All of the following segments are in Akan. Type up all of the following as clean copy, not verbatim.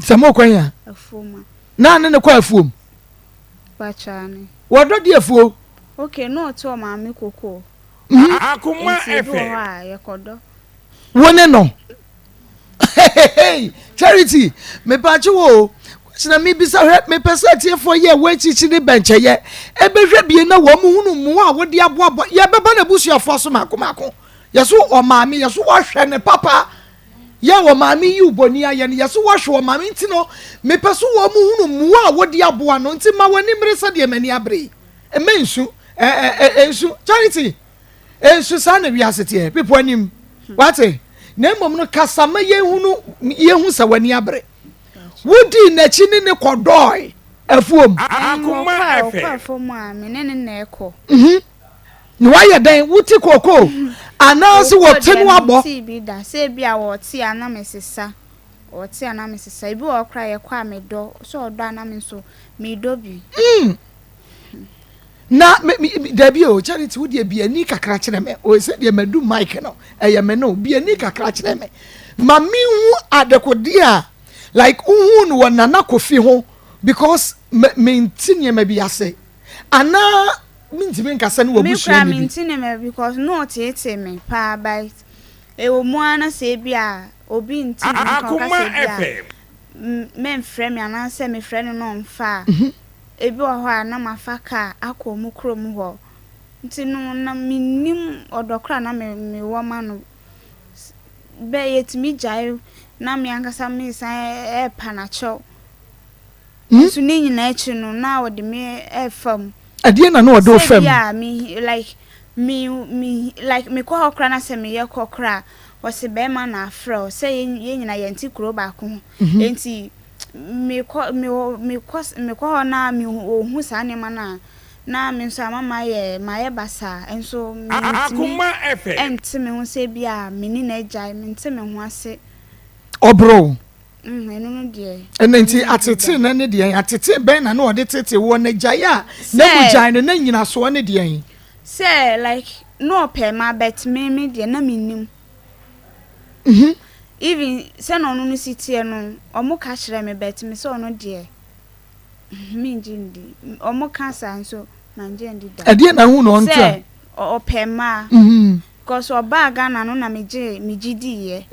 Samo kwanya. Afuma. Na ne kwa afum. Pachani. Wodo di afuo. Okay, no to maami koko. Akoma efe. Yakodo. Wone no. Hey, Charity, me pachi wo. Sina mi bisa hwe me pese tiefo ye we chichi ne benche ye. Ebehwe bie na wo mu hunu mu a wo de aboabo. Ye beba na busuafo so makomako. Yeso o maami, yeso wo hwe ne papa. Ya wo maami yu boni aye ne yeso wo hwe o maami ntino. Me pese wo mu hunu mu a wo de aboa no nti ma wani mre se de mani abre. Emensu ensu Charity. Ensu sa na wi asete people anim. Wate? Na mmom no kasama yehu sa wani abre. Wudi na chi ne kodoi afuom. Akoma efe. Afuom a me ne na eko. No why dan wuti koko. Anansi wote no abo. Ti bi da se bia wote ana mesesa. Wote ana mesesa. Ibi wo kra ye kwa me do. So odo ana me so me do bi. Na Debbie o Charity wudi bi ani kakra kire me. O se de madu mic no. Eye me no bi ani kakra kire me. Ma mi hu adekodi a like hu no nana kofi ho because me ntinye me bi ase. Ana mintime nkasa ne wabusua ni bi. Me ntine me because no tete me pa bite. E wo mu ana se bia obi ntine Akoma efe. Men frame ana se me frame no mfa. Ebi wo ho a na mafaka Akoma krom ho. Nti no na minim odokra na me wo ma no be yetimi jai na me ankasa me san panacho. Nso ni nyina echi no na wo de me fam. Adie na no do fam. Yeah, me like me ko okra na se me ye kokra wose be ma na afro say ye nyina ye nti kuro ba ko. Enti me ko na me ohu sa ne ma na me nso amama ye basa enso me Akoma efe. enti me hu se bia me ni na agya me enti me hu ase Obro. Enu no de. Enti atete na ne de atete ben na no de tete wo na gya na mu gya na nyina so ne de. Say like no pay my bet me de na minim. Even say no no city no omo ka kire me bet me so no de. Me njindi omo ka sa so na njindi da. Ade na hu no nto. Say o pay ma. Cause oba Ghana no na me gidi ye.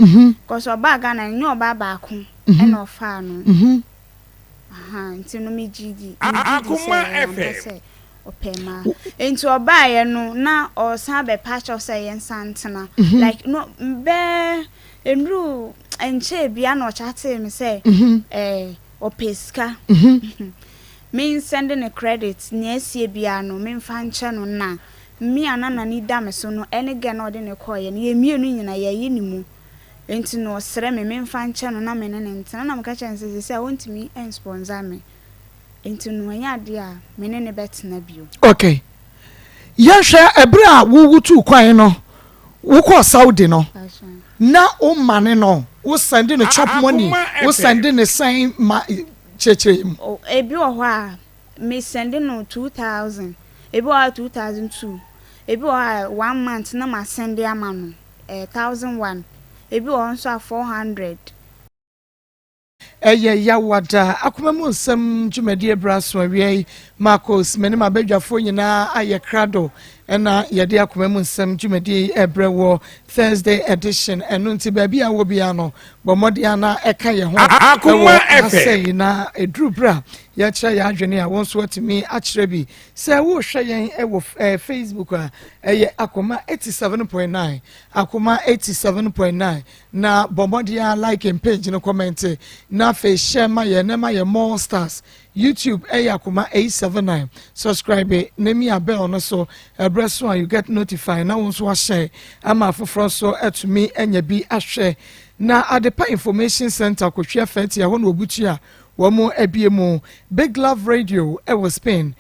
Cause oba Ghana nyo oba ba ko e no fa no. Nti no me gidi. Akoma efe. Opema enti obaye no na o san be patch of say ensantena like no be enru enche bia no chate me say opeska me sending a credit ni asie bia no me mfa nche no na mi anana ni da me so no ene ge na ode ne koye ne mienu nyina ye yinimu enti no sere me mfa nche no na me ne ntena na mka chance say wontimi en sponsor me enti no anya de a menene betena bio. Okay. Ya hwe ebre a wo wutu kwan no. Wo ko Saudi no. Na o mane no. Wo send no chop money. Wo send no sign ma cheche. Oh, ebi wo ho a me send no 2000. Ebi wo 2002. Ebi wo 1 month na ma send ama no 1001. Ebi wo nso 400. Ya wada akoma mu nsam dwumadi braso awie Maa Akos mene mabadwafo nyina aye krado na yede akoma mu nsam dwumadi ebrewo Thursday edition enu nti ba bia wo bia no bomode ana eka ye ho Akoma efe na edru bra ya kira ya adwene a wonso atimi akire bi se wo hwe yen ewo Facebook a eye Akoma 87.9 Akoma 87.9 na bomode a like and page no comment na fe share ma ye more stars YouTube Akoma 879 subscribe name ya bell no so so you get notified na won so share ama foforo so etumi enya bi ahwe na adepa information center kotwe fete ya ho no obutu a wo mo abiemu Big Love Radio was Spain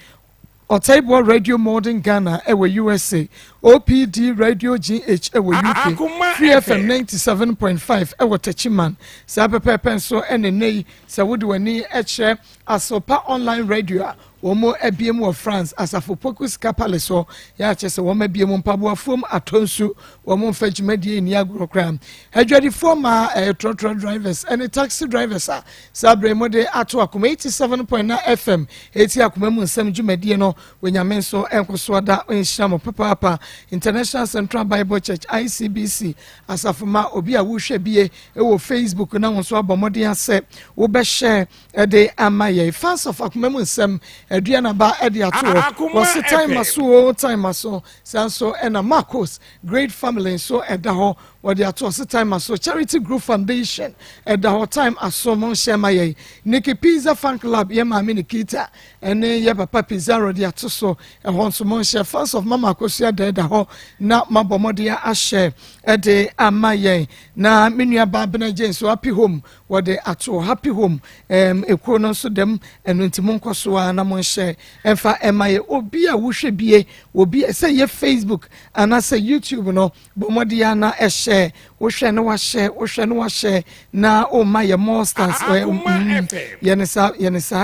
Otaibo Radio Modern Ghana USA OPD Radio GH ewo UK Free FM 97.5 ewo Techiman sa pepepen so enenei sa wodi wani eche asopa online radio womo ebiem wo France asafo Pocus Capale so ya chese womo ebiem mpabo afom atonsu womo mfagimedie ni agrokram adwadi former trotro drivers and taxi drivers sa bremode ato Akoma 87.9 FM eti Akoma mu nsam dwumadie no wenyame so enkoso da enhyamo papa International Central Bible Church ICBC asafoma obi a wo hwe bie ewo Facebook na won so abomode ase wo be share de amaye fans of Akoma mu nsam aduana ba ede ato was time aso so ena Maa Akos great family so eda ho wode ato time aso charity group foundation eda ho time aso mon share maye Nikki Pizza fan club ye ma Nikita ene ye papa pizza rode ato so e ho so mon share fans of Maa Akos ya eda ho na mabomode ya ahye ede amaye na menua ba bena gen so happy home wode ato happy home ekuro no so dem eno ntimon koso na mon share enfa emaye obi a wo hwe bie obi say ye Facebook ana say YouTube no bomode ya na share wo hwe no wa share na o maye more stars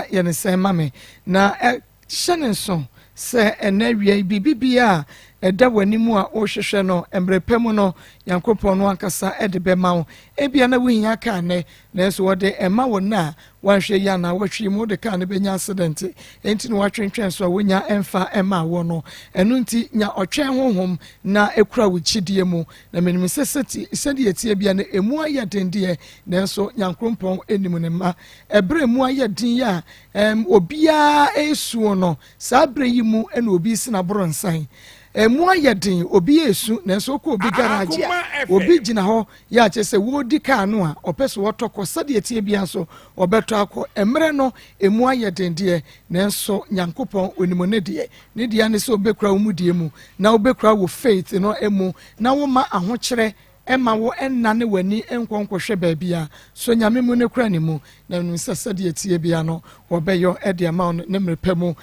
yenesa mame na shanenso se enawia bibibia eda wanimu a o hwehwe no emrepem no yankopon no ankasa ede bema wo ebia na wohia ka ne na so wode ema wo na wanhwe ya na wahwe mu de ka ne benya accident enti no watwentwen so wonya emfa ema wo no enu nti nya otwen honhom na ekura wo chidie mu na menim seseti sedi etie bia na emu aye dendie na so nyankopon enimu ne ma ebre mu aye din ya obia esuo no sabre yi mu ena obi sina boronsan emu ayedin obi esu na so ko obi garage obi gina ho ya chese wo di ka no a opeso wotoko sade etie bia so obeto akọ emre no emu ayedin de na so nyankopon onimone de ne de ane so obekura wo mudie mu na obekura wo faith no emu na wo ma ahokyere ema wo enna ne wani enkonkohwe baabia so nyame mu ne kura ne mu na nu sasade etie bia no obeyo e de ma ne mrepemu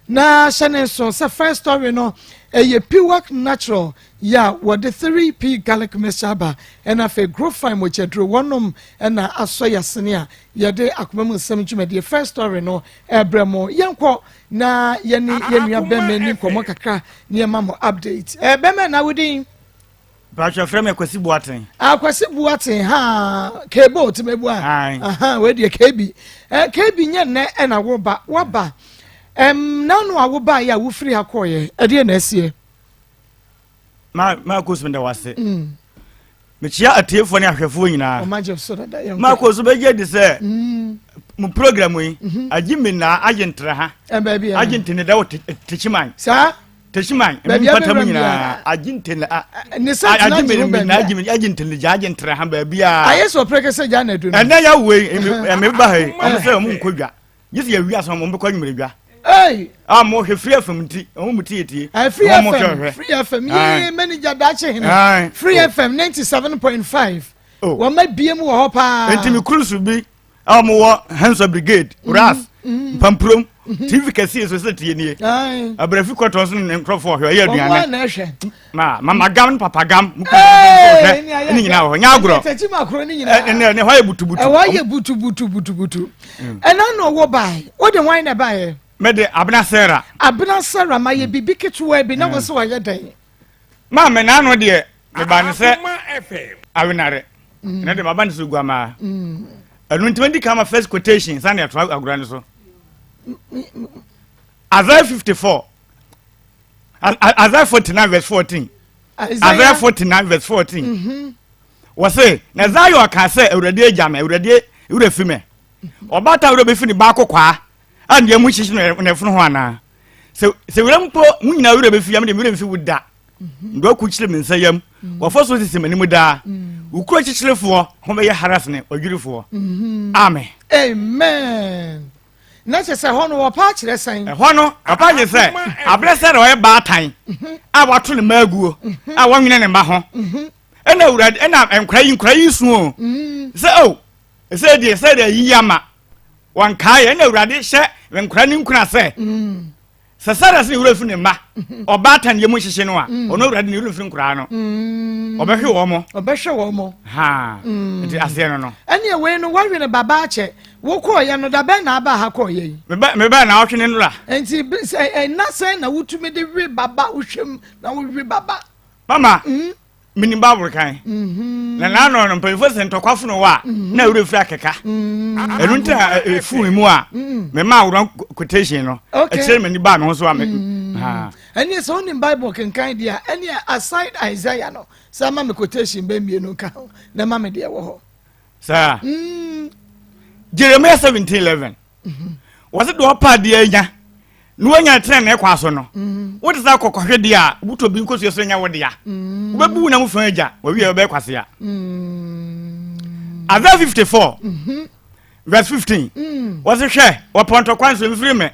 na shanenso sa first story no ye Piwak natural ya what the 3p garlic meshaba and afa grow fine mo chedro wonom na asoya senia ye de Akoma mu nsam dwumade first story no ebremo yenko na yeni yenua bema ni komo kakra ne ma mo update bema na wudin Bacha frame Akwasi Buaten. Akwasi Buaten ha kebo timebu aha we de kebi kebi nye ne na woba nanu awoba ya wo free akoye ede na asie Maa Akos menda wase mechia atiefo ne ahwefo nyina Maa Akos beje de se mu program yi agimi na agentra ha agentene da techiman sa techiman mpatam nyina agentene agimi na agentene ja agentra ha ba bia ayeso preke se ja na du na ya we me ba he am se mu nkodwa yesi ya wi aso mo bekọ nyumredwa hey mo he free FM ti o mu tie free FM ye manager da che hina free FM 97.5 wo ma biem wo ho pa enti mi cruise bi mo wo Hands of Brigade ras pamprom TV kasi society ni abrafi kwato so ne microphone hwe ya aduane mama gam papa gam ni nyina ho nya agro techima kro ni nyina ne ho ye butubutu ena no wo bai wo de wan na bai mede abna sera ma ye bibi ketuwa bi na wo so wa ye dan ma me na no de me ba ne se awinare na de baba ne so guama anu 20 kama first quotation san ya twa agura ne so Isaiah 54 Isaiah 49 verse 14 Isaiah 49 verse 14 wase na Zion aka se awurade agama awurade urefime obata awurade befini ba kokwa ande mu hihye na efunu ho ana se wurempo munyina awurade befi am de wuremfi wuda ndo akukyire mensayam wafo so sisi manimu da ukuro kyikyirefo ho be harassment odwirefo amen na se hono wo pa kire san hono papa je se ablese re o ba tan a wato ne maguo a wonwene ne ba ho ena awurade ena enkra yi su se de yiyama wan kai ena awurade hye enkra ni nkuna se Sasara se wura fune ma obatan ye mo hyehye no a ono wura de ne wura fune kura no obehwe wo mo ha nti ase no no ene we no wawe ne baba ache wo ko ye no da ben na aba ha ko ye me ba na otwene no la nti na sen na wutumi de we baba wohwem na wo we baba mama mini babur kan na no mpefo se ntokwafo no wa na wura fura keka enu nta fu mu a me ma wura quotation no akire mani ba no so a me ha ene so ni bible kan dia ene aside Isaiah no sama me quotation be mie no ka na ma me de wo ho sa Jeremiah 17:11 was it do pa dia nya no anya tren na ekwa so no what is that kokohwe dia buto bi nkosu so nya wo dia wo bebu na mu fan agya wo wi e be kwase ya Isaiah 54 verse 15 was it hwe wo ponto kwanso mfiri me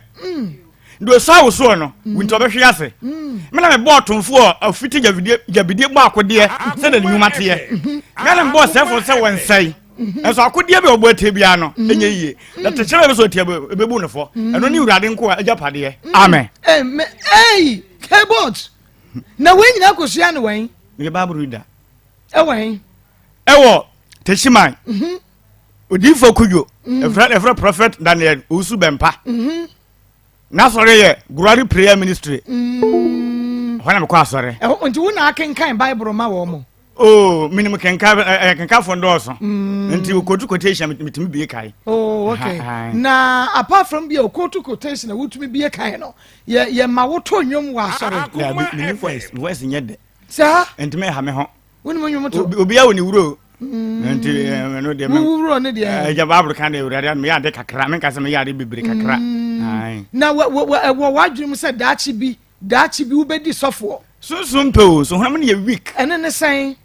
do sawo so no winto be hwe ase me na me botonfo afiti jabidie bo akode se da nyuma te me na me bo sefo se wonsai eso akode be obo atebia no enye yie da te kire be so tie be bu no fo eno ni urade nko ajapade amen hey keyboard na we nyina kosua no wen me bible reader wen ewo teshiman odifo kujo efra prophet Daniel usu bempa na sore ye glory prayer ministry hwana me kwa sore nti wo na akenkan bible ma wo mo oh minimum kenka fondoso nti okotu quotation mitimi bie kai oh okay na apart from bie okotu quotation na wutumi bie kai no ye ma woto nwom wa sore na mi voice nyede sa nti me ha me ho woni mo nwom to obi a woni wuro nti no de me wuro ne de ja babru kan de wurade me ya de kakra me kase me ya de bibiri kakra ai na wo wadwum se daachi bi wo bedi sofo sunsun pe so honam ne ye week ene ne san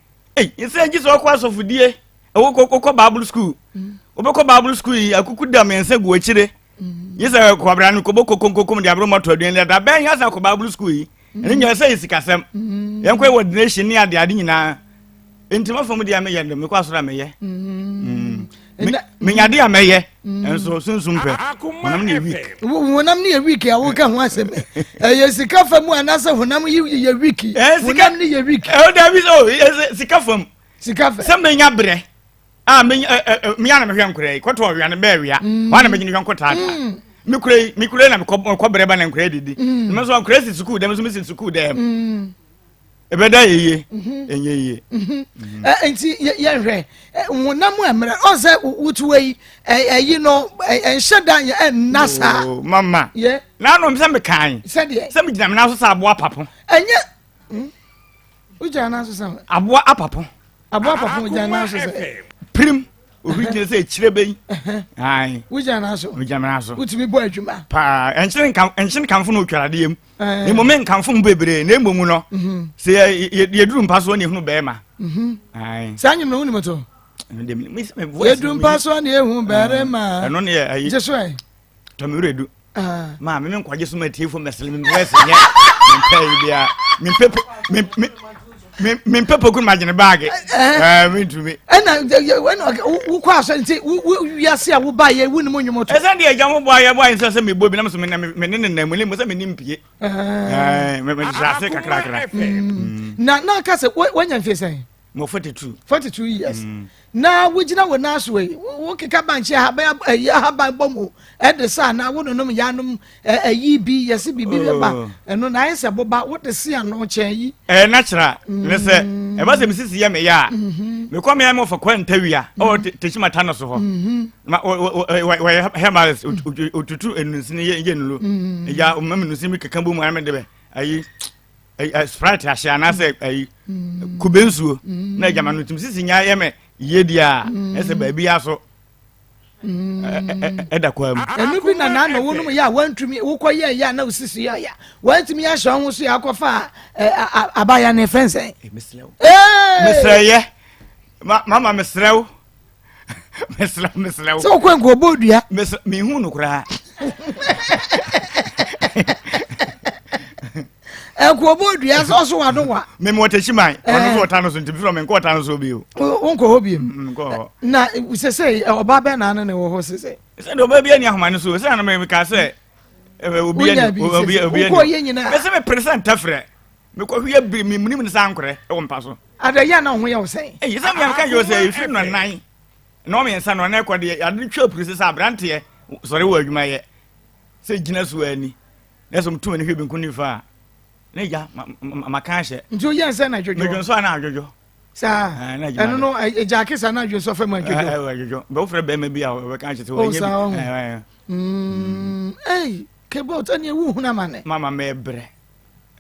you say Jesus okwa sofudie e wo kokko Bible school obekọ Bible school yi akuku da mense go akire yesa kwabra no koboko konkokom de abro moto aduan da ben yasa ko Bible school yi ene nya say sikasem yenkwe ordination ni ade nyina entima fom de ameye ndem ko asora meye menyade ameye enso sunsun pe wonam ne ye week ya wo ka ho asem ye sika famu anasa honam ye week wonam ne ye week da bi so sika fam sem menya bre me yana me hwan kure kwato hwan ne ba wia wana me gini hwan kota me kure na me ko bre ba na kure didi me so kure si school dem so me si school dem ebeda yeye enye enti ye hwe wonam emre o se wutuwe yi no enhyedan ye nasa mama ye na no mse me kan se de se me gina me na so sa abo apapo enye ujana so sa abo apapo ujana so se prim ohuje se ekire ben ai ujana so utumi bo adwuma pa enchen kanfo no twara de em e moment kanfo mbebre na emomu no se ye duru mpaso ne hunu be ma ai sanyi me hunu moto ye duru mpaso ne ehunu bere ma eno ne ai jesu ai to me redu ma me nkwaje so ma tiefo mesele me wese nye me pepo kun magine bag me ntumi ena when wo kwa so nti wiase a wo ba ye wonu mo nwomoto esa de agya mo boy boy nse se me bobi na so me ne mu mo se me nimpie me jase kakra na ka se wanya mfe sen mo 42 years na wujina wo na so we wo keka banche ha ba bomo e de sa na wo no ya no ayi bi yesi bibi ba eno na yese boba wo de se ano chen yi natural ne se e ba se mi sisi ye me ya me come ya mo for kwantawia o techima tano so ho ma we hemales otutu enusini ye nulo ya o mami nusimi keka bo mu ame de be ayi sprite ahia na se ayi kubensuo na jama no timsisi nya ye me yedia ese ba bia so eda kwa mu enu bi na no wonu ya wantumi wo koye ya na usisi ya wantumi ya hwa ho so ya kofa abaya ne fense mesreye mama mesrew so kwenko bodua me hu no kura enko bodua so wado wa me mo tachiman ono so tano so ntibi from enko tano so bi o onko hobi nko na usese oba be na ne wo ho sese se do ba bi ani ahoma ne so se na me ka se obi ye nyina me se me present afre me ko hwe bri me munim ne sankore e wo mpa so ada ya na ho ye wo sen eh yesa me kan yo say fi no nan no me nsa no na ko de ade twa prisi sa brante sori wo adwuma ye se gina so ani na so mtum ne hwe benku ni fa ne ja maka hye njo ye nsa na jojo me jonso na ajojo sa eno no eja kisa na jojo fa ma jojo jojo be ofre be ma bi a we kan hye te wo nye eh kebo tani ewu huna mane mama me bre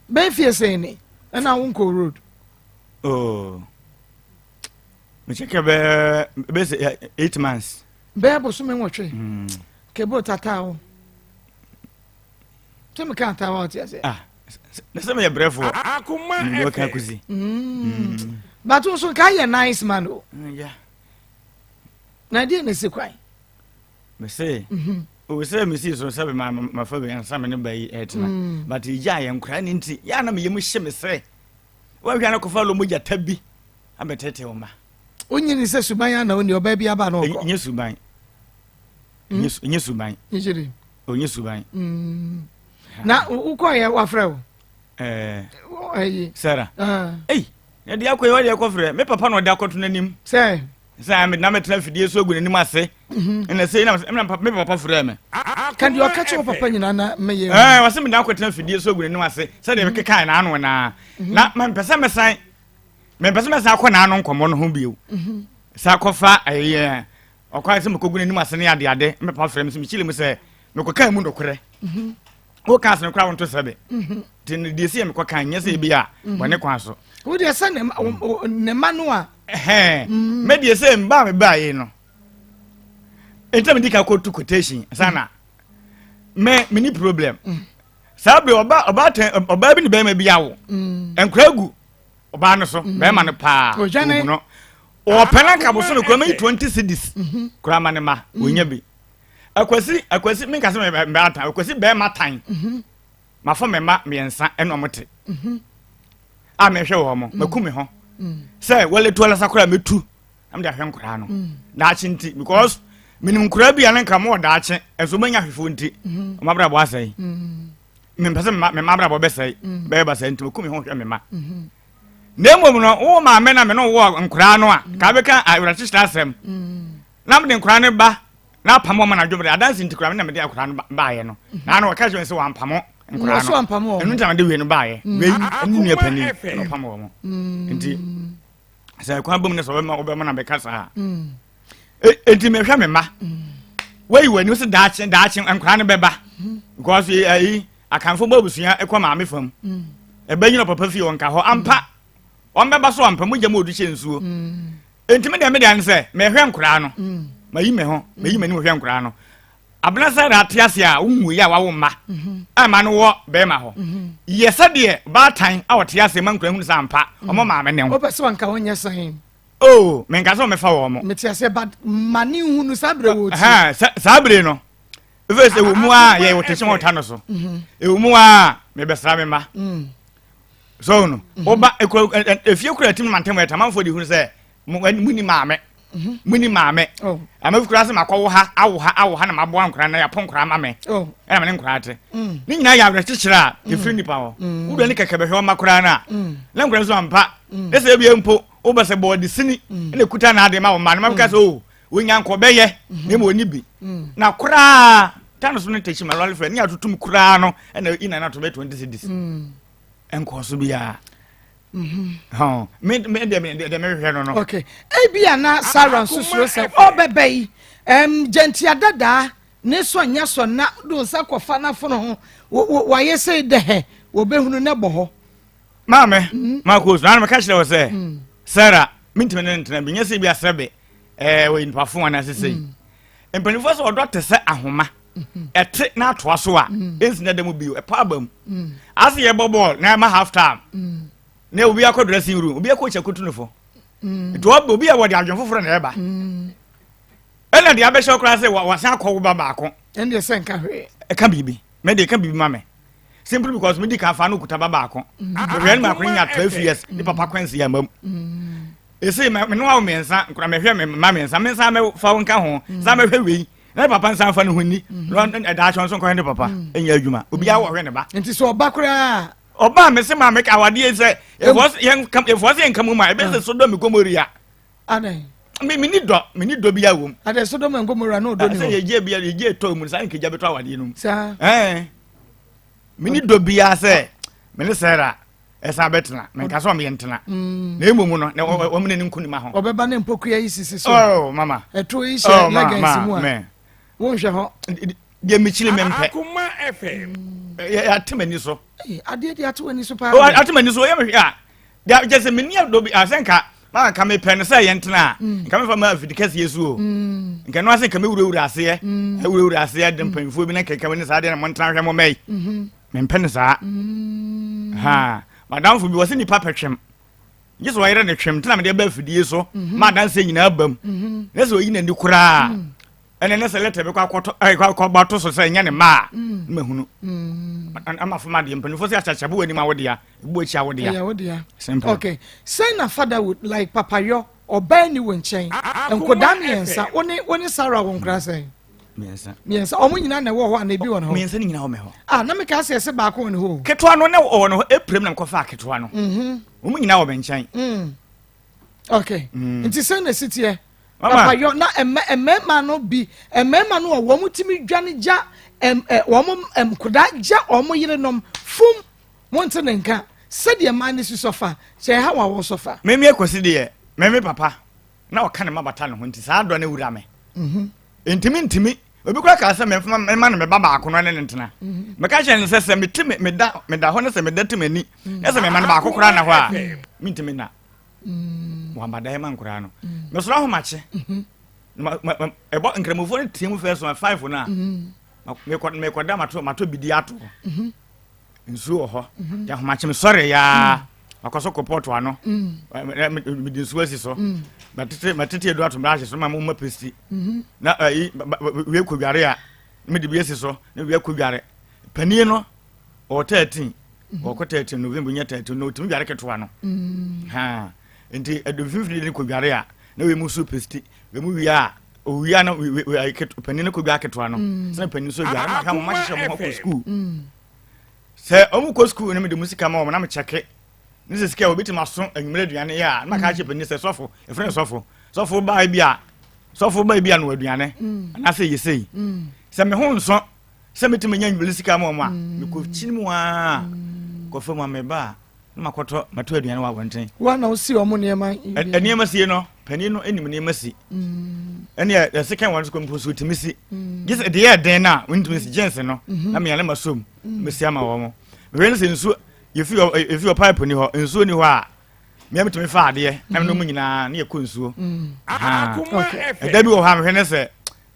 be fie sen ni na wonko road oh me check be 8 months be bo so me nwotwe kebo tata o teme kan ta wa ti ase na se me brefo Akoma ndo ka kuzi but so ka ye nice man o yeah na die ne se kwai me say o se me see so sabe ma fa be ansa me ne bayi etina but ija ye nkra ni nti ya na me yemu hye me se wa hwa na ko fa lo mo jata bi abetete o ma onyi ni se suban ya na oni oba bi aba na okọ nye suban nye suban njiri onye suban na uko ye wa frɛ o Sarah ya dia ko ye ko frɛ me papa no da koto nanim sɛ me na metena fidie so gu nanim ase na sei na me papa frɛ me kan di okache o papa nyina na me ye wase me da kotena fidie so gu nanim ase sɛ de me kekan na ano na man pese me san akɔ na ano nkomo no ho bio sa akɔfa ɔkwa sɛ me kogu nanim ase ne ade me papa frɛ me so me chile me sɛ me kokan mu ndokore o ka asene kwa wonto sebe tin de sie me kwa kan nyese bi a wone kwa so wo de se ne manu a me de se mba me ba yi no entem dika ko to quotation sana me ni problem sabe oba bi ni be ma bi awo enkragu oba no so be ma no pa no o pena ka bo so no kwa me 20 cedis kura ma ne ma onya bi akwasi me ka se me ata akwasi be ma tan ma fo me ma miensa eno mote a me hwe wo mo makumi ho say wale to ala sakura metu am da hwe nkura no da achi nti because minim nkura bia ne nka mo da achi enso manya hwefo nti ma bra bo asai me pese me ma bra bo besai be ba sai nti makumi ho hwe me ma nemo no wo ma me na me no wo nkura no a ka be ka awrachi asem na me nkura ne ba na pamo ma na dwomre adansi ntikura na me de akura no baaye no na na waka jwen se wa pamo nkura no enu ntam de we no baaye we ni pani no pamo mo nti sai kwa bom ne so be ma obe ma na be kasa enti me hwa me ma we wani so daache nkura no beba because akanfo babusua ekwa ma me fam ebe nyina papa fi wonka ho ampa on beba so ampa mo gya mo du che nsuo enti me de an se me hwa nkura no mayi me ho mayi mani mo hwe nkura no abna sa da tiase a unwu ya wawo ma ama no wo be ma ho yesa de ba tan a wo tiase man nkura hu sa ampa omo ma me ne ho ope so anka wonya san me nka so me fa wo mo me tiase ba mani hu no sabre wo ti sabre no ve se wo mu a ye wo teche wo ta no so e wo mu a me be sra me ma so no oba efie kura tim mantem eta manfo di hu se muni maame muni maame amafukura se makwo awo ha na mabo ankura na ya ponkura mame e na me nkura te ni nyina ya awre chichira efiri nipa ho wudo ni kekebe hwe makura na nkura so ampa ese bia mpo wo bese body sini na kuta na ade ma wo ma na mabika so wonya nko beye na mo ni bi na kura tano so ne techi ma lole fre ni atutum kura no na ina na to be 20 cedis enko so bia me hwe no okay bia na Sarah susuro se obebei gentia dada ne so nya so na do nsa kofa na fono ho wa yese de he wo behunu ne bo ho mame Maa Akos na me ka kire wo se Sarah mintime ne ntena bi nya se bi asrebe we npa fo ana sese empanifo so odo te se ahoma ete na atoa so a ensina dem bi e pa bam ase ye bobol na ma half time ne obi akọ dressing room obi akọ chakutu no fo to obi a wodi adwon foforo na eba ena dia be shokra se wa san akọ wo baba akọ en de sen ka hwe e ka bibi me de ka bibi mame simply because me di ka fa no kuta baba akọ we ren ma kọ nya 12 years ni papa kwansi ya mam ese me no wa mensa nkura me hwe me mame mensa me sa me fa wonka ho sa me hwe we na papa nsan fa no huni no da chon so ko ne papa enya adwuma obi a wo hwe ne ba nti so oba kura oba me se ma me ka wade se e was yen kam e was yen kam ma e be se Sodom Gomora anan me ni do bi awom ade Sodom Gomora no do ni se ye je bia ye je to mu san ke ja beto awade no sa me ni do bia se me ne sera esa betena me ka so me yentena na emu no na wo me ne nkuni ma ho obeba ne mpokua yi sisi so oh mama eto yi she legacy mu a wo nhwe ho de me chile me mpe Akoma FM ya temani so ade de ato ani so pa oh atemani so ye me hwe a ya just me ni do bi asenka ma ka me pen se yentena ka me fa ma afidikase yesu o nka no asenka me wura ase ye wura ase de mpanfo bi na keka me ne sa de na montran hwe mo mai me pen sa ha madam fu bi wose ni papa twem yeso wayere ne twem tena me de ba afidie so madam se nyina abam ne so yi na ndi kura ene ne selete be kwa kwa bato so se nya ne ma mahunu ama fama de mpanifo se achachabu wani ma wode ya igbo echi awode ya yeah wode ya simple okay say na father would like papa yo oba ni wonchen enkoda miensa woni Sarah won kra say miensa omo nyina na wo ho na bi won ho miensa ni nyina ho me ho na me ka se ba ko won ho ketwa no ne wo no eprem na mkofa ketwa no omo nyina wo benchan okay nti say na sitie papa yo na emema no bi emema no wo mutimi dwane ja wo mo koda ja omo yerenom fum monte nenka sede man ni sofa che ha wa wo sofa memi ekosi de memi papa na o kan mabata no nti sa do na wura me ntimi obi kura ka se memfa mema no me baba akono ne ntena me ka che ne se me da ho ne se me da timani ne se mema no ba akokora na ho a mintimi na Muhammad man kura no me so ho mache ebo nkramofo ne tiemu first 5 na me koda mato bidi ato nsu ho ya ho mache me sorry ya akoso kopoto ano me di nsu asi so matete edo ato mra so ma mo pesti na we kodware a me di bi asi so na we kodware pani no o 13 o ko 13 November nya 13 no tumi dware keto ano ha enti edo 15 ni kodware a na we musu pesti we mu wia o wia na we keto pani no kodware keto ano se pani so dware na ka mo ma hye mo ko school se o mu ko school na me de musika ma o na me cheke ni se sika obi ti maso anwumre aduane ya na ka che pani se sofo e friend sofo ba bia no aduane na se yesei se me ho nso se me ti menya anwumre sika ma o ma me ko chinimu a ko fa ma me ba makoto mato aduane wa wonten wa na osi omo niema niema sie no pani no enim niema si ene ya second one ko mposo timisi gise de ya den na wontim si jense no na me yana masom mesi ama wo mo me se nsu if you pipe ni ho nsu ni ho a me am timi fa ade na me no nyina na ye ko nsuo Akoma FM da bi wo ha me hwene se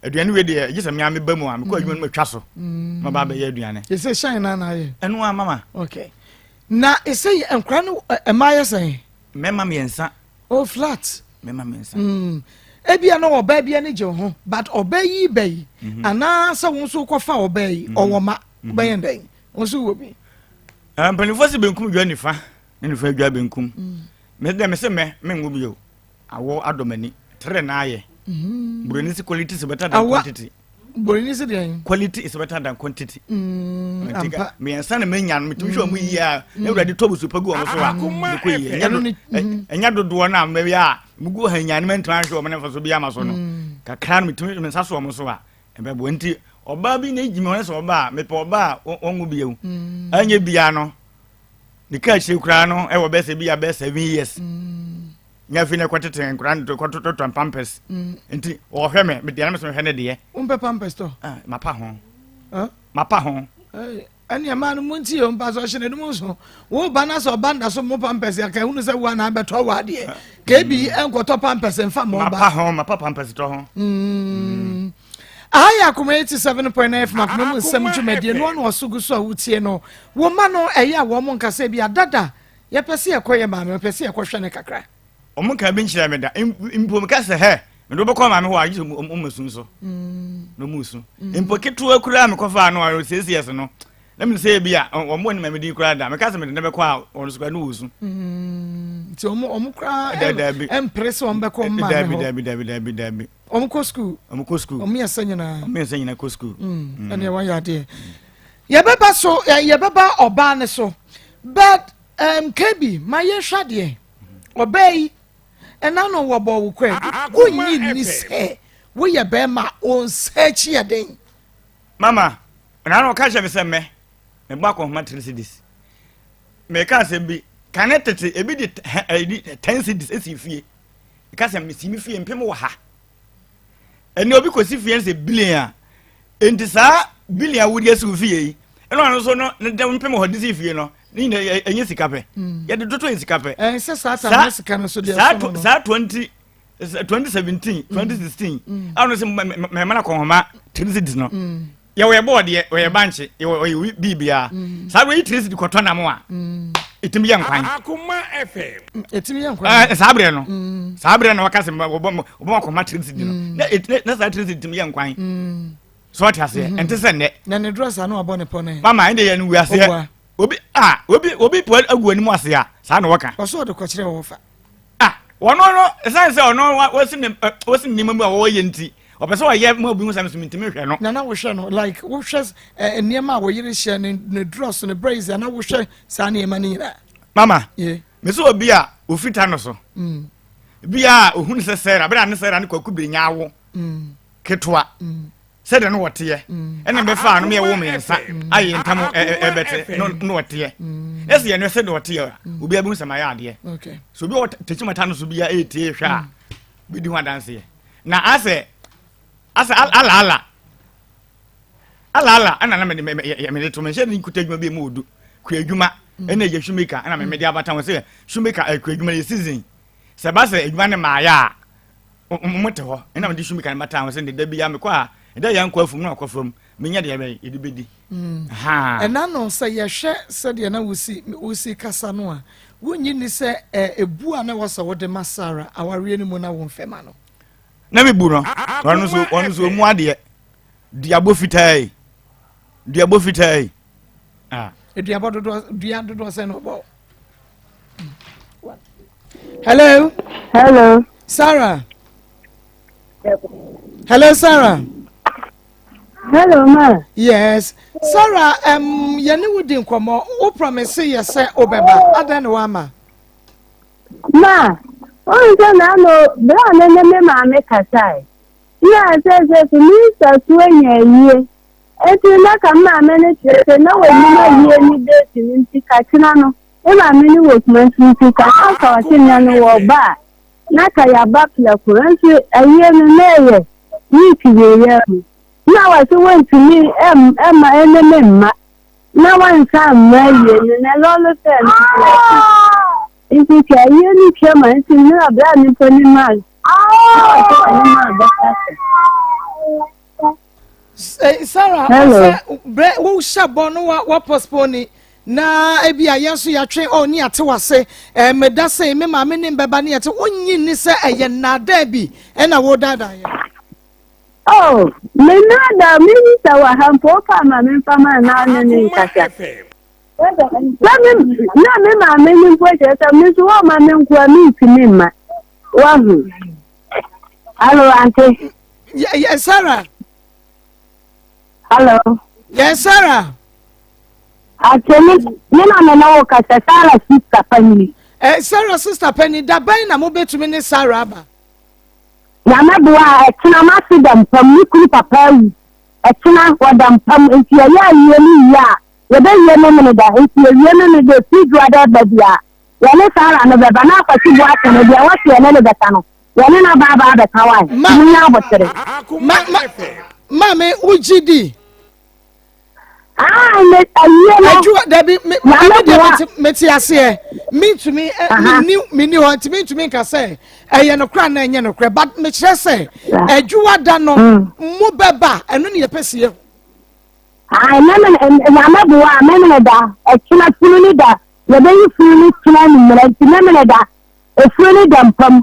aduane we de gise me am ba mu a me ko adwuma no matwa so ma ba ba ye aduane ese shine na ye eno a mama okay na ese enkra no emaye say mema miensa oh flat mema miensa ebia no oba bia ne je ho but oba yi bai ana sa won so kofa oba yi owoma oba yen den won so wo bi panifo se benkum dwa nifa ne nifa dwa benkum me de me se me ngu bi yo awo adomani tre na aye buroni se quality is better than quantity buroni se den quality is better than quantity me yansa na menya no metumi hwa mu yi a na urade tobu so pagu o so a ko yi enya dodo na me ya mugu hanya ne mentwa hwe o me fa so bi ama so no kakra no metumi me nsa so o so a ebe bo nti oba bi na ejimi wona so oba me pe oba ongu bi ewu anya bia no ni ka chi kura no e wo be se bia be 7 years nya fi ne kwatete nkura ndo kwatoto pampers nti o hwe me de na me so hwe ne de umpe pampers to mapa ho ani amanu munti o mpa so hye ne mu so wo ba na so banda so mo pampers ya ka hunu se wa na beto wa de ke bi enkoto pampers mfa mo ba mapa pampers to ho Aya Akoma 87.9 makmemu nsem dwumade no no osugu so awutie no wo ma no eya wo mo nkasa bia dada ye pese ekoye ma me pese ekohwe ne kakra o mo ka bi nkyira me da impo me kasa he me do beko ma me ho ayi o musun so no musun impo ketu akura me kofa no o sesies no na me se bia o mo ni me di kura da me kasa me de beko a o so ka no wusu ti o mo kura empress o mbeko ma dabi omko school omi asanyina ko school ene wa ya de ye beba so ye beba oba ne so but kebi my hwade obey ena no wo bo wo kwa wonyi ni se wo ye be ma on search ye den mama na no ka je se me ba ko homa 3 cedis me ka se bi kanetete ebi di 10 cedis esifie ka se me simi fie mpem wo ha eni obi ko si fie se billion enti sa billion wo di esi fie yi eno so no ne de mpem ho di si fie no ni na enye sika pe ye de toto sika pe se sa ta sika no so de so no sa 2017 2016 anu se me mana ko homa 3 cedis no ye we board ye we banche ye bibia sa we 3 cedis ko to na mo a etimi ye nkwan Akoma FM etimi ye nkwan sabre no wakase obo ko ma 3 cedis no na sa 3 cedis etimi ye nkwan so what ase ente se ne na ne dress anu abone pone mama inde ye no wi ase obi po agu ani mu ase a sa na waka oso de ko kire wo fa wono no esan se ono wasi ni mamu a wo ye nti opese wo ye ma obi hu sam so ntimi hwe no na wo hwe no like wo hwe eniema wo yire hye ne dress ne brace na wo hwe sa na ema ni ra mama me so obi a ofita no so bia ohun se sera bra ne sera ne kwaku benya awo ketwa se de no wote ene be fa no me wo me nsa ayi ntam ebete no wote ese ye no se de wote obi abu nsama ya ade okay so bi techimata no so bia etie hwa bi di ho danse na ase ala ana na me to me she ni kutadwuma bi mu odu kwadwuma ene ye shumeka ana me de abata won se shumeka kwadwuma ye season se ba se adwuma ne ma ya mote ho ena me de shumeka ne mata won se de bi ya me kwa eda ya nkwa fum na akofam menya de be yedi bedi ha ena no se ye hwe se de na wusi kasa no a wonyi ni se ebu a na wo se wo de masara aware ni mu na won fema no na me bu no onu so mu ade diabo fitai diabo dodo se no bo hello Sarah hello ma yes Sarah yene wudi nkomo wo promise ye se obeba adan wa ma onse na no bra na me ma me kasai ya se mi sa tuenye yie eti na ka ma me ne se na we ni na yie ni de ti nti ka kina no e ma me ni wo kuma nti ka aka wa tin na no wo ba na ka ya ba pla kuranti aye no na ye ni ti ye ya na wa se won ti ni ma ene me ma na wan sa ma ye ni na lo lo se Inti ya ni chama inti ni abra ni poni mal. Sarah, wo shabo no wa postpone na ebia yenso ya twen oni ate wase me da say me ma me ne beba ne ate onyi ni se eye na da bi e na wo dada ye. Oh, me na da mi sa wa hampo pa ma me pa ma na ni kasa. Na me ma me ni po je ta me so ma me nkwa mi timi ma wa hu hello auntie yes Sarah hello yes Sarah actually me na wo ka Sarah sister Penny Sarah sister Penny da ban na mo betumi ni Sarah ba ya na bua etina ma si dem pam ni kuru papa yi etina wadam pam enti ya ni ya yebe ye no me da enti ye no me de si duada babia ya ne Sarah no beba na kwati bua tene dia wati ye ne beta no ya ne na baba be kawai ni ya botere mame ujidi me aye no ajua dabi me meti ase me to me ni ho ti me to me ka say eye no kra na enye no kra but me kire say ajua da no mo beba eno ne yepesie na bua me da ekina funu ni da ye be yi funu kina ni mera ti me da e funu da mpam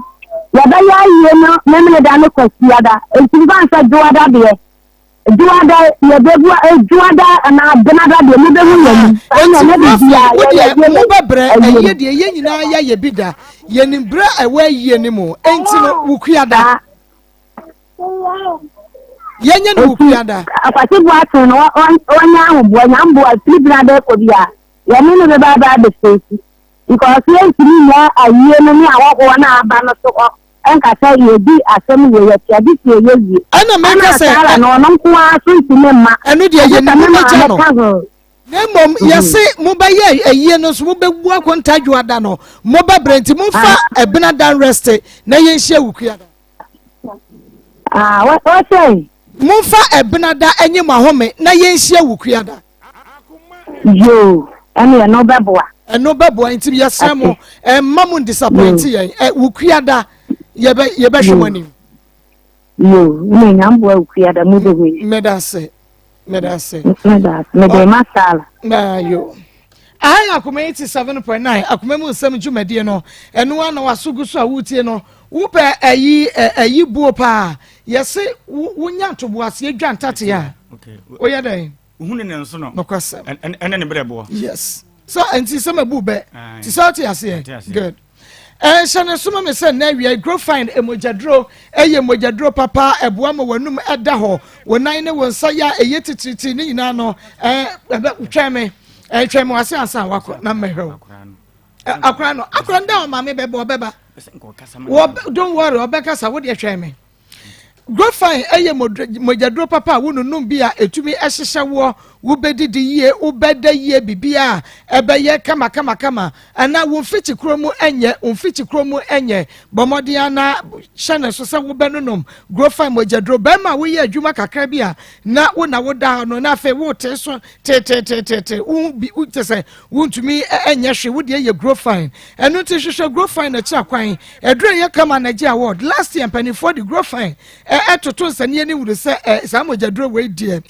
ye be ya ye no me da no kwasia da enti ban sa duada de duada ye be bua duada na benada de me be hu ye anya na bia ye mo bebre eye de ye nyina ya ye bida ye ni bra ewe ye ni mo enti no wukua da Yenya no kuada. Akwati buatu no onya ahubwo nyambo atribuna de ko bia. Ya me no be baba de face. Because ye tiri na aye no ni awo na aba no so enka say ye di asem ye ya di ye ye. Ana me ka say no no ko aso ntime ma. Enu de ye ni ma ja no. Nemom yese mo ba ye aye no so mo be bu akonta dwada no. Mo ba brenti mo fa ebina dan rest na ye nhia wukuada. What say? Mumfa ebinada enye mahome na yenhia wukuada yo ene no beboa nti yasamo mamu disappoint yen wukuada ye be hwemani yo me nyambo wukuada mu de medase me de masala na yo ai Akoma 87.9 Akoma mu nsem dwumade no eno ana wasugu so awutie no wo pe ayi buo pa yese wonya ntoboase adwa ntate ya okay oya dan uhunu ne nso no nokwasem ene ne brebo yes so anti some bu be ti so ti ase good shana suma me say na wi grow find emojadro emojadro papa eboa ma wanum eda ho wonan ne wonsa ya tititi ni nyina no tweme wase ansa wako na mehwe akra nda o ma me bebe obeba don't worry obekasa wo de tweme grow fine mojadro papa wonunum bia etumi ehihye wo bedidi yie ubeda yie bibia ebeye kama ana wo fiti kromu enye bomode na shane so se wo benunum grow fine mojadro be ma wo ye adwuma kakra bia na wo na wo da no na fe wo te so te wo te se wontumi enye hwe wo de ye grow fine enu ti hwehwe grow fine na chi akwan edre ye kama na gi award last year penny for the grow fine etoto nsane ni wuru se sa mojadro we die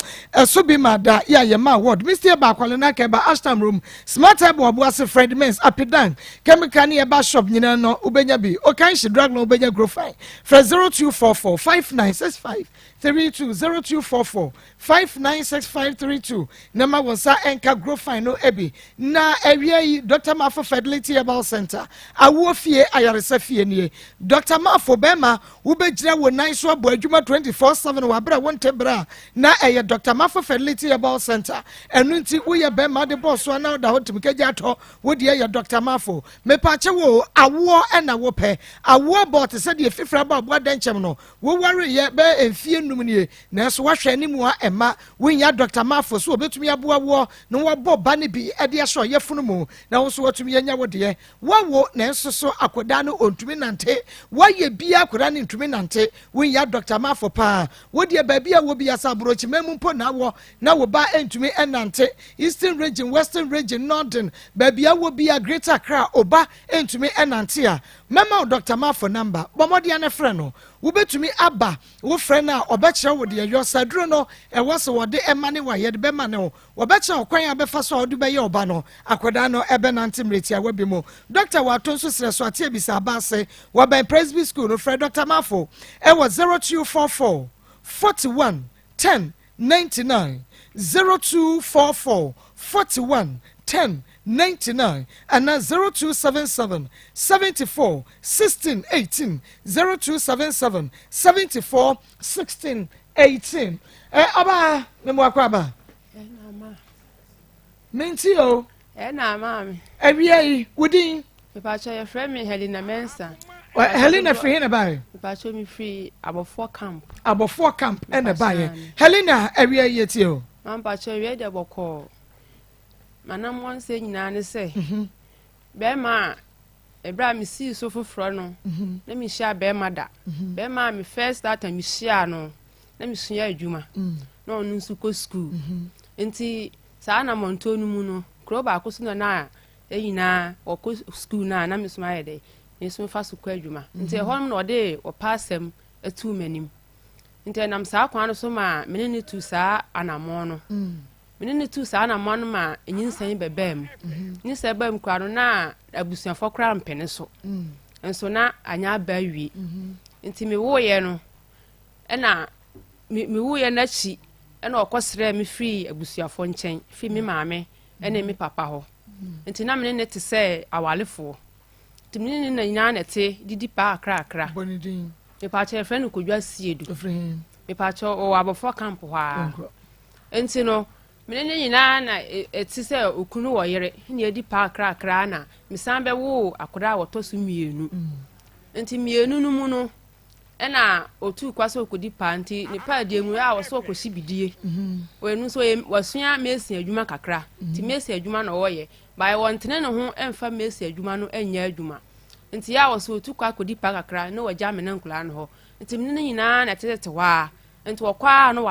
so bi ma da ya ye ma award Mr. Bakwale na ke ba Ashton room smart able obuase Fred Mens apidan chemical ne ba shop nyina no ubenya bi o kan shi drug no ubenya grow fine for 0244 5965 32 0244 596532 nama wonsa enka grow fine no ebi na ewie Dr. Mafo Fertility Herbal Center awo fie ayaresa fie nie Dr. Mafo bema ubejira wonan so abo adwuma 24/7 wabra wontebra na eye Dr. Mafo Fertility Herbal Center enu nti uye bema de boss na da hotim keja to wodi eye Dr. Mafo mepache wo awo na wo pe awo bot se de fifra ba abo danchem no wo ware ye be enfie num nie na so wahwe animu a ema wonya Dr. Mafo so obetumi aboa wo no wo bo ba ne bi e de so ye funu mu na wo so watumi nya wo de wo na enso so akoda no ontumi nante waye bia akoda ne ntumi nante wonya Dr. Mafo pa wo de ba bia wo bia sabrochi memu mpo na wo ba entumi enante Eastern region, Western region, Northern ba bia wo bia Greater Accra oba entumi enante a mema Dr. Mafo number bomodi ane frɛ no wo betumi aba wo frɛ na obɛkyerɛ wo de yo saduro no ɛwɔ so wo de emane wa ye de be ma no obɛkyerɛ okwan abefa so wo de be ye oba no akoda no ebe nante mreti awa bi mo Dr. Waton so srɛ so ate bisa ba se wo ban Presby School no frɛ Dr. Mafo ɛwɔ 0244 41 10 99 0244 41 10 99 and now 0277 74 16 18 0277 74 16 18 aba memo akwaba menti o na mami awie wudin me pa cha your friend me Helena Mensa Helena free na bai me pa cha me free abofo camp na bai Helena awie yeti o man pa cha we de boko manam won se nyina ne se be ma ebra me si so foforo no na me hia be ma da be ma me first start me hia no na me sua adwuma na onu nsu ko school enti saa na montonu mu no kro ba akoso na eyina okọ school na me suma ye de me suma fa so kwa adwuma enti ho no de o passem atu manim enti nam saa kwan no so ma me ne tu saa anamo no menene tu saa na manu ma enyinsan bebem ni se bem kwa no na abusuafo kra mpene so enso na anya ba wi nti me wo ye no na me wo ye na chi na okosere me free abusuafo nchen fi me maame na me papa ho nti na menene te se awalefo nti menene na nyina na te didi pa akra bonidin me pa che friend ko dwa siedu me pa che o abofo camp hwa enti no me ne nyina na eti se okunu wo yere ne edi pa kra na me san be wo akoda woto so mienu enti mienu no mu no ena otu kwase okodi pa nti ne pa die mu a wo so okosi bidie wenu so wasua mesi adwuma kakra ti mesi adwuma na wo ye bai wontene ne ho emfa mesi adwuma no enya adwuma nti ya wo so otu kwa akodi pa kakra na wagya me na nkula no ho nti me ne nyina na tete wa nti okwa no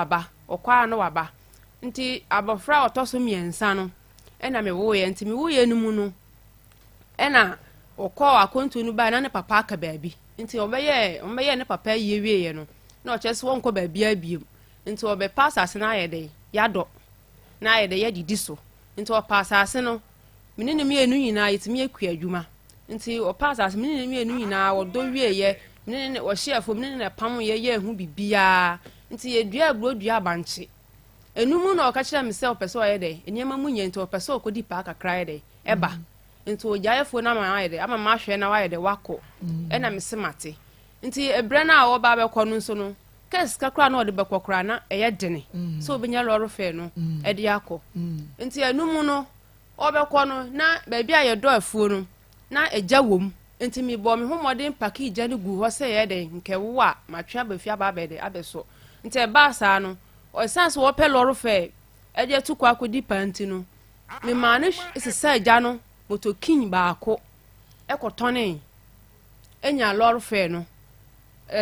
waba nti abofra otoso miensa no ena me wo ye nti me wo ye no mu no ena okọ akontu no ba na ne papa aka baabi nti obeye ne papa yewie ye no na ochese wonko baabi abiem nti obe pass ase na ayede yado na ayede yedidi so nti o pass ase no menene me enu nyina yetimi akua adwuma nti o pass ase menene me enu nyina wodo wie ye menene wo hye fo menene pam ye hu bibia nti yedua aburodua abanche enumu na okachira me se opese oyede eniema munye nti opese okodi pa kakra yede eba nti ojaefo na ma ayede ama ma hwe na wayede wako ena mesemate nti ebre na wo ba bekọ no nso no kes kakra na ode bekọkra na eyedene so obenya loro fe no ede yakọ nti enumu no obekọ no na ba bia ye do afuo no na eja wom nti mi bo me homode mpaki ija ne gu ho se yede nke wo a matwa ba fia ba bede abeso nti e ba sa no o sense wo pe loro fe ede tukwa akodi panti no me mane sesa eja no motokin baako ekotone enya loro fe no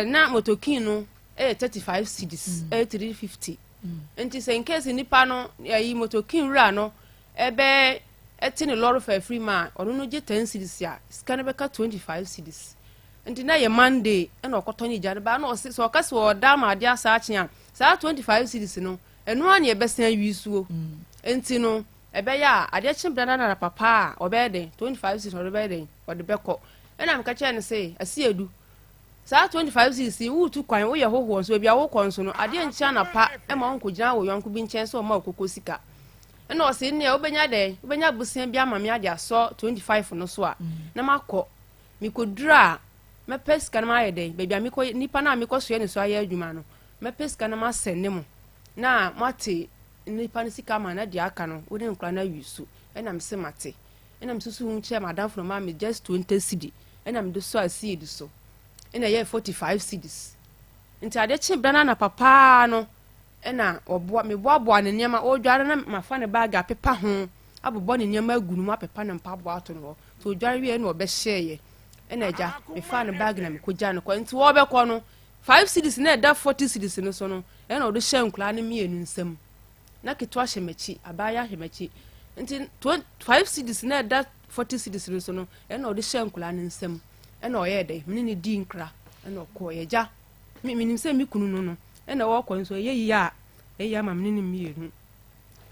na motokin no 35 cedis 350 nti se in case nipa no yi motokin ra no ebe etini loro fe free ma onu no je 10 cedis ya scan be ka 25 cedis nti na ye monday na okotone jare ba na so okase o da ma dia sa achia sa 25 cedis no enu an ye besan wisuo nti no ebe ya ade chimbra na papa obede 25 cedis obede ode beko ena mka che ne se asiedu sa 25 cedis wutu kwan wo ye hoho so bia wo konso no ade nchia na pa e ma onko gina wo yonko bi nchen so ma okoko sika ena o se ne obenya busian bia ma me ade aso 25 no so a na makọ mikodura me peska na ma yede bia miko nipa na miko so ye ne so aye adwuma no me peska na ma senne mo na mate nipa ne sika ma na dia aka no wo ne nkra na wisu ena me se mate ena me susu hu che madam from ma me just 20 cedi ena me do so asiedi so ena ye 45 cedis nti ade chimbra na papa no ena oboa me boa ne niam o dware na mafa ne bag apepa ho abobo ne niam agunu ma pepa ne mpa boa to no to dware wie na obe hyeye ena eja me fa ne bag na me koja no ko nti wo be ko no 5 cedis na da 40 cedis no so no ena o do hye nkla ne mienu nsam na ketwa hyemechi abaya hyemechi nti 5 cedis na da 40 cedis no so no ena o do hye nkla ne nsam ena o ye de me ne di nkra ena o ko ye ja minim se mi kunu no ena wo ko nso ye ya eya ma me ne mienu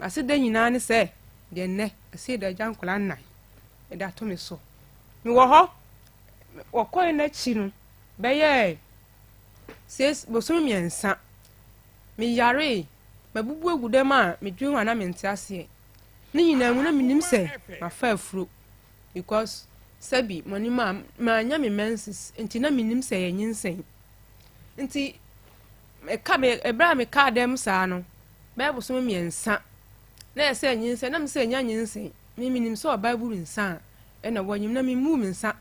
ase da nyina ne se de ne ase da jan nkla nan e da to me so mi wo ho wo ko na chi no be ye ses boso miensa mi yare mabubu egude ma me dwen wana me ntiase ne nyina mu na minim se ma fa afuro because sabi mani ma anya me menses nti na minim se ye nyinsen nti ebra me ka dem saa no be boso miensa na ese nyinsen na me se nya nyinsen me minim se o bible nsa e na wonyim na me mu me nsa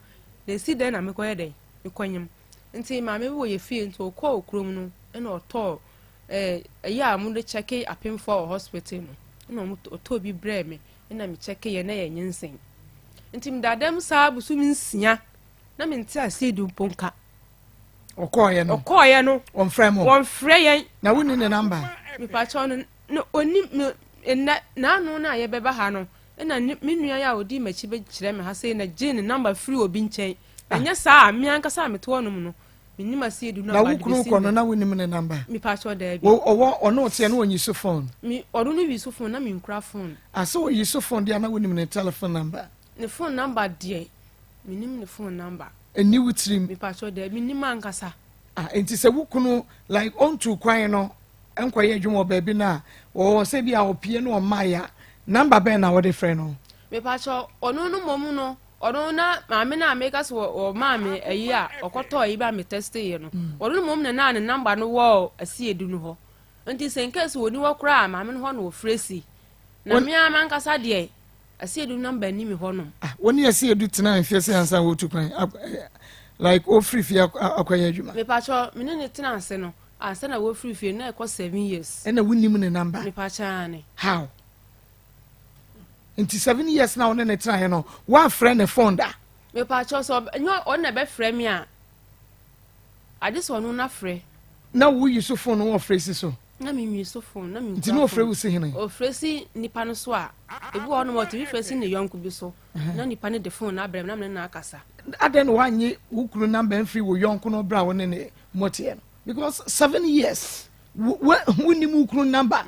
na si den na me koye den me konyim nti ma me wo ye fie nti o ko okrom no e na oto ya mu de check apem for hospital no na oto bi bre me na me check ye na ye nyinsen nti me dadam saa busu mi nsia na me nti asedi mponka okoye no on frame yen na woni ne number me pa cho no oni na no na ye beba ha no na me nua ya odi machi be kire me ha sei na gene number free obi nchen anya saa me anka saa me to no mu no minim asedi no na wukunu ko no na woni ne number me pa cho da bi ono tie no onyi so phone mi odo no wi so phone na me nkra phone aso onyi so phone dia na woni ne telephone number ne phone number die minim ne phone number eni wutrim me pa cho da minim ankasa enti se wukunu like on to kwan no enkoye adwuma baabi na o se bia opie no maya number ben na wo de frɛ no me pa cho ono no mom no ɔno na maame na make us o maame ayi a ɔkɔtɔ ayi ba me test ye no ɔno mom na ne number no wɔ asiedu no hɔ nti sen case woni wɔ kra maame no hɔ no fresi na me ama nkasa de asiedu number ni me hɔ no woni asiedu tena mfiase ansa wo tukran like o free fia akwaya adwuma me pacho me ne tena ase no ansa na wo free fia na ekɔ 7 years na wonim ne number me pacha ne how nti 7 years na wona ne tena he no one friend ne phone da me pacho so nyo on na be frɛ me a ade so no na frɛ na wo yi so phone wo frɛ so na mi so phone na mi nti no frɛ wo se hene o frɛ si nipa no so a ebi wo no mo ti frɛ si ne yonko bi so na nipa ne de phone na abrɛ na me na akasa aden wo anye wo kuru number mfiri wo yonko no bra wo ne motie no because 7 years wo ni mu kuru number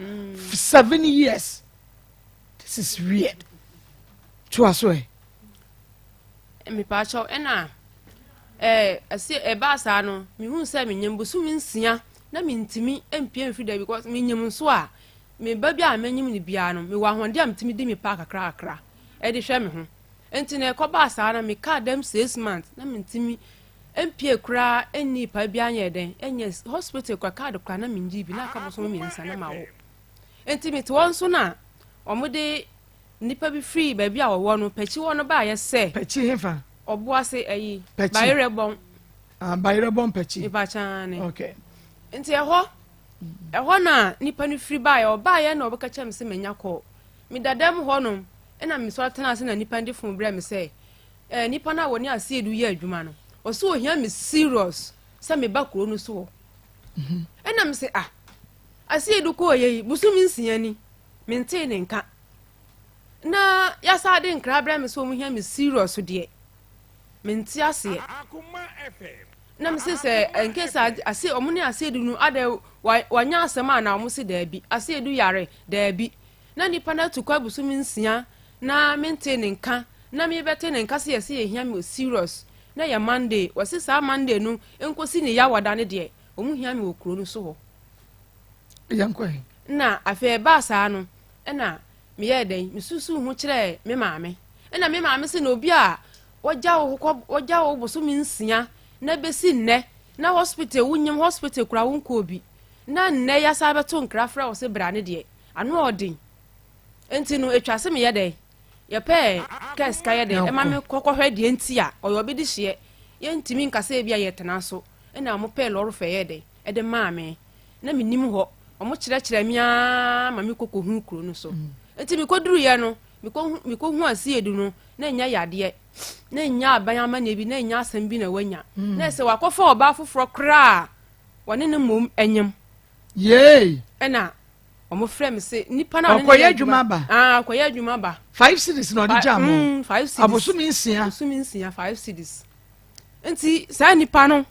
7 years this is weird to aso me pacho ena asi ba sa no mi hu se me nyem busu mi nsia na mi ntimi empie mfi da because mi nyem so a me ba bia manyim ni bia no me wa honde am timi di me pa kakra e de hwe me ho enti na ko ba sa na me ka dem 6 months na mi ntimi empie kra eni pa bia anya den enye hospital kwa card kwa na mi nji bi na ka so mi nsa na ma wo enti mi to won so na omode nipa bi free ba bia wo no pachi wo no ba ye se pachi hefa obuase ayi bayre bon bayre bon pachi iba chane okay nti eho na nipa no free ba ye oba ye na obeka chem se menya ko mi dadam ho no na mi so tena se na nipa ndi fun bra mi se nipa na woni asiedu ye adwuma no o so ohia mi serious se me ba kuro no so na mi se asiedu ko ye busu mi nsia ni mi nte ne nka na ya sa de nkra bra mi so mu hia mi serious de menti ase Akoma FM na me se in case ase omune asiedu nu ade wanya asema na omo se daabi asiedu yare daabi na nipa na tukwa busu mi nsia na mente ne nka na me bete ne nka se yesi ehia mi serious na ya Monday wasi sa Monday nu enkosi ne ya wada ne de omu hia mi okuro nu so ho yankwe na afa ba sa no na me ye den me susu hu kire me maame na me maame se na obi a wagya wo busu mi nsia na besi nne na hospital wunyem hospital kura wonko obi na nne ya sa beto nkra fra wo se bra ne de ano odin enti no etwase me ye den ye pe kes ka ye den e ma me kokohwe de enti a oyo bi de hye ye ntimi nkase bia ye tena so na mo pe loro fe ye den e de maame na minim ho omo kire mia ma me kokohu kuro no so enti mi koduru ye no mi ko hu asiedu no na nya yade na nya abanyama na bi na nya asem bi na wanya na se wakofa oba foforo kra wone ne mom enyem yey na omo frɛ me se nipa na akoya adwuma ba akoya adwuma ba 5 cities no de jam 5 cities abosu mi nsia 5 cities enti sa nipa na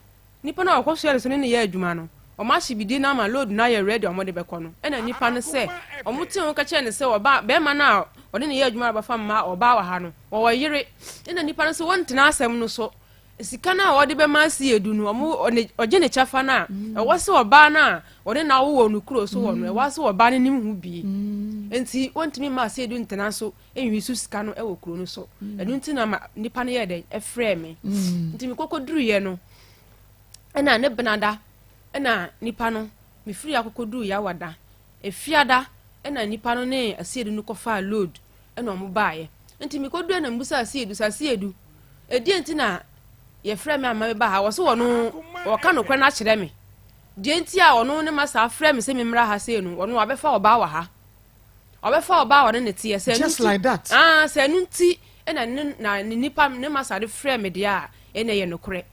wakoso so ne ye adwuma no omo ahibidi na ma load na ye ready omo de bɛkɔ no na nipa no se omo ti on ka kye ne se oba be ma na ɔde ne ye adwuma ba fa ma oba wa ha no wo yire na nipa no se won tena asɛm no so sika na ɔde be ma si edu no omo ɔgye ne chafa na ɛwɔ se oba na ɔde na wo no kuro so wo no ɛwɔ se oba ne nim hu bi enti wontimi ma si edu ntena so enwi su sika no ɛwɔ kuro no so ɛnu nti na nipa no ye de ɛfrɛ me nti mi kokoduru ye no na ne benada na nipa no me free akokoduru ya wada efiada na nipa no ne asiedu no kofa load na omo baaye nti mi kodu na mbusa asiedu edi enti na ye frɛ me ama ba ha wo so wono wo ka no kra na kyerɛ me di enti a wono ne masa frɛ me se me mra ha se no wono wabefa oba wa ha obefa oba wa ne tie se just like that se nu nti na nipa ne masa de frɛ me dia ene ye no kre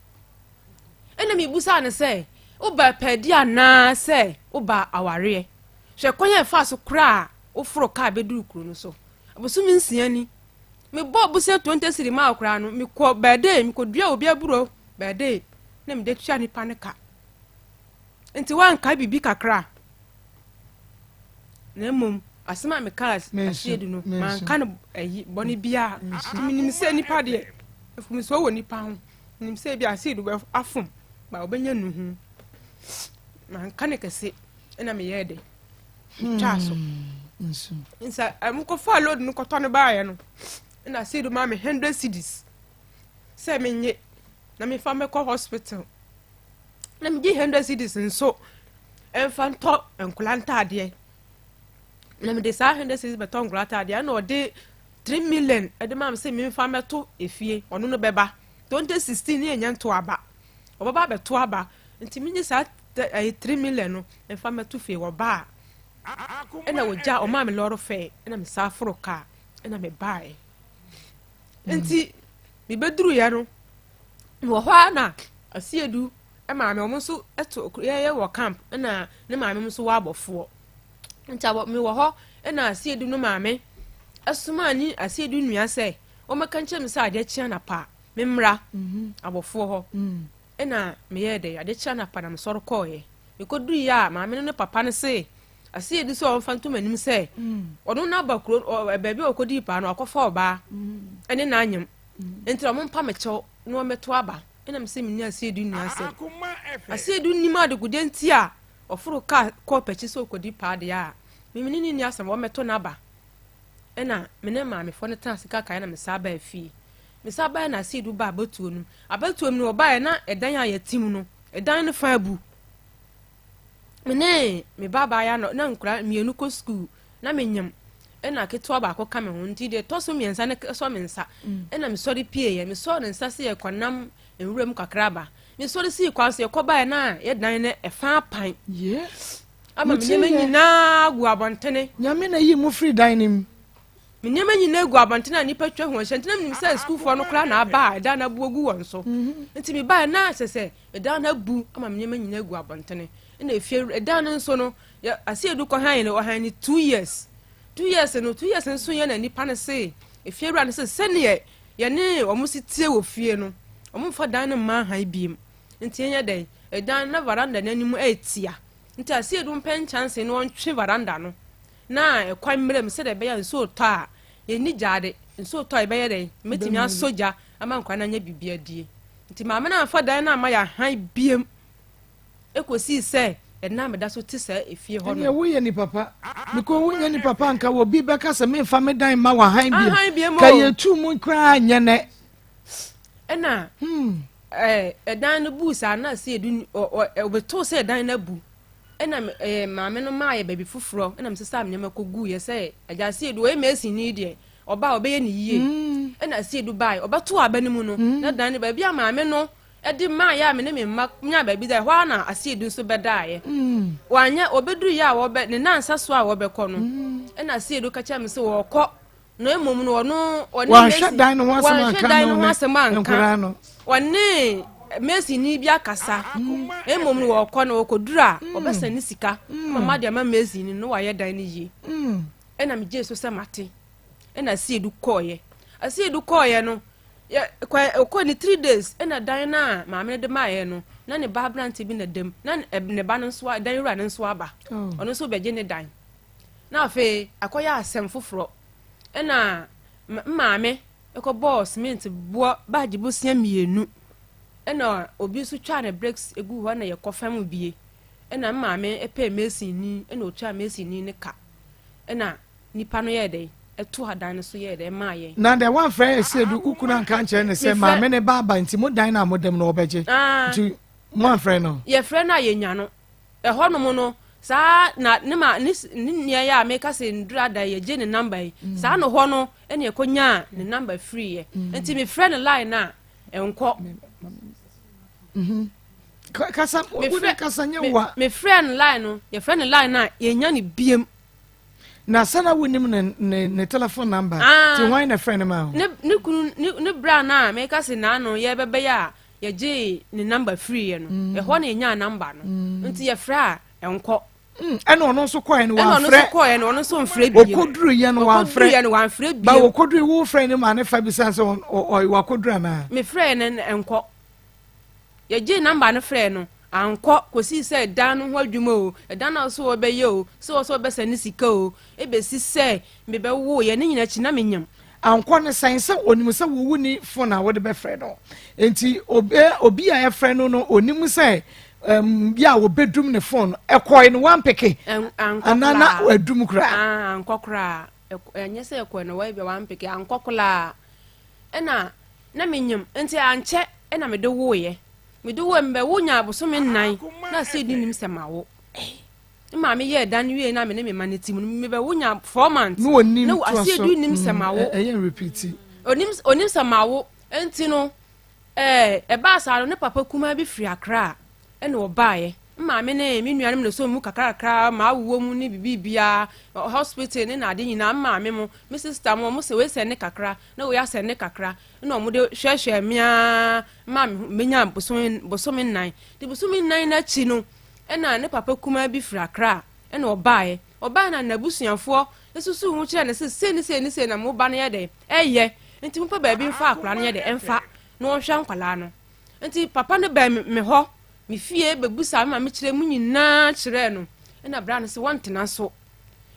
ena mi busa ne se oba pedi ana se oba aware hwe kwanya fa so kra oforo ka beduru kuro no so abosu mi nsia ni me bo busa 20 siri ma kra no me ko bede me ko dua obi aburo bede na me de tua ni panika enti wan ka bibi kakra na mum asema me cars asiedu no man kan ayi boni bia minim se nipa de efumi so wo nipa ho minim se bia asiedu be afum ba obenya nuhu man kan kese na me yede chaso nsa am ko fa load no ko to ne baaye no na asiedu ma me 100 cedis se menye na me fa me ko hospital na me gi 100 cedis nso enfanto enkulanta ade na me de sa 100 cedis beto enkulanta ade na ode 3 million ede mam se me fa meto efie ono no beba 2016 ni enya nto aba obaba beto aba nti me gi sa 3 million no enfa meto fie wo ba ena woja o ma me loro fe ena me sa afro ka ena me bae nti me beduru ya no wo hwa na asiedu e ma me omo so eto ye wo camp ena ne ma me so wa abofo nti abo me wo ho ena asiedu no ma me asuma ni asiedu nua se o meka nche me sa ade chia na pa me mra abofo ho ena me ye de ade chia na pa na me soro ko ye me koduru ya ma me no papa ne se asiedu so on fanto manim se ono na ba kro bebi okodi pa no akofa oba ene na anyem nti o mo mpa me chew no meto aba ena me se me ni asiedu nua se asiedu ni ma de gude nti a ofuru ka ko pechi so okodi pa de a me ni asem wo meto na ba ena me ne ma me fo ne tan sika kan na me sa ba afi me sa ba na asiedu ba abatuonum no ba na edan a yatim no edan no fa abu me baba ya no na nkura mienu ko school na menyam ena keto ba ko kame ho nti de to so miensa ne so mensa ena me sori pie ye me so ne nsa se ye kwanam enwuram kakraba me sori si kwa so ye ko ba na ye dan ne efa pan ama me nyina gu abontene nyame na yi mu free dining me nyama nyina gu abontene ani patwa ho hye ntina me say school for no kra na aba da na bu ogu won so nti me ba na sese da na bu ama me nyama nyina gu abontene ina efie dan nso no asiedu ko han ne o han ni 2 years nso ye na nipa ne se efie ra ne se sene ye ne omusitie wo fie no omumfa dan ne ma han biem nti enya dan dan na varanda na nimu etia nti asiedu mpen chance no ontwe varanda no na ekwan mrem se de be ya nso to a ye ni jade nso to e be ye den metimi asoja ama nkwa na nya bibia die nti ma me na afa dan na ma ya han biem ekosi se na me da so ti se efie ho no ye wo ye ni papa because wo ye ni papa nka wo bi be ka se me fa me dan ma wa han biem ka ye tu mu kra anya ne na dan no bu sa na se edu obeto se dan na bu na ma me no ma ye baby fufuro na me se sa me makogu ye se aja se edu e mesi ni de oba obeye ni yie na se edu bai obeto abanimu no na dan ne ba bia ma me no edi ma ya me ne me ma nya ba bi da hwa na asiedu so bedaaye wanya obeduru ya wo be ne nansa so a wo be ko no na asiedu ka cha me se wo ko no emom no ono wa hwa dan no wasema nka no wone mesi ni bia kasa emom no wo ko no okoduru a obesa ni sika mama de ma mesi ni no wa ye dan ni yi na me jesu se mate na asiedu koye no ya kwa ni 3 days ena dan na ma me de ma ye no na ne ba brant bi na dem na ne ba no so dan wura no so aba ono so beje ne dan na afi akoya asem foforo ena ma me eko boss mint bo baji bo sia mienu ena obi so twa ne breaks egu ho na ye kofam bie ena ma me epe mesi ni ena o twa mesi ni ne ka ena nipa no ye de eto adan so ye de ma ye na de one friend say du ukuna nka nche ne say ma me ne baba nti mo dan na mo dem no obeje nti one friend no ye friend na ye nya no ho no mo no sa na ne ma ni ya me ka se ndura da ye je ne number yi sa no ho no ene ekonya ne number free ye nti me friend line na enko kasa wo kasa nya wa me friend line no ye friend line na ye nya ne biem na sana wonim ne telephone number ti why na friend ma ne kunu ne bra na me ka se na no ye bebe ya ye je ne number free ye no e ho na nya number no nti ye fra enko eno no so koe no wa fra eno no so koe no so mfra bi okoduru ye no wa fra bi ba okoduru wo friend ma ne fa bi sanse o wakoduru na me friend enko ye je number no fra no anko kosi se dan ho adwuma o dan na so obeye o so obesa ni sika o ebesi se me be wo ye ne nyina chi na menyam anko ne sense onim se wo wuni phone na wo de be friend no enti obi a e friend no onim se ya wo bedum ne phone e koi no wan peke anana adum kra anko kra enye se e koi no wa be wan peke anko kla ena na menyam enti anche na me de woye me de wo mbe wonya aboso me nan na se di nim semawo ma me ye dan wie na me ne me manetim me be wonya 4 months no ase di nim semawo repeat onim semawo enti no ba sa no papa kuma bi firi akra na obaye ma me ne me nuanem na so mu kakrakra ma awuwo mu ni bibia hospital ni na ade nyina ma me mo me sister mo se we se ne kakra na we ya se ne kakra na mo de hwehwe mia ma me nya bosomi nan de bosomi nan na chi no na ne papa kuma bi firi akra na obaye na nabusuafo esusu hu kire ne se na mo ba ne ye de enti mo pa ba bi mfa akra ne ye de emfa na o hwa nkwala no enti papa ne ba me ho mi fie bebusa ma me kire mu nyina kire no na bra no se wontena so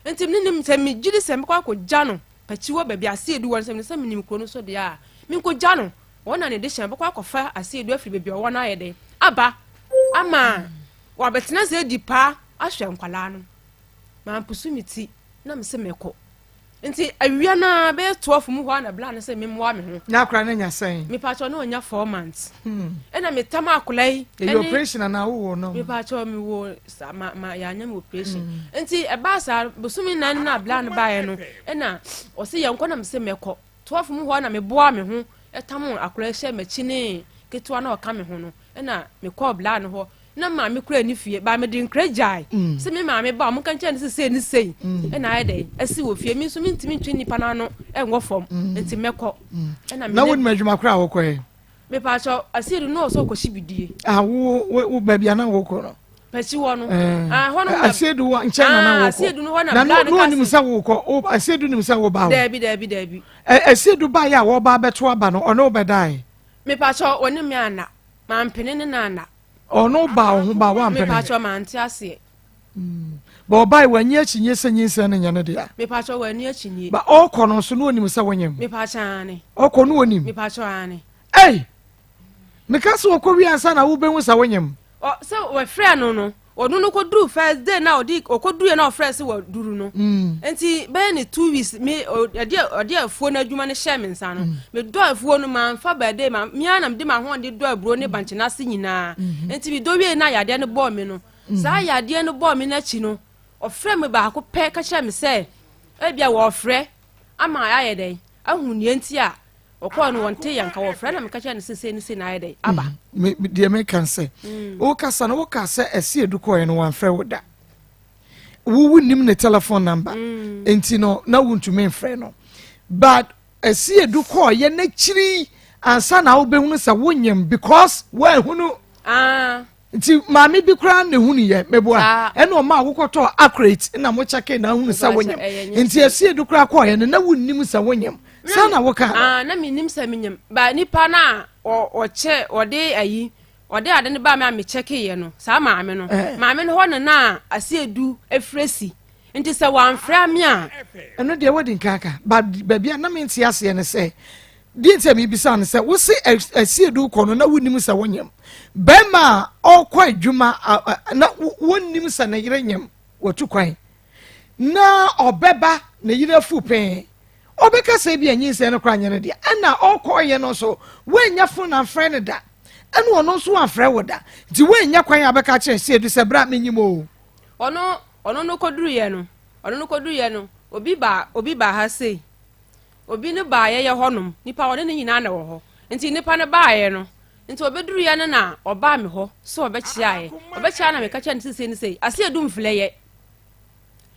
enti nim se mi gidi se me kwa ko gya no pachiwo ba bi ase edu won se me se nim kro no so de a mi ko gya no wona ne de hye be kwa ko fa ase edu afiri be bi wo na ye de aba ama wa betena se di pa ahwe nkwala no ma pusu miti na me se meko nti awia na be 12 mu ho na bla na se memwa me ho na akra na nya sen me pa cho na onya 4 months na me tama akulai e operation na wo no me pa cho me wo ma ya nya me operation nti e ba sa bosumi nan na bla na ba ye no na o se ye nkona me se meko 12 mu ho na me boa me ho tamo akulai hye machi ne ketua na o ka me ho no na me call bla no ho na ma me kura ni fie ba me din krajai se me ma me ba mo kan che ne se ni sei na aye dey asi wo fie mi so mi ntimi ntwi nipa na no enwo fom enti mekọ na me na won madwuma kura wo kọ me pa cho asi no so ko shibidie wo ba bia na wo kọ no pachi wo no hono asiedu nche na wo kọ asiedu no na bla no nim sa wo kọ asiedu nim sa wo ba wo debi asiedu ba ya wo ba beto aba no ono obedai me pa cho woni me ana ma mpene ne na ana ono ba ho ba wa mpene me pa cho ma nti ase ba obai wani achinye sanyinsa na nya no dia me pa cho wani achinye ba okọ no so no onim sa wonyem me pa cha ne okọ no onim me pa cho ane me ka so okọ wi ansa na wo behu sa wonyem so we friend no onu no ko duru first day na odi okoduru na ofrese wo duru no enti be ni 2 weeks me odi afuo na adwuma ne hye me nsa no me do afuo no ma mfa ba day ma me anam de ma ho de do aburo ne banche na se nyina enti bi do wie na yade ne bo me no sa yade ne bo me na chi no ofre me ba ko pe ka hye me se e bia wo ofre ama aye dey ahunnie enti a okọ no wonte yanka wo frɛ na me ka kya ne sese ne se na ayɛ dɛ aba me de me kan sɛ wo kasa no wo ka sɛ ɛsi edukɔ no wan frɛ wo da wo nim ne telephone number enti no na wontumi mfrɛ no but ɛsi edukɔ ye na kyiri ansa na wo behunu sɛ wonyam because wo ehunu nti maame bi kura ne hunu ye meboa ɛna o ma akokɔtɔ accurate na mo check na hunu sɛ wonyam nti ɛsi edukɔ kɔ ye na wonnim sɛ wonyam sana woka na me nim sa menyam ba nipa na o che ode ayi ode ade ne ba me check ye no sa maame no ho na asiedu efresi nti se wan fra me a eno de wodi nkaka ba bia na me ntia ase ne se di ntem ibisa ne se wo se asiedu kɔ no na wonim sa wonyam bema okɔ adwuma na wonim sa na yire nyam watu kwan na obeba na yire fu pen obeka se bia nyinse no kra nyane dia na okoye no so wenya fo na friend da ene ono so afre woda nti wenya kwan abeka kire se edu se bra menyimo ono no koduru ye no obi ba ha sei obi ne ba ye honom nipa wone ne nyina na wo ho nti nipa ne ba ye no nti obeduru ye na oba me ho so obechia na me ka kire ne sese ne sei ase edu mfle ye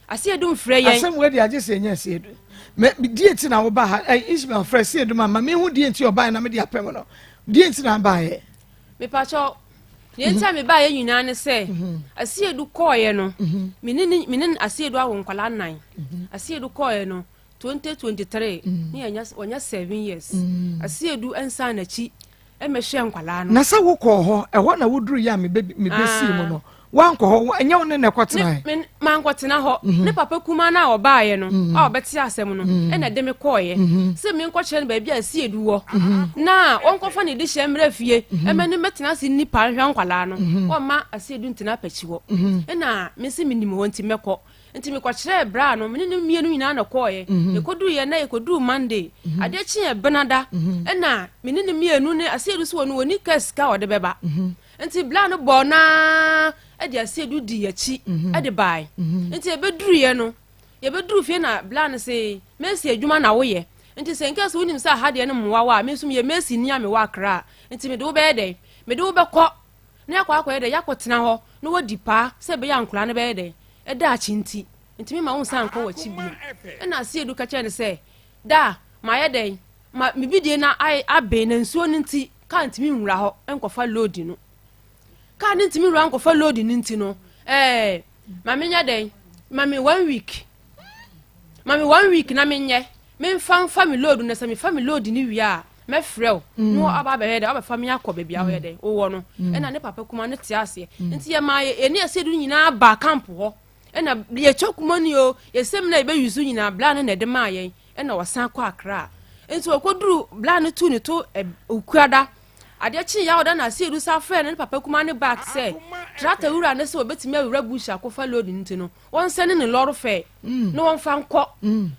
asem we dia je se nya se edu me dieti na wo ba ha Ismail fresh se edu ma me hu dieti oba na me dia pem no dieti na ba ye me pa cho dieti me ba ye nyina ne se ase edu koye no minin ase edu awo nkwala nan ase edu koye no 2023 ni onya 7 years ase edu ensa na chi e me hwe nkwala no na sa wo ko ho e ho na wo duru ya me besi mu no wanko ho enya won ne kwotena me man kwotena ho ne papa kuma na obaaye no a obeti asem no e na de me koye se me nkwo kire ba bia asi edu wo na onkofa ne de hye mra fie e me ne metena se nipa hwa nkwala no o ma asi edu ntina pachi wo e na me se minim ho nti mekọ nti me kwakire bra no me ne mienu nyina na koye e kodu ye na e kodu Monday ade chi e benada na me ne mienu ne asiedu so no woni kaska ode beba nti bla no bona e de asiedu di yachi e de bai nti e beduru ye no ye beduru fie na bla no se mesi adwuma na wo ye nti se nka so wonim sa ha de no mwawa me sum ye mesi ni ame wa kra nti me de wo be de me de wo be ko na yakwa de yakotena ho no wodi pa se be ya nkura ne be de e da chinti nti me ma won san ko wachi bi e na asiedu ka che ne se da ma ye de ma me bidie na ai abe na nsuo nti ka ntimi nwura ho enkofa load no ka ne ntimi nwura enkofa load nti no ma me nya de ma me 1 week mami 1 week na menye me family load na se me family load ni wia me frɛw no aba be hede aba family akɔ bia ho hede wo no e na ne papa kuma ne te ase nti ye ma ye ne asedu nyina ba camp ho e na ye chokumani o ye sem na be yuzu nyina bla ne de ma ye e na wasan kɔ akra nti okoduru bla ne tu ne to okuada ade chi ya oda na asedu sa frɛ ne papa kuma ne back say trata wura ne se obetimi awura bush akɔfa load nti no won sene ne lɔro fɛ no won fa nkɔ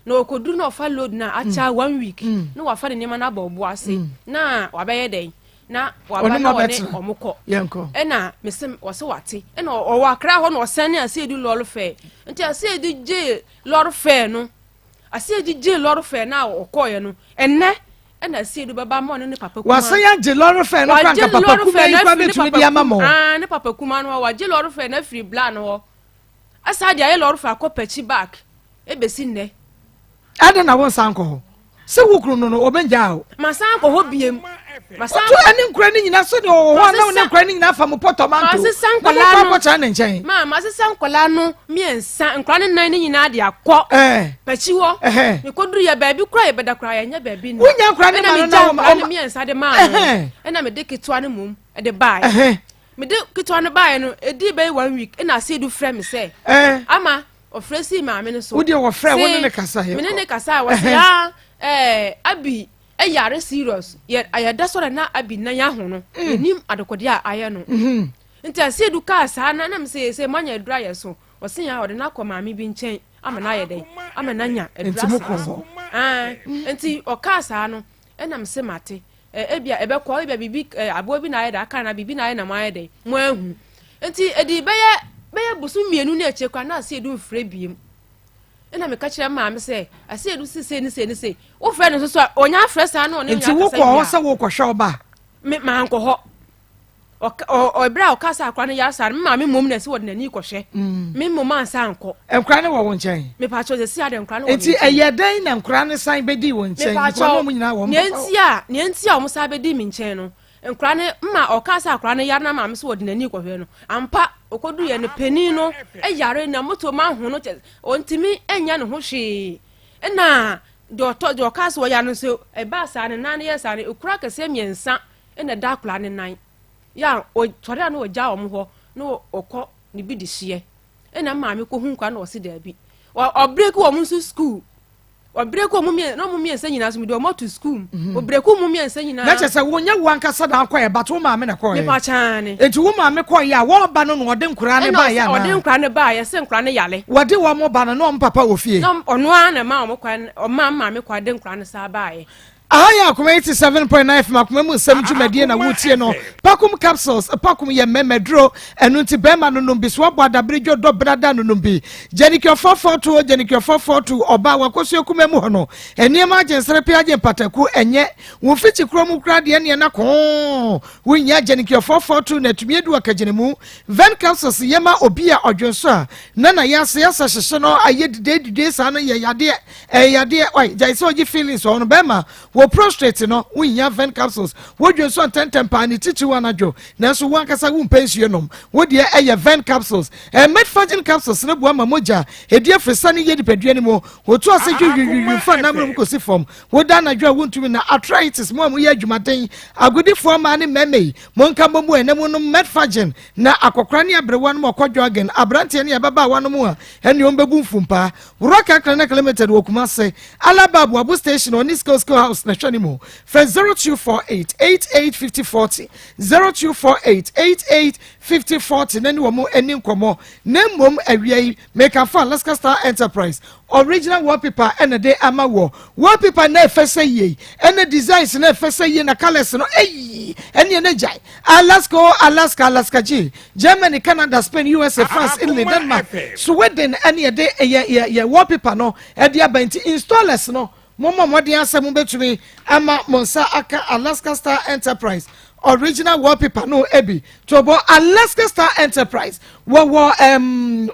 na okoduru na ofa load na acha 1 week no wa fa ne nema na bobo ase na wa bɛyɛ den na wa ba na wone omukɔ ɛna mesem wose wate ɛna ɔwɔ akra hɔ na ɔsene asedu lɔro fɛ nti asedu je lɔro fɛ no asedu je lɔro fɛ na ɔkɔye no ɛnɛ na asedu baba mo ne papa kuma wasa ya je lɔro fɛ no kwanka papa kuma yi kwa betumi di ama mo ne papa kuma no wa je lɔro fɛ na free plan ho asa dia ye lɔro fɛ akɔpachi back ebesi nne ada na won san ko se wukru no obenja o masan ko ho biem masan to ani nkura ni nyina so de ho na ne nkura ni nyina fa mo potomanto masan ko la no cha ne nchen masan ko la no miensa nkura ni nan ni nyina de akɔ pachi ho me koduru ye baabi kura ye beda kura ye nya baabi no wonya nkura ni ma no miensa de ma no na me de ketwa ne mum de bai me de ketwa ne bai no edi bai 1 week na se du frɛ me sɛ ama ofresi ma me no so wo de wo frɛ wo ne kasa he me ne kasa wo ya abi yare serious ye ayada so na abi na ya ho no enim adekode a aye no nti ase du ka sa na me se manya dura ye so wo se ya ode na akoma me bi nchen ama na ye den ama na nya edura so nti o ka sa no na me se mate ebia ebekọ ebia bibi abo bi na aye da aka na bibi na aye na ma aye den mo ahu nti edi beye busu mienu na echekwa na ase du mfre biem ina me ka kire ma me se ase edu sise ni se wo frɛ no so onya frɛ sa na onya nti wo kɔ ho sɛ wo kɔ hwɛ oba me ma nkɔ hɔ o bra o kasa akwa ne yasa me ma me mom na se wo de nani kɔ hwɛ me mom ansa nkɔ enkura ne wo nkyɛn me pa cho se ade nkura ne wo nti ɛyɛ dan na nkura ne san bedi wo nkyɛn nkura no nyina wo ne ntia o mo sa bedi mi nkyɛn no nkura ne ma o kasa akwa ne yar na ma me se wo de nani kɔ hwɛ no ampa okodu ye ne pani no yare na moto ma ho no ontimi enya ne ho hwe na do kasa wo ya no so e ba sa ne nan ye sa ne okura kase miensa na da kula ne nan ya o tore na o ja o mo ho no okọ ne bi di hye na ma me ko hu kwa na o se da bi o break wo mo school o break wo mo mie no mo mie nsa nyina so mi do mo to school o break wo mo mie nsa nyina na chese wo nya wan kasa da akọ e bato ma me na kọ e me pa chaane enti wo ma me kọ ya wo ba no ode nkura ne ba ya na ode nkura ne ba ya se nkura ne yale wode wo mo ba no papa wo fie no ono ana ma mo kwa o ma me kwa de nkura ne sa ba ye ahaya Akoma 87.9 FM Akoma mu nsɛm dwumadie na wotie no pakum capsules pakum ye memedro enu nti bema no no biso abadabre dwo brada no no bi jenikyo 442 oba wakoso kuma mu hono eniema agensere pe agen pataku enye wo fichi krom krade ne na ko wonya jenikyo 442 na tumi edu akagenemu ven capsules yema obi a odwonso a na yasa hyehye no ayedide sa no ye yade oi jaise ogi feelings on bema wo prostrate no wonya ven capsules wo dwonso tentempa ni tichi wanajo nanso wankasa wo pension nom wo de eye ven capsules metformin capsules ne boa mamoja edie fresa ne yedi pedua ne mo wo to ase dwudwu fa na mo ko si form wo da na dwa wo ntumi na arthritis mo am ye adwumaden agodifo ma ne meme mo nka bomu enemu no metformin na akokra ne abrewa no mo kodwo again abrante ne ababa wa no mo a ene ombebu mfumpa roka kra na kilometer wo kuma se alaba abu station oni school house mehwani mo fa 0248 885040 0248 885040 nani wo mo eni nkomo na mom awie make a fan Alaska Star Enterprise original wallpaper and de ama wo wallpaper na efese ye and designs na efese ye na colors no eni na jai Alaska G Germany, Canada, Spain, USA, France, Italy, Denmark, Sweden any de ye wallpaper no e dia banti installers no momo modi asem betumi ama monsa aka Alaska Star Enterprise original wallpaper no ebi tobo Alaska Star Enterprise wo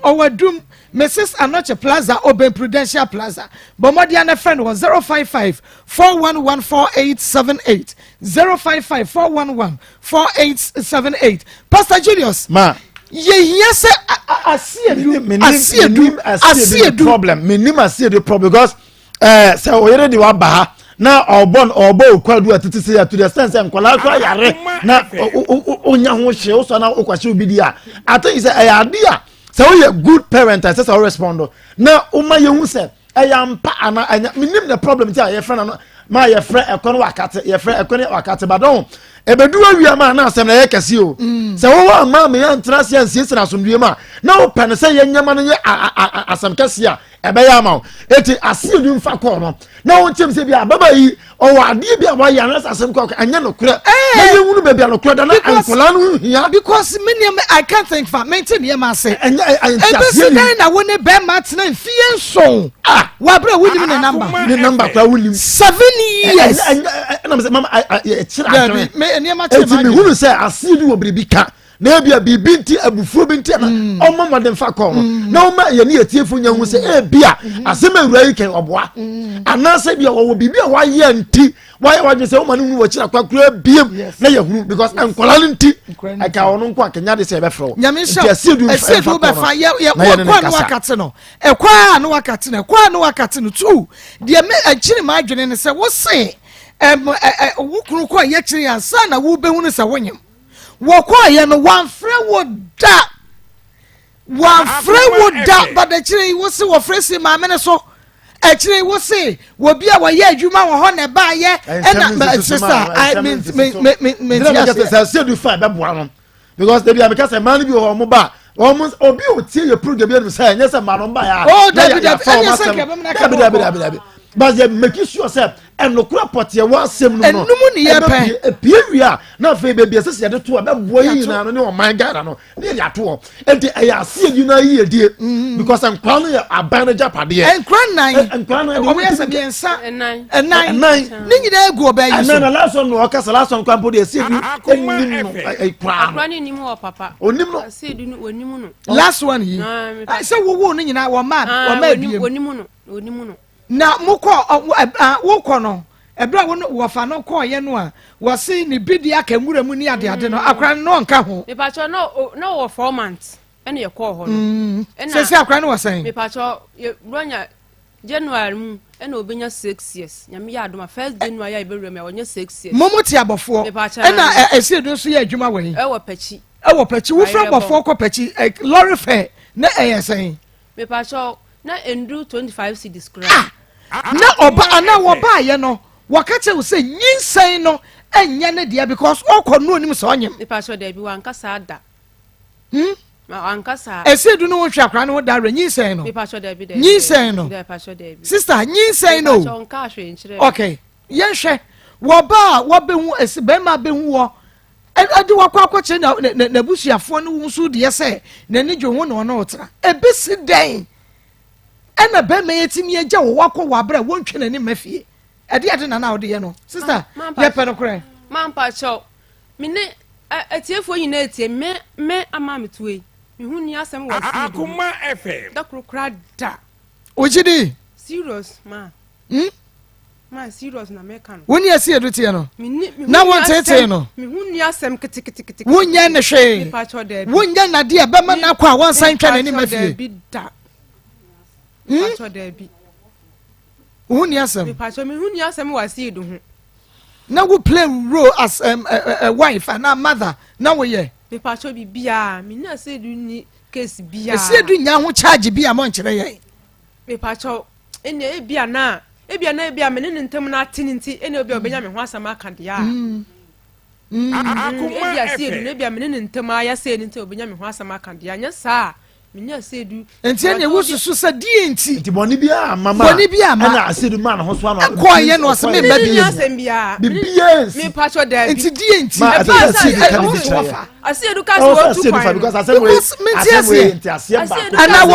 owadum Mrs. Anoche Plaza Open Prudential Plaza bomodi ana friend was 055 4114878 055 4114878 Pastor Julius ma yes asiedu problem minim asiedu problem because say oyere di wa ba na obo kwadu atete say to the sense nkola so yare na onya ho hye o so na okwase obidi a I think say ayade a say we a good parent I say so respond na o ma yehu say ayampa ana anya minim the problem ti a ye friend na ma ye friend ekono wakate ye friend ekono wakate badon ebedu awia ma na asem na ye kase o se wo wa ma me yantra se ansie na asomdue ma na o pene se ye nyama no ye asem kase a ebe ya ma eti asiedu mfa ko no na won chem se bia baba yi o wa ade bia wa ya na asem ko anya no kura na ye hunu be bia no kura da na ankola no hia because many I can't think for maintain ye ma say anya ebe na woni be ma tena fie nso wa bra woni me number kwa woni 7 years na me say mama e chira me niam eti me hunu say asiedu wo bribi ka na bia bibinti abufuo binti na omma modem fa ko na omma ye ne yetiefo nya hu se bia asem awura yi ken oboa anase bia wo bibia wa ye nti wa je se omma nu wo kira kwakura biem na ye hunu because ankola nti aka ono nko akenya de se be fro asiedu be fa ye kwa no wakate no no wakate no tu de me akiri ma adwene ne se wo se wo kunu ko ye kiri ansa na wo be hunu se wonyem woko ye no one frɛ wo da but the chiri wo se wo frɛ si ma me ne so e chiri wo se wo bia wo ye adwuma wo ho na ba ye na sister I mean say do fine be boa no because they be am say man bi wo mo ba almost obi o tie ye program be say nya say man ba ya oh David but you make sure say and no kura potie wa asem no no ni ye pen piewia na fe be be se de to be boy yi na no ne o man gada no ne ya to enti e ya se you na yi edie because an kwa no ya aban na japade en kwa nan o me se bi ensa enan ni nyina egu oba yi so na last one no okasa last one kwa mpo de se bi enim no e kwa akwa ni nim o papa onim no se du no onim no last one yi se wo no nyina wo ma biem onim no na mukọ wokọ no ebra wo fa no kọ ye no a wo se ni bidi aka nwura mu ni ade no akra no nka ho me pa cho no wo 4 months ene ye kọ ho no se akra no wo sen me pa cho bronya January mu ene obenya 6 years nyame ya adoma first January ya iberu me wonya 6 years momuti abofo ena esiedu so ye adwuma we e wo pachi wo fra bofo kọ pachi lorry fare na eyesen me pa cho na endu 25 cedis kra na oba ana wo ba ye no wakache wo se nyinsen no enya ne dia because okọ no onim so onyem e pa so da bi wan kasa da ma wan kasa esiedu no wo hwa kra no da re nyinsen no e pa so da bi nyinsen no da pa so da bi sister nyinsen no so nka hwe nchire okay yen hwe wo ba wo be hu be ma be hu wo ade wakọ akọche na busuafo no wo so de se na ni dwo ho no no otra ebesi den ena be me yetimi agya wo wakọ wabra wontwe na ni mafie ade na wo de ye no sister ye pe no kure man pa cho me ne atiefo yin na etie me ama metuwe me hu ni asem wa Akoma FM da krokra da ojidi serious ma ma serious na me kan woni asi edutie no na won tete no me hu ni asem kitikiti wonya ne hwe wonya na de be ma na kwa won san twa na ni mafie pacho da bi woni asem pacho me hu ni asem wa si edu hu na wo play role as a wife and a mother na wo ye me pacho bibia me na se edu ni case bia esi edu nya ho charge bia mo nkere ye me pacho ene bia na ebia na ebia me ne ntem na ate nti ene obia obenya me ho asama aka de a ebia seedu ne ebia me ne ntem aya se nti obenya me ho asama aka de anya saa menya seedu enti ene wosusu sa die nti boni bia mama boni bia ma na asedu ma na ho so na akọ ye no se me ba bia asem bia bia me pacho da bi enti die nti ma aseedu ka so tu kwa because asem we enti asem ba ana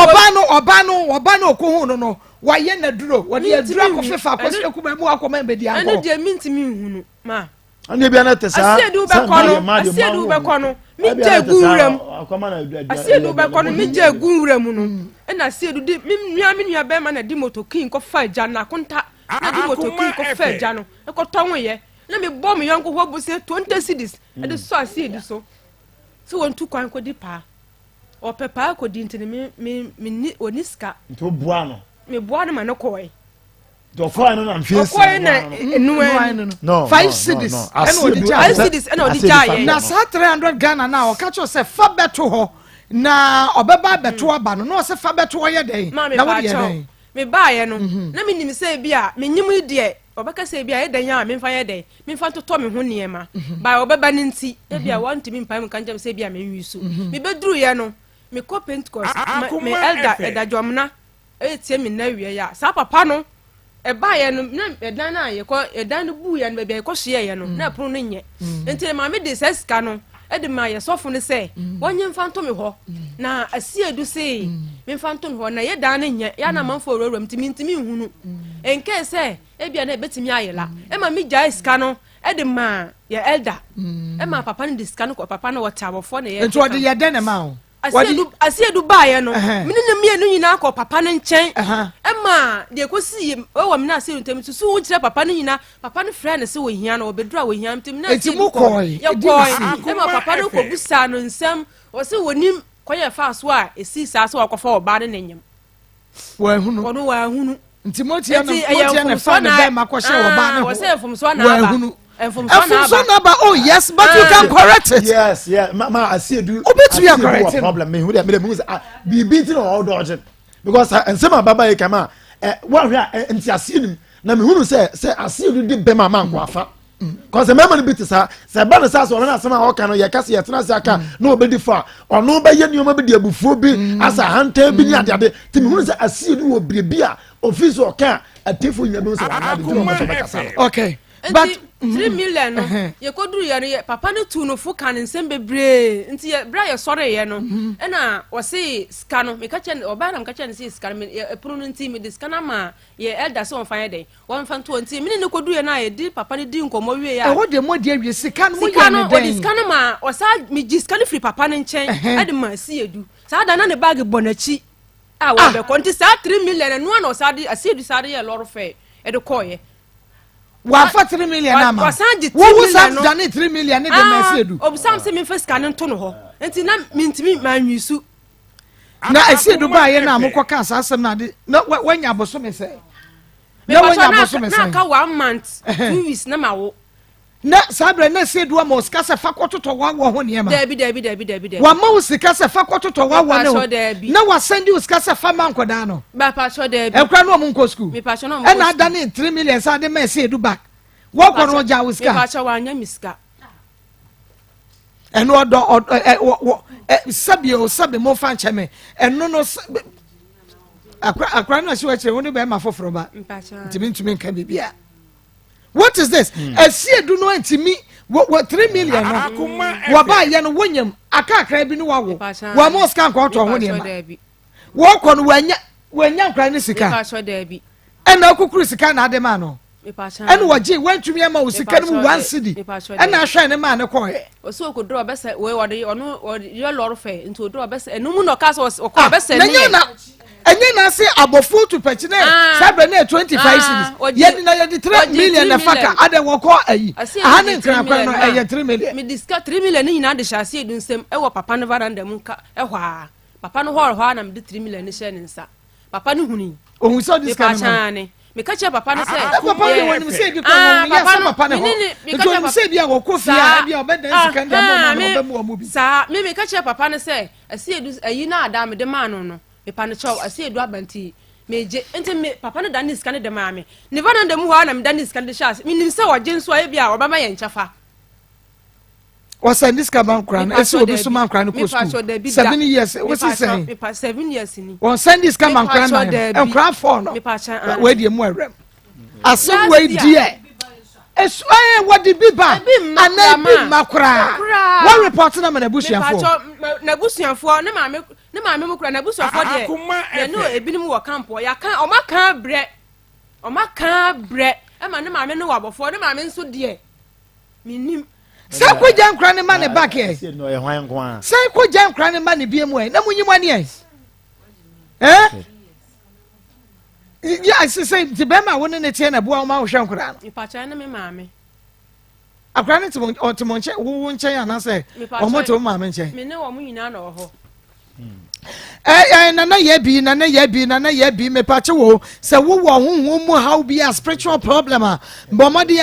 oba no okohu no waye na duro wode aduro akofefa akosi ekuma mu akoma mbedi anko ene de mintimi hunu ma ani bia na tesa aseedu be kono mi je guuram aseedu be kono mi je guuram no ena aseedu di mi nua be ma na di motokin ko fa ja na konta na di motokin ko fa ja no e ko tonwo ye na mi bom yanko ho bu se 20 cedis e de so aseedu so won tu kwan ko di pa o pepa ko di ntini mi oniska to bua no me bua no ma no koy do fo no na mfie ko na no 5 cedis and odi 5 cedis and odi jaye na sa 300 Ghana na o ka cho se fa beto ho na obeba beto aba no se fa beto ho ye den na wo ye den me baaye no na me nim se bia me nyim de obeka se bia ye den a me mfa ye den me mfa to me ho niema ba obeba ni nti e bia want me mpa me kan jam se bia me nwisu me beduru ye no me ko Pentecost me elder edajomna etie me na wie ya sa papa no e baaye no na edan na ye ko edan no bu ye no be ko hye ye no na pru no nye enti ma me de seska no e de ma ye sofo ne se wonye mfa to me ho na asiedu se me mfa to me ho na ye dan ne nye ya na manfo ororom ntimi hunu enke se e bia na ebetimi ayela e ma me jai ska no e de ma ye elder e ma papa no de ska no ko papa no wata abofo ne ye enti odi ye den ma o asiedu baaye no mene na mie no nyina akọ papa no nchen ema de kosi wo mena asiedu ntem susu wo kire papa no nyina papa no frɛ ne se wo hia no obedura wo hia ntem na asiedu koi ema papa no ko busa no nsɛm wo se wonim koye fa so a esi sa so akɔfa oba no nenyem wa hunu wono wa hunu nti motia na fa ne ba makɔhye oba no wo se fom so na aba Efumso number, oh yes, but you can correct it. Yes, yeah. Ma I see do. Obetumi correct it. Problem me who dey be beating all dodging because and some baba e kama one hia enti asienim na me hunu say asiedu di be mama nko afa. Cause the memory bit say ba na say so na asema o kan no ye kase ye tena say aka na obedi fa ono be ye nioma be di abufuo bi asa hanta bi ni ade ti me hunu say asiedu wo brebi a office o kan atefo nya be so na de no so be kasa. Okay. But 3 million no ye koduru ye papa no tu no fu kan nsem bebre nti ye bra ye sore ye no e na wo se ska no me ka che oba na me ka che ne se ska me epuru no nti me de ska na ma ye elder so on fan dey won fan to nti me ne koduru ye na ye di papa ne di nkomo wie ya e wo de mo de awie sika no mo ye ne den ska no ma wo sa me gi ska no free papa ne nchen e de ma si edu sa da na ne bag bonachi a wo be ko nti sa 3 million no na wo sa di asiedu sa de ye loro fe e de koye wa fa 3 million na ma wo sa dane 3 million ne de ma edu obsam se me first kan nto no ho enti na mintimi manwisu na asiedu ba ye na amukọ ka asasem na de na wanya aboso me se na wanya aboso me se na ka 1 month 2 weeks na ma wo na sabre na asiedu ma osika se fa kototo wa wo ho ne ma dabi wa ma osika se fa kototo wa wo ne na wa send you osika se fa man koda no ba pa so dabi e kra no mo nko school me pa so no mo e na dane 3 million sa de ma asiedu back wo ko no ja osika me pa so wa nya miska eno odo sabi mo fa ncheme eno no akra no si wa kire woni be ma foforo ba ntimi nka bibia. What is this? Asiedu no antimi wo 3 million no wo ba ye no wonyam akakra bi no wawo wo mo ska nko to ho ne ma wo ko no wanya nkra ne sika ena okukuru sika na ade ma no ena waje wantumi ama wo sika no 1 cedi ena ahwa ne ma ne ko he oso okodro obese we wode ono ye loro fe nti odro obese enum no ka so ko obese ne enye na say abofu to pechine sabe na 25 cedis ye na ye 3 million na faka ade wo ko ayi aha ne nkran kwa no ye 3 million me diska 3 million ni na de hyase edu nsem e wo papa no varanda mu ka e hwa papa no hɔ na me de 3 million ni hye ne nsa papa no huni ohun so diska no me ka che papa no say papa no woni say bi ko no ya sa papa no ho to say bi a wo ko fia bi a obedan sika nda mo na obamu omu bi sa me ka che papa no say asi edu ayi na ada me de ma no no me pa no chow asi edu abanti meje enti me papa no dan sika ne de ma me ne va na de mu ho na me dan sika de sha me nim se oje nso aye bia obama ye nchafa wasa this kaban kran esi obi so man kran ko school 7 years what is saying me pa 7 years ni won send this kaban kran na kran for no we dey mu awram asem we die esu what the biba and bi makra one report na na busuafo ne maame mu kra na busuafo de ye no ebinim wo camp ya kan o maka bre e ma ne maame no wabofo ne maame nso de minim say ko jam kra ne ma ne back here say ko jam kra ne ma ne biemu na munyim ani yeah, I say the Bema wouldn't ne tie na bo ma wo hwe nkura no. Ipa cha na me maame. Akura ne timo otimo nche wo nche ya na say o moto maame nche. Me ne wo mu nyina na ho. Nana ye bi me pa che wo say wo honhom mu how be a spiritual problem bomodi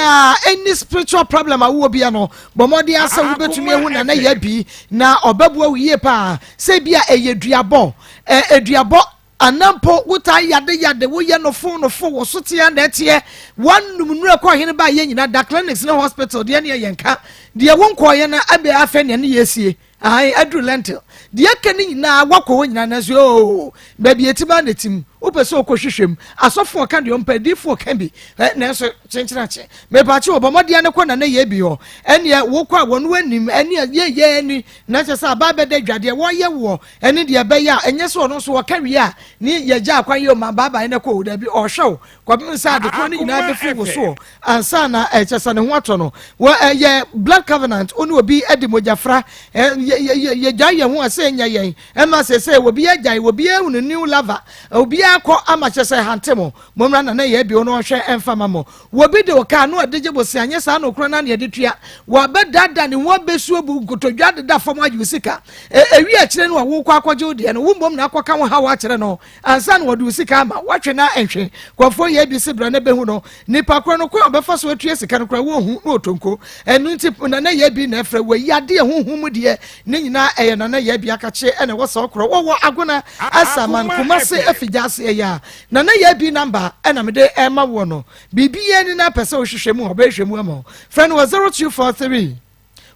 any spiritual problem wo bi no bomodi say wo betumi ehu nana ye bi na obabu awiye pa say bia eyeduabo eduabo anampo wuta yade wo ye no fo wo so tia na tie wanum nura ko hene ba ye nyina da clinics na hospital de ne ye nka de won ko ye na abe afa ne yesie ai adru lentil de akani nyina wakọ nyina na so baby etima na tim upese okohwehwem asofo ka de ompadifo ka bi na so chenchina che me ba che obomode ne ko na ye bi ho ene wo kwa wonu anim ene ye ani na che sa ba bede dwade wo ye wo ene de be ya enye so no so wo kawi a ni ye ja akwan ye ma baba ne ko da bi o hwew ko bi sa de ko ni nyina be fu wo so ansa na che sa ne ho ato no wo ye blood covenant onu obi edi mojafra ye ja ye ho ase nya ye e ma se obi agya obi ehunu new lover obi akọ amache se hantemo momra na ye bi ono hwe emfama mo wobi de oka no adege bosi anye sa na okro na ne detua wo bedada ne wo besu obu gotodwa de da fam ayu sika ewi a kire no wo kwa akọje ode no wo mbom na akọka wo ha wa kire no ansa na wo sika ama watwe na enhwe kwafo ye bi se bra na behu no nipa kro no kwa obefa so atue sika no kra wo hu no otonko enu nti na ye bi na efra we yade huhum de ne nyina eye na ye bi akache ene wo so kro wo agona asaman kumase afijase ya na ye bi number ena me de ema wo no bibiye ni na pese o hwehwemu obehwemu ama friend was 0243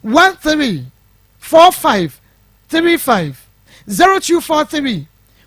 13 45 35 0243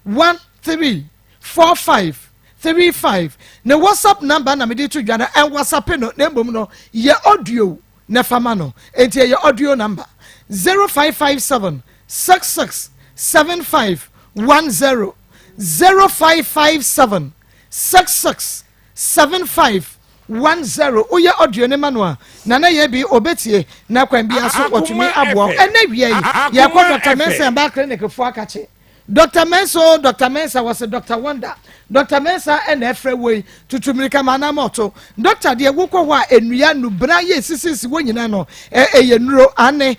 13 45 35 na WhatsApp number na me de to dwana en WhatsApp no na mbom no ye audio na fama no enti ye audio number 0557 66 75 10 0557 66 75 10 oye audio ne manual na ye bi obetie na kwan bi aso otumi abo ena wie ye ko Dr. Mensa ba clinic fo akache Dr. Mensa was a Dr. Wonder. Dr. Mensa and Efreway to Tumika Manamoto. Dr. Dia Woko wa enua nu bra ye sisi wo nyina no ye nuro ane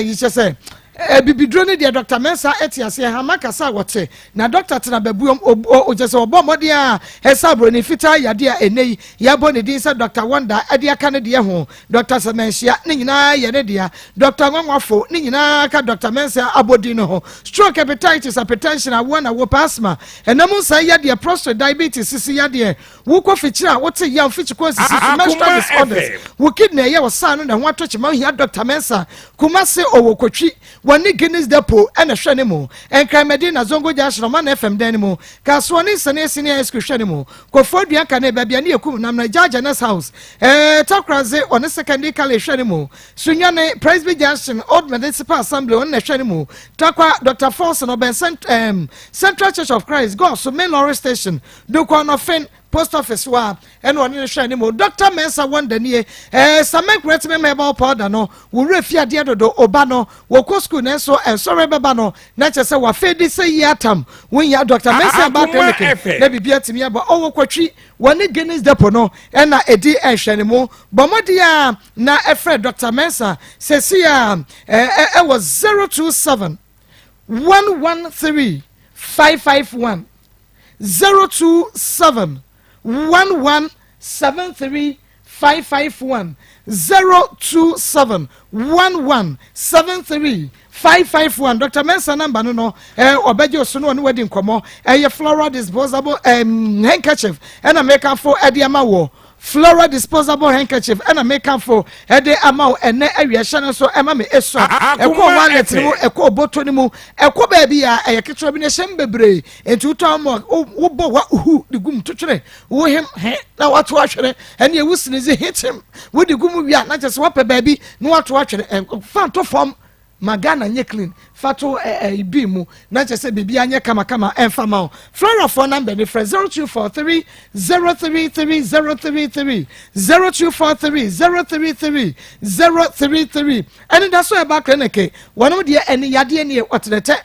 you just say bibidrone dia Dr. Mensa etiase hamaka sa wote na Dr. Tena bebu o jese obo mode a hesabro ni fita yade a enei yabo ne din sa Dr. Wonder ade aka ne de ho Dr. Semensia ne nyina ye ne dia Dr. Nwanwafo ne nyina ka Dr. Mensa abodi no ho stroke hepatitis hypertension awona wo asthma enam sa yade prostate diabetes sisi yade wo ko fichira wote ya fichiko sisi menstrual disorders wo kidney ye wo sa no na ho atoche ma hia Dr. Mensa kumase owo kotwi wani Guinness Depot ena hwe ne mo enkra Medina Zongo Junction man FM den mo kaso ni sene esku hwe ne mo kofo dua ka na babia ne ekum na na Jajanes house takraze on secondary college hwe ne mo sunyane Presby Junction Old Municipal Assembly on hwe ne mo takwa Dr. Force no Ben Central Church of Christ go so main lorry station do kwa no fen post office wa eno one ne hwe ne mo Dr. Mensa Wonder nie samek retime mebal powder no wo refia de dodo oba no wo ko school ne so sorry beba no na chese wa fedi say yatam when ya Dr. Mensa ba clinic na bibia timi aba owo kwatwi woni Guinness Depot no na edi ehwe ne mo bomodi a na efre Dr. Mensa sesia was 027 113 551 027 1173 551 027 1173 551. Dr. Mensa number no obejo so no wedding komo floral disposable handkerchief and a makeup for ediama wo floral disposable handkerchief and a makeup for ede amount and area channel so ema me eso eko wallet no eko boto ni mu eko ba bia kitro bi ne shem bebre entu to am wo bo wa hu de gum tutwere wo hem na wato ahwere ene ewusinize hit him wo de gum wi na chese wo pe ba bi na wato ahwere fan to form magana nye clean fato ibimu na chese bibi anye kama enfama flora phone number ni 0243 033033 0243 033 and that's why back clinic one of the any yade ne otenete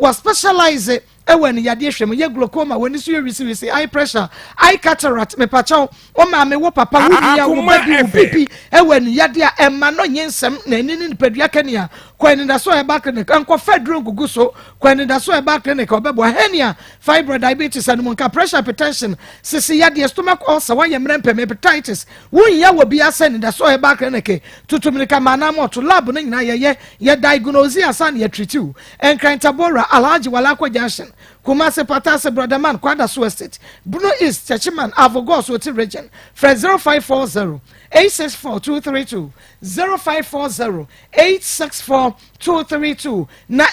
was specialize when yade hwem ye glaucoma when you receive eye pressure eye cataract me pacha o ma me wo papa wo nia wo baby wo pipi when yade a emma no nyensem na nini padua kania when da so e back clinic anko fedro gugu so when da so e back clinic obebo hernia fibroid diabetes and monka pressure hypertension sisi yade stomach ulcer wa yemrempe hepatitis wo ya wo bia send da so e back clinic tutumika manamo to lab no nyina ye diagnose asan ye treat you enkrantabora alhaji walakwa junction Kumase Patase Brother Man Kwada Suestate Bruno East Chachiman Avogos Woti Region Fred 0540 864 232 0540 864 na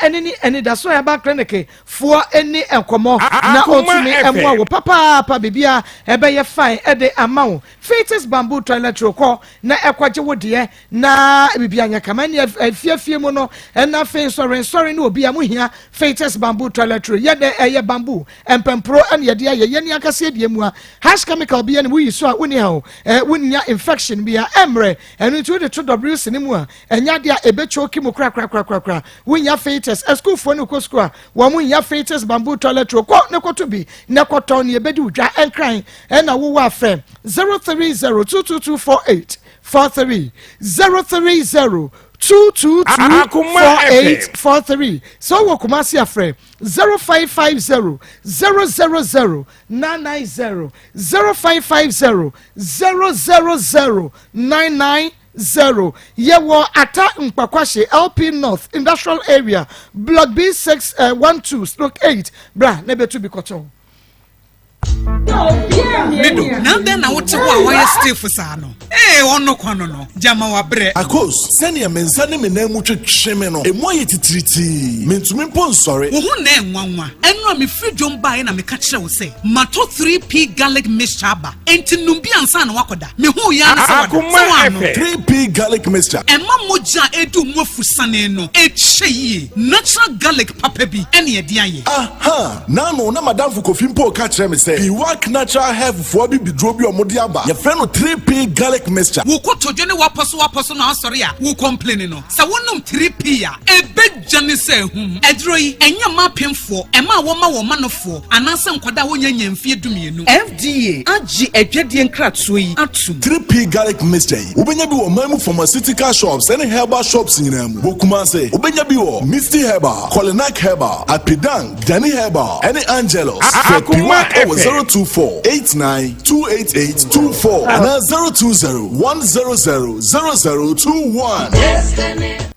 eni da so ya ba clinic for eni enkomo na otumi emwa wo papa bibia ebe ye fine ede amawo fetus bamboo toilet roko na ekwaje wodie na bibia nya kamani afiafie mu no na fe sorry na obi amuhia fetus bamboo toilet ro ye de eye bamboo empempro ene ye de ye ni akase de mu a hash chemical bia ne wuyi so a woni ha wonya infection bia emre enu to the WC ni mu a enya de ebechoki mu kra wonya fetus school for no school a wo mu nya fetus bamboo toilet ro ko ne ko to bi ne ko ton ne ebedi udwa enkran na wo wa frame 030222484 43 030 2224843 so wo kumasi afre 0550 000 990 0550 000 990 yewo ata mpakwashe LP North Industrial Area Block B612/8 bra na betu bikoto Mido, now then I want to go away still for Sano. Ono Kono, Jama Wabre. Akos, send your men, send him a name which Shemeno, a moye triti. Mean to me, sorry. Who name one? And no, me free John by and I catch you say. Mato 3P garlic mixture, and Tinumbian San Wakoda. Me who yana 3P garlic mixture. And Mamoja edu mofusaneno, che natural garlic papebi, any idea. Aha, no, Madame Fukofimpo catch me say. He work natural hair for be drobi or modiaba. Your friend 3P garlic mixture. Who could to Jenny wapaso now sorry, who complaining no. So one 3P ya. A big Johnny say Edroy and your mapping for Emma woman of four and answer Kwada Wonyan fear to me. FDA AG a Jedian Kratsui Atsu 3P garlic mixture. Ubenyabi or memo pharmaceutical shops and herbal shops in them. Wokumase Ubenyabi or Misty Herbal, Colinac Herbal, Apidang, Danny Herbal, any Angelos. Akoma 024-89-288-24 and 020-100-0021.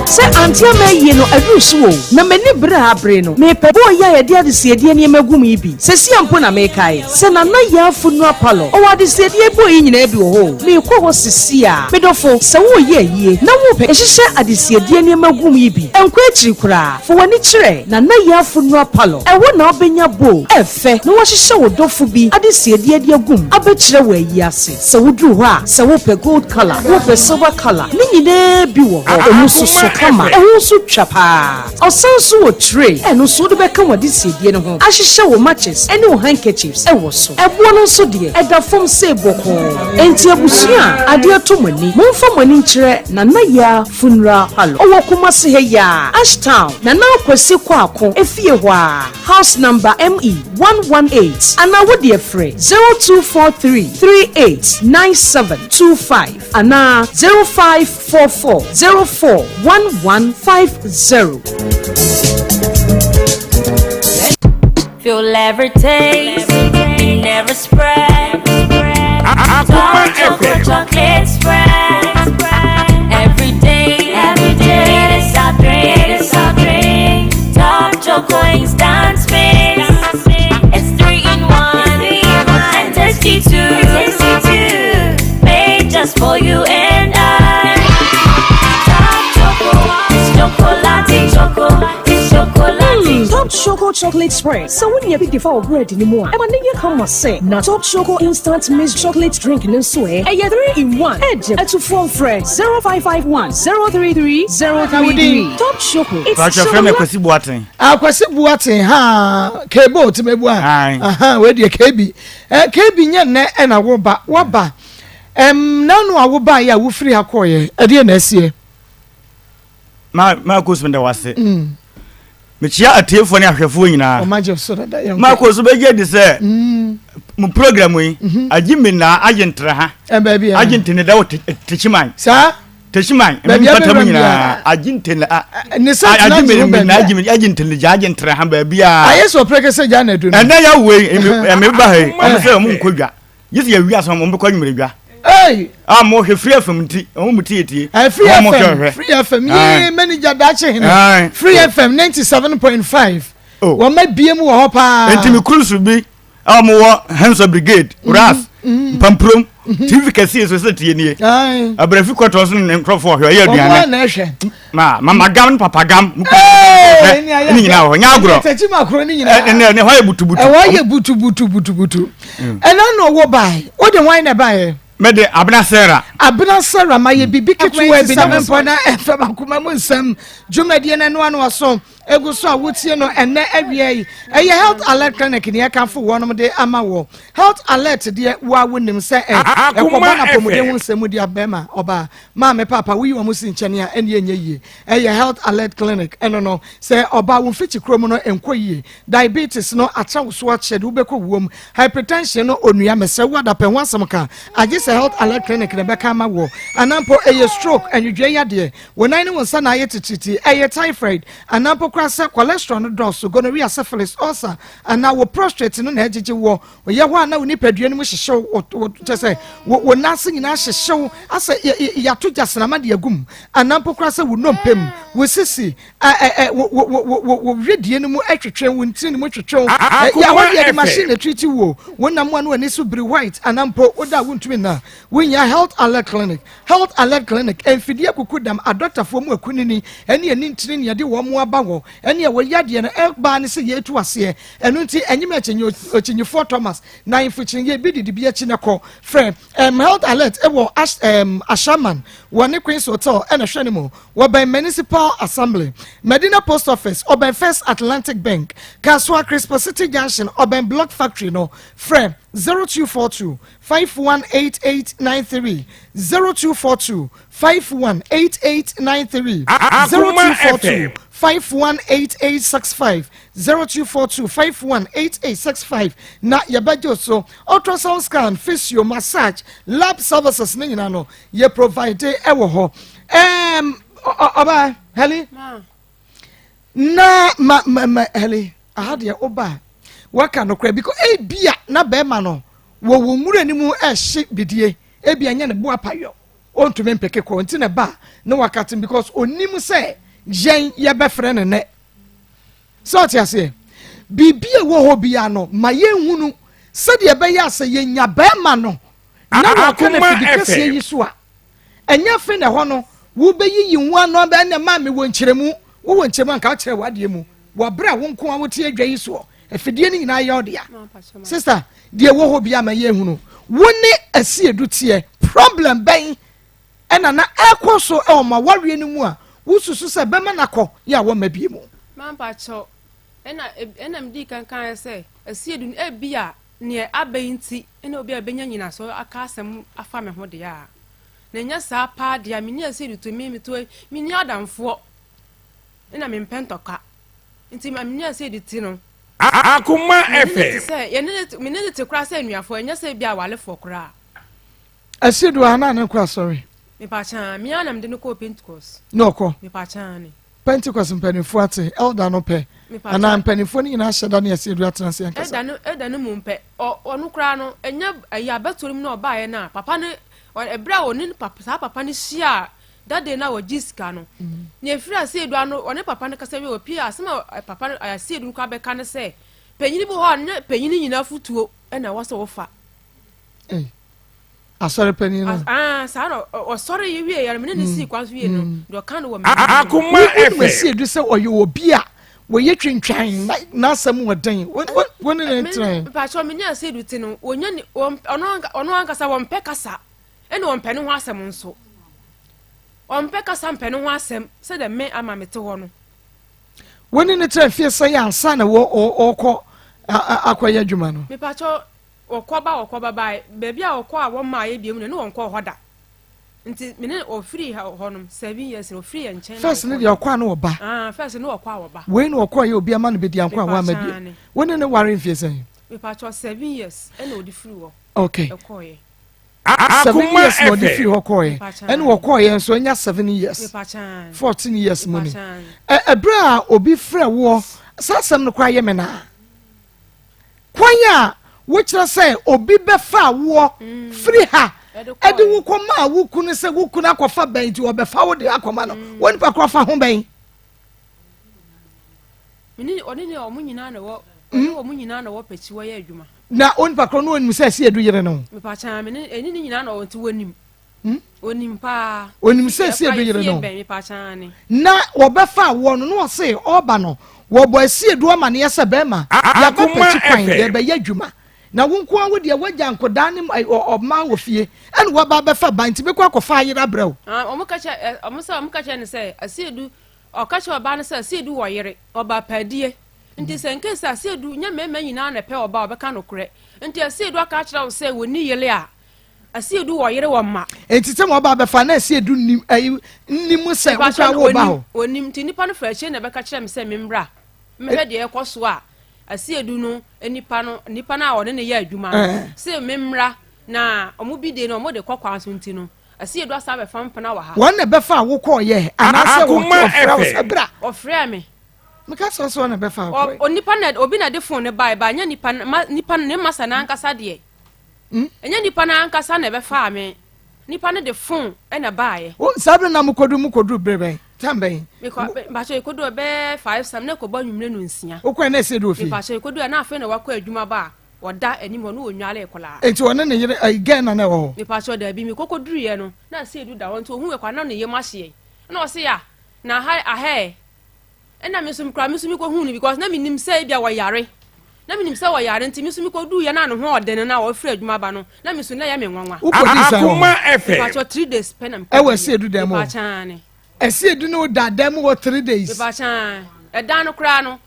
Se antia me ye no adusu o na mani bra abre no me pe bo ya ye dia de siedie ne magum ibi se si ampo na me kai se na na ya funu apalo o wa de siedie bo yi nyina bi wo ho me ko ho sisi a medofo se wo ye yie na wo pe ehihye ade siedie ne magum ibi enko akiri kura fo wani kire na ya funu apalo e wo na obenya bo efe na wo hihye wo dofo bi ade siedie de agum abekire wo ayi ase se wo duru ho a se wo pe gold color wo pe silver color ni nyina bi wo ho omususu kama ehun su twapa osanso wo tray eno so de beka wadi siedie no ho ahihye wo matches ene wo handkerchiefs ewo so ebo no so de eda fom se boko enti abusua ade atomani momfa mani nkire na ya funeral hall owo kuma se he ya Ashtown na kwasi kwako efie ho a house number ME 118 ana wo de free 0243 389725 ana 0544 041150. Feel every taste, never spread. 62, made just for you and I. Top Choco chocolate spread. So when you big for bread anymore, I'm gonna come and say now Top Choco instant mixed chocolate drink in sway. And you 3-in-1. Edge at 2 phone friend 0551 033 033. Top Choco. It's your friend Kwesi Boateng. Kwesi Boateng ha kebo to me bua. Aha we dey KB. KB nya na e na wo ba. Nanu awo ba ya wo free akoye. E dey na asie. Maa Akos me da wase. Mechia atiefo ne ahwefo nyina. O maje so da ya. Maa Akos be je de se. Mu program yi agimi na agentra ha. Baby. Agentene da wo techiman. Sa techiman. Me patam nyina agentene agimi na agentene ja agentra ha ba bia. Ayeso preke se ja na du. Na ya we me ba he. O se mu nkodwa. Yesi ya wi aso mo be kwanwure dwa. Hey! Mo hwe free FM ti, o mu tie. Free FM. Ye manager dache hina. Free FM 97.5. Wo ma biem wo ho pa. Enti mi cruise bi. Mo wo Hands Brigade, Ras, Pamprom, TV kasi so tie nie. Abrafi kwato so ne nkrofo hwe ye aduane. Mama gam papa gam. Ni nyina ho nya agro. Tachi makro ni nyina. Ne ho ye butubutu. Ho ye butubutu. Ena no wo bai. Wo de wan na bai. Mede Abna Sarah maye bibi ketuwa bi na mpona FM Akoma mu nsam dwumadie na no ano aso egu so a wotie no enne awie eye health alert clinic ne yakafo wonom de ama wo health alert de wa wonim se ekoba na pomode hu nsam de abema oba ma me papa wi wo musi nchene a ene enye yie eye health alert clinic eno no se oba wo fiti krom no enkoyie diabetes no atrawo so a chede ubeko wom hypertension no onua mese wada pe ho asem ka age se health alert clinic ne beka ma wo anampo eye stroke enwedwe yade wonan ne wonsa na aye tititi eye typhoid anampo kwasa cholesterol no dose gonorrhea syphilis ulcer ana wo prostate no na ejeje wo ye ho ana woni padua no mu hyehyew tese wo nase nyina hyehyew asa ya to jasna ma de agum anampo kwasa wo nompem wo sisi wo redie no mu atwetwe wo nti no mu twetwe ya wo de machine treat wo wonam anu ani so bri white anampo oda wo ntumi na wonya health alert clinic enfidie kukudam a doctor fo mu akunini ene ani ntini ne de wo mu aba wo ene wo yade no ba ne se ye tu ase eno nti enyima chenye ochinyifo Thomas na infuchin ye bididi bi achi ne ko friend health alert e wo ashaman woni Queen's Hotel ene hwene mu wo by municipal assembly Medina post office oben First Atlantic Bank Kaswa Crispo City Junction oben block factory no friend 0242 518893 0242 518893 0242 518865 0242 518865 na yabajo so ultrasound scan physio massage lab services ni nyina no ye provide ewo ho oba heli na ma heli ahade oba waka no kra because bia na be ma no wo mure ni mu ehye bidie bia nya ne bo apayo ontume mpeke ko nti ne ba na wakatin because onim se yen ye be frɛ ne so ti ase bibie wo ho bia no ma yenhunu se de be ya se yenya be ma no na wakana fidikase yi so a enya fe ne ho no wo be yi nwa no be ne ma me wo nkyeremu wo nkyeremu anka kyerɛ wade mu wo bra wo nko a wo tie adwa yi so efidie ni nyina ye odia sister de wo ho bia ma yenhunu wo ne asiedu tie problem ben ena na ekoso e o ma wawe ni mu a wususu se be manako ya wo mabie mu mampa cho ena mdi kan se asiedu e bia ne abayinti ena obi abenya nyina so aka asem afa me ho de ya na nya sa pa de amini asiedu to mi to mini adamfo ena me mpentoka nti amini asiedu ti no Akoma FM se ye ne mini te kra se nuafo nya se bia wale fo kra asiedu ana na kra sorry me pa chan mi anam de no ko Pentecost no ko me pa chan ni Pentecost mpanifo ate elder no pe ana mpanifo ni nyina hyeda na asiedu atena se ankasa elder no mu mpe onu kra no enya ya betorim na oba ye na papa ne ebra oni papa ne hia dade na wo jiska no ne fira asiedu ano oni papa ne kasa we opi asema papa asiedu kwa be ka ne se penyini bo ho ne penyini nyina futuo na wo se wo fa asɔre panyin no saa no ɔsɔre yi wie yare me ne si kwa so wie no do kan wo me Akoma FM si edu sɛ ɔyɛ obi a wɔyɛ twintwan na asɛm wɔ den wɔn ne tren pa cho me nya se du ti no onya ni ɔno ankasa wɔn pɛ kasa ɛne wɔn pɛ ne ho asɛm nso wɔn pɛ kasa mpɛ ne ho asɛm sɛ de me ama me te hɔ no wɔn ne tren fie sɛ yɛ ansa na ɔkɔ akɔyɛ adwuma no me pa cho ɔkɔba bai baabi a ɔkɔ a wɔn ma yɛ biem no ne wɔn kɔ hɔ da nti me ne ɔfiri hɔ nom 7 years no ɔfiri yɛ nkyɛn first ne deɛ ɔkɔ a no wɔba first ne ɔkɔ a wɔba wei ne ɔkɔ yɛ obi ama no bɛdi anko a wɔama bi wɔn ne ware mfie sɛ me pa cho 7 years ɛna ɔde firi hɔ okay ɛkɔɛ 7 years na ɔde firi hɔ kɔɛ ɛne wɔkɔɔ yɛ nso ɔnya 7 years 14 years mu ni ɛberɛ a obi frɛ woɔ saa asɛm no koraa yɛ me naa kwan a wokyerɛ sɛ obi bɛfa woɔ firi ha ɛde wo kɔma a wo kunu sɛ wo kunu akɔfa bɛn nti wɔbɛfa wo de akɔma no wɔn nipa kora fa ho bɛn mini ɔne ne ɔmo nyinaa na wɔ pɛkyi wɔyɛ adwuma na onipa kora no onim sɛ si edu yere no me pa cha me ne eni ne nyinaa na ɔnte wɔnim onim pa onim sɛ si edu yere no me pa cha ne na wɔbɛfa wo no no ɔse ɔba no wɔbɔ asi edu ama ne yɛ sɛ bɛma ya ba pɛkyi kwan yɛ bɛyɛ adwuma na wo nko awo de wagya nkoda ne ɔma wɔ fie ɛne wɔba bɛfa ban ti bɛkɔ akɔfa ayera brɛw ɔmo ka kyɛ ne sɛ asiedu ɔka kyɛ ɔba ne sɛ asiedu wɔ yere ɔba padie nti sɛ nke sɛ asiedu nya mɛmɛ nyinaa na pɛ ɔba ɔbɛka no korɛ nti asiedu aka kyerɛ wo sɛ wɔni yele a asiedu wɔ yere wɔ ma enti sɛ mo ɔba bɛfa na asiedu nim sɛ wokra wo ba hɔ onim nti nipa no fra kyɛ na bɛka kyerɛ me sɛ membra mehwɛ deɛ ɛkɔ so a asiedu no nipa na ɔne ne yɛ adwuma no sɛ memra na ɔmo bi de no ɔmo de kɔkɔ aso nti no asiedu asa bɛfa mpana wɔ ha wɔn na bɛfa wo kɔ yɛ anaasɛ wo ɔfrɛ wo sɛ bra ɔfrɛ me meka sɛ so na bɛfa wo onipa na obi na de phone ne ba nya nipa ne masa na ankasa deɛ ɛnya nipa na ankasa na bɛfa me nipa ne de phone ɛna baayɛ sabre na mukodu brebe tambɛn bacho ikodu be 5 sam na ko ba nwumre no nsia okɔ na ese do fi bacho ikodu na afa na wakɔ adwuma ba wɔda anim no onwale ekola enti wɔne ne yere again na wɔ me bacho da bi me kokoduru ye no na ase edu da wɔn to ohun ekwa na ne yem ahye na ɔse ya na ha ɛna me sum kra me sum ko hu ni because na me nim sɛ bia wɔ yare na me nim sɛ wɔ yare nti me sum ko du ye na ne ho ɔde na wɔfrɛ adwuma ba no na me sum na ya me nwanwa Akoma FM bacho 3 days penam ɛwɔ ase edu da mu bacho ne esi edu no da dem wɔ 3 days ba cha ɛdan no kra no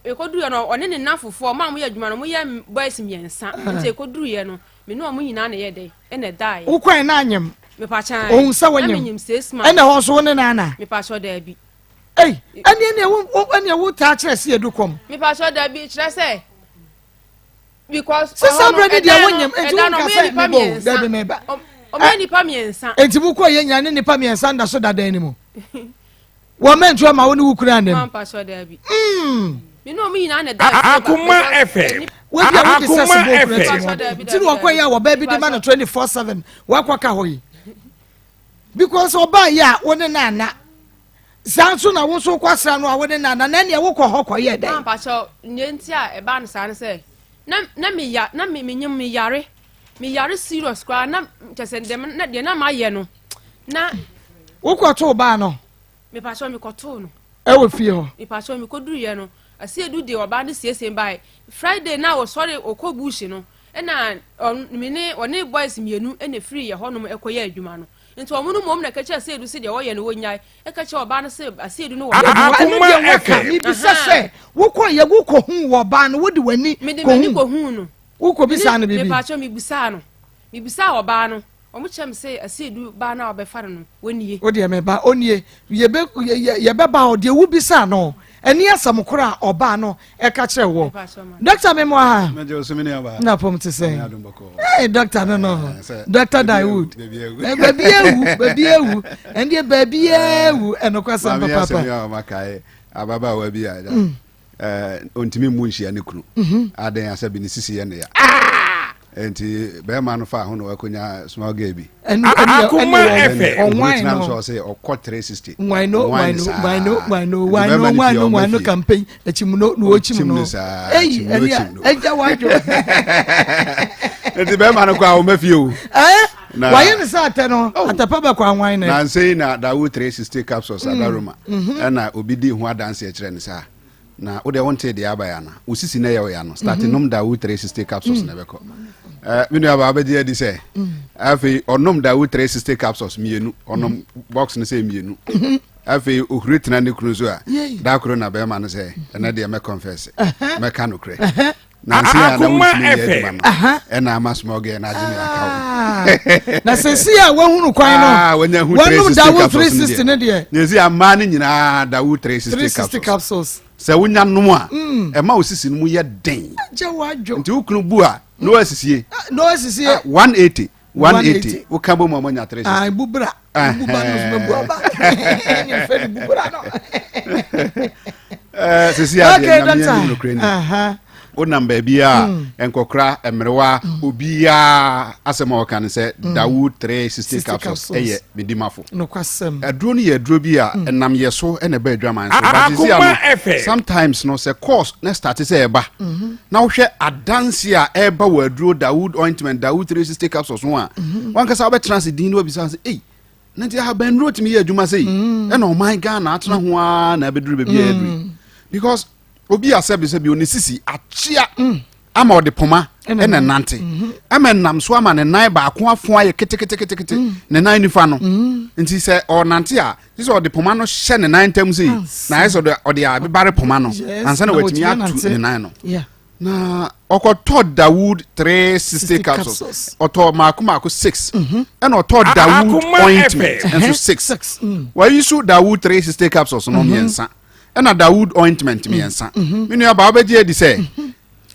ekodu ye no ɔne ne nafofo ma mo yɛ adwuma no mo yɛ boys miensa nti ekodu ye no me no mo nyina na yɛ de ɛna dai wo kwan na anyem me pa cha ohun sɛ wanyem ɛna hɔ so ne nana me pa cho da bi ɛne wo ta kyerɛ si edu kom me pa cho da bi kyerɛ sɛ because sisa brɛde deɛ wonyem enti wo ka sɛ mebo da bi meba ɔmo nipa miensa enti mu kɔ yɛ nya ne nipa miensa nda so dada ni mu wo mentu ma wo ne wo kura andem pa cho da bi me no mo nyina na da Akoma FM wo dia wo discuss bo kura ti no kɔ yɛ wo ba bi de ma no 24/7 wo akɔ ka hɔ yi because oba ya wo ne nana sanso na wo so kwasra no a wo ne nana na ne wo kɔ hɔ kɔ yɛ dɛ pa cho nyenti a eba no sa ne sɛ na me ya na me nyem me yare serious kwa na kyese dem na de na ma ye no na wo kɔ to ba no me pa cho me kɔ to no ɛwɔ fie hɔ me pa cho me kɔ duru ye no asi edu de oba ne siesie bai Friday na wo sorry okɔ bush no na me ne one boys mienu na free ye hɔ no ekɔyɛ adwuma no nti omo no mom na ka kyerɛ edu se de wɔyɛ no wonyai ka kyerɛ oba no se asi edu no wɔ Akoma FM mi bi sɛ wo kɔ yɛ wo kɔ hu wɔ ba no wo de wani kɔ hu no wo kɔ bisa no bibi me pa cho me bisa oba no omo kyerɛ sɛ asi edu ba na obɛfa no wonie wo de me ba onie ye be ba o de wo bisa no ɛni asam kora oba no ɛka kyerɛ wo doctor me mo ha na pom te sɛ doctor no doctor Dawood baby ewu ɛndie baby ewu ɛnokwasa papa ababa wa bi ya ontimi mu nhia ne kunu adan asabi ne sisi ye ne ya enti be ma no fa ho no akonya small girl bi Akoma FM online no so say okọ 360 why no campaign echimuno no echimuno eja wajo Enti be ma no kwa o mafie o. Why you say ateno? Atapa be kwa anwan na. Na say na Dawood 360 capsules adaroma. Na obi di ho adanse e kire ne sa. Na wo de wonte de abaya na. Osisi na ye ya no. Starting nom Dawood 360 capsules na beko. Minu aba be di say. Afi onom Dawood 360 capsules mienu. Onom box ne say mienu. Afi ohretina ne kunu so a. Da kro na be ma no say. Na de me confess. Me ka no kre. Nancy and I must more again. Na sesi a wahunu kwan no. When you Dawood 360 ne de. You see a man in Dawood 360 capsules. Se wonya no a e ma osisi no ye den. Je wadwo. Nti ukunu bu a no asisie. No asisie 180 wo ka bo mama nya 360. Ah bubra. Bubra no bu aba. Enye fe bubra no. Sesi a de na me no kreni. O number bia enkokra emrewa obia asema okan se Dawood 360 capsules eye medimafo no kwasem aduro ni aduro bia enam yeso ene ba adwaman so but sometimes no se course na start se eba na wo hwe adanse a eba wa aduro Dawood ointment Dawood 360 capsules no a wan kasa obe trans din no obisa se eh na ti ha ben road mi ye adwuma sei e no my Ghana atena ho a na abeduru be bia aduru because obi asebi onisisi achia ama ode poma ene nante ama nam so ama ne nan ba ko afo aye kete ne nan nifa no nti se o nante a se ode poma no hye ne nan tam sei na yeso ode abare poma no ansa na watimi atu ne nan no na okoto Dawood 360 capsules oto maako 6 and oto Dawood ointment and so 6 why you should Dawood 360 capsules no miensa na Dawood ointment miensa minu ya ba obeji edi say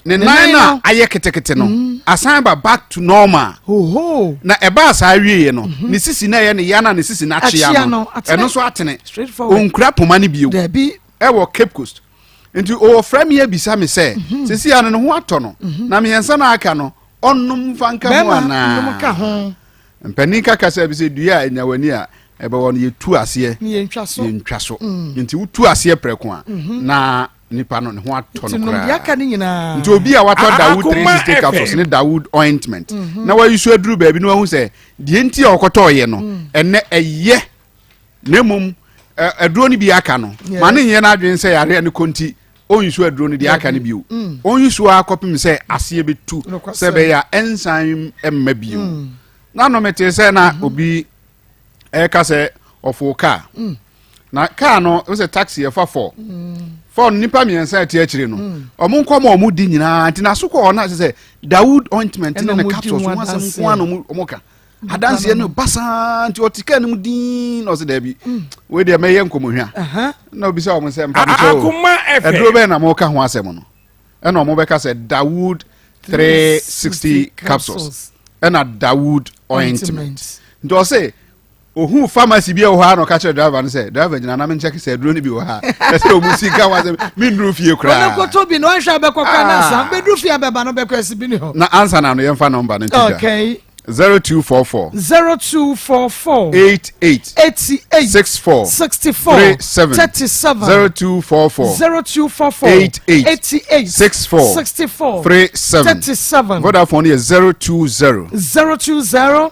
ne nan na aye ketekete no asan ba back to normal na eba asa awie no ne sisi na ye ne ya na ne sisi na achia no eno so atene onkura poma ne bio e wo Cape Coast nti o frame ye bisa me say sisi ya no ho ato no na miensa na aka no onum fanka ho ana mpanika kasa bi se dua anyawani a ebe won ye tu ase ye ntwa so nti wutu ase preko a na nipa no ne ho ato no kra nti obi a wato Dawood 360 capsules ne Dawood ointment na wa yusu aduru ba bi no hu se die nti a okoto ye no enne eye nemum aduro ni bi aka no ma ne ye na adwen se yare ne konti on yusu aduro ni di aka ne bio on yusu akopim se ase betu se be ya enzyme emma bio na no mete se na obi eka se ofuka na car no we taxi e fa for nipa miensa ati akire no omunkom omudi nyina nti na sokọ na se Dawood ointment ne capsules mo asem kwa no omuka adanse no basa nti otika ne mudin no se da bi we de meye nkomohwa na obi se o mo se mpa so edro be na mo ka ho asem no e na mo be ka se Dawood 360 capsules e na Dawood ointment ndo se ohu pharmacy bi o ha no ka che driver no say driver jina na me check say duro ni bi o ha say o musika wa say me nduru fie kura na ko to bi no hwa be kokwa na sa be duru fie be ba no be kwasi bi ni ho na answer na no ye fa number no tida okay 0244 88 64 37 0244 88 64 37 Vodafone is 020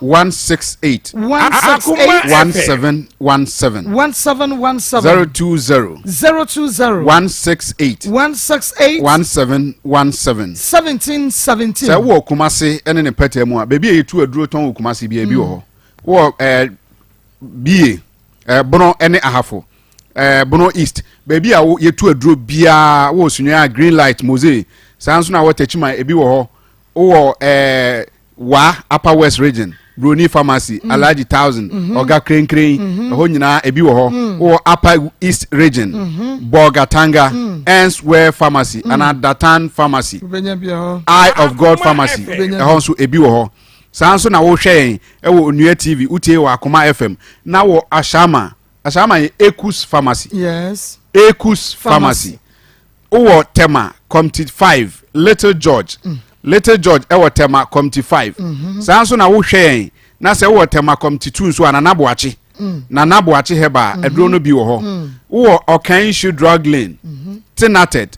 168 1717 020 168 1717 1717 say wo kumase ene ne petemu a bebi etu aduro ton wo kumase bia bi wo wo bie bono ene ahafo bono east bebi a wo yetu aduro bia wo sunua green light mose sanso na wo techima ebi wo wo wa upper west region Bruni pharmacy Alaji 1000 Oga Kren ho nyina ebi wo wo upper east region Bogatanga Answhere pharmacy and Datan pharmacy Eye of God pharmacy ho so ebi wo sanso na wo hwe wo Onua TV utie wo Akoma FM na wo Ashama Ekus pharmacy yes Ekus pharmacy wo Tema Community 5 Little George ewo Tema Community 5 sanso na wo hwe na se wo Tema Community 2 nso ananaboache na naboache heba edro no bi wo ho wo Okanshu drug lane Tinated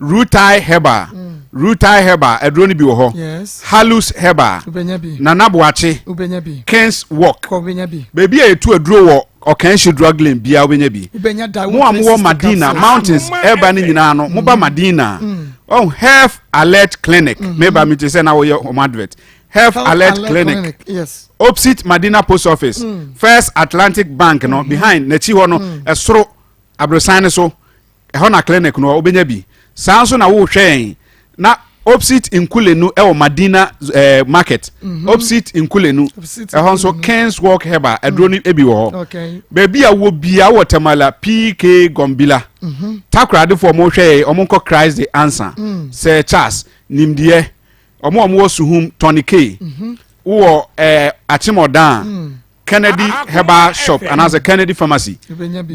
Rutai heba Rutai Herbal aduro ni bi wo ho yes Halus Herbal ubenya bi Nana Boache ubenya bi Kens Walk ubenya bi baby e tu aduro wo Okanshi drug lane bia ubenya bi ubenya da mo amwo Madina Mountains Herbal ni nyina no mo ba Madina oh Health Alert Clinic meba me te say na wo ye home advert Health Alert Clinic yes opposite Madina Post Office First Atlantic Bank no behind na chi ho no esoro abrosan so e ho na clinic no ubenya bi sanso na wo hwen na opposite Nkulenu e o Madina market opposite Nkulenu e ho so Kens Walk Herbal adroni ebi wo ho okay baby a wo bia wo temala PK Gombila takrade for mo hwe o mo Christ the answer Sir Charles nimdie o mo suhum Tony K wo Achimodan Kennedy Herbal Shop and as a Kennedy Pharmacy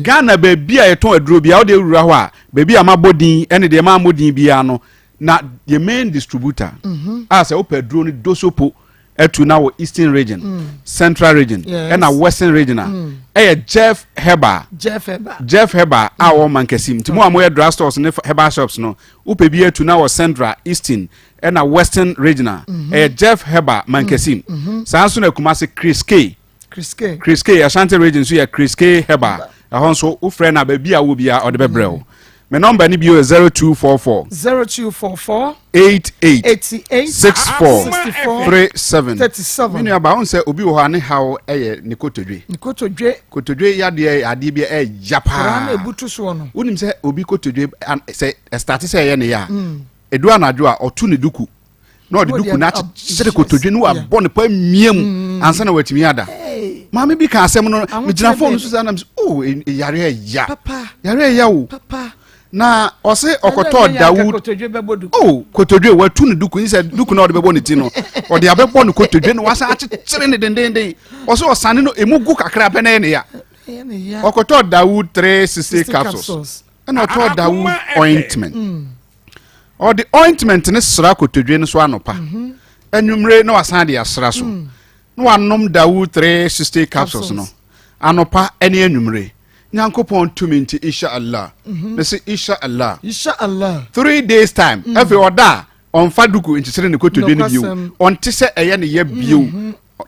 Ghana baby a yeton aduro bia wo de wura ho a baby a mabodin ene de ma modin bia no na the main distributor as a opedro ni dosopo etu na wo Eastern region Central region and a Western region Jeff Herbal a wo mankesim timo amoye drugstores ne herbal shops no upebi etu na wo Central Eastern and a Western regional Jeff Herbal mankesim sanso na kuma se Chris K Ashanti region so ya Chris K Herbal ahon so wo frɛ na ba bia wo bia o de bebrɛw my number ni bio 0244 88 64 37 mini aba on say obi wo ha ne hawo eye ne kotodwe yade ade bia e japa na ebutu so no wonim say obi kotodwe say start say ye ne ya edu anadwo a otu ne duku na ode duku na chere kotodwe no abɔ ne pa miem ansa na watimi ada mama bi ka asɛm no me gina phone so say na oh yare ya papa yare ya wo papa na ose okoto Dawood kotodwe watu ne duku nse duku na odebebo ne ti no ode abebo ne kotodwe no wasa akyekyere ne dendenden ose osane no emugu kakra pe na ne ya okoto Dawood 360 capsules na okoto Dawood ointment or the ointment ne sra kotodwe no so anopa anwumre na wasan de asra so no wanom Dawood 360 capsules no anopa ene anwumre Nyankopon tuminti inshallah. They say inshallah. 3 days time. Every order on faduku into sere ne kotodwe ne bio. On te se eye ne ye bio.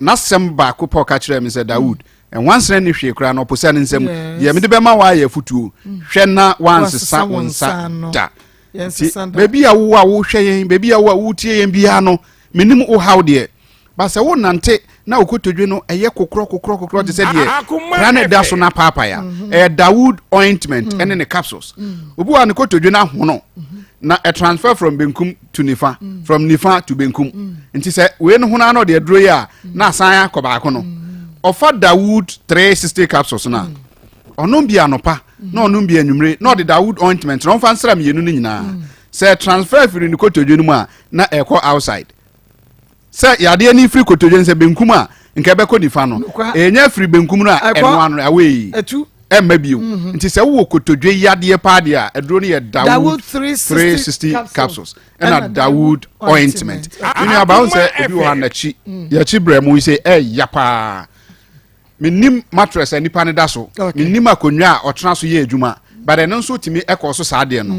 Na sem ba ko pa ka kire me say Dawood. And once ne hwe kra no posa ne nsem. Ye me de be ma wa ye futuo. Hwe na once sa wonsa da. Yes, baby a wo hwe yen, baby a wo tie yen bia no. Menim wo how de. Ba se wo nante na okotodwe no eye kokro te se de rana da so na papa ya Dawood ointment ene ne capsules obi wa ne kotodwe na ho no na a transfer from benkum to nifa from nifa to benkum nti se we no ho na no de aduro ya na asan akoba ko no ofa Dawood 360 capsules na onom bia no pa na onom bia anwumre na de Dawood ointment no fa nsram yenu ni nyina se transfer firi ne kotodwe no mu a na eko outside say yade ni free kotodwe se benkum a nke be ko nifa no enya free benkum no a eno anu away etu emma bio nti se wo kotodwe yade pa de a eduro ne ye Dawood 360 capsules and a Dawood ointment you about say obi wo na chi ya chi bremu say yapa minim mattress anipa ne da so minim akonwa a otena so ye adwuma but eno so timi ekọ so saade no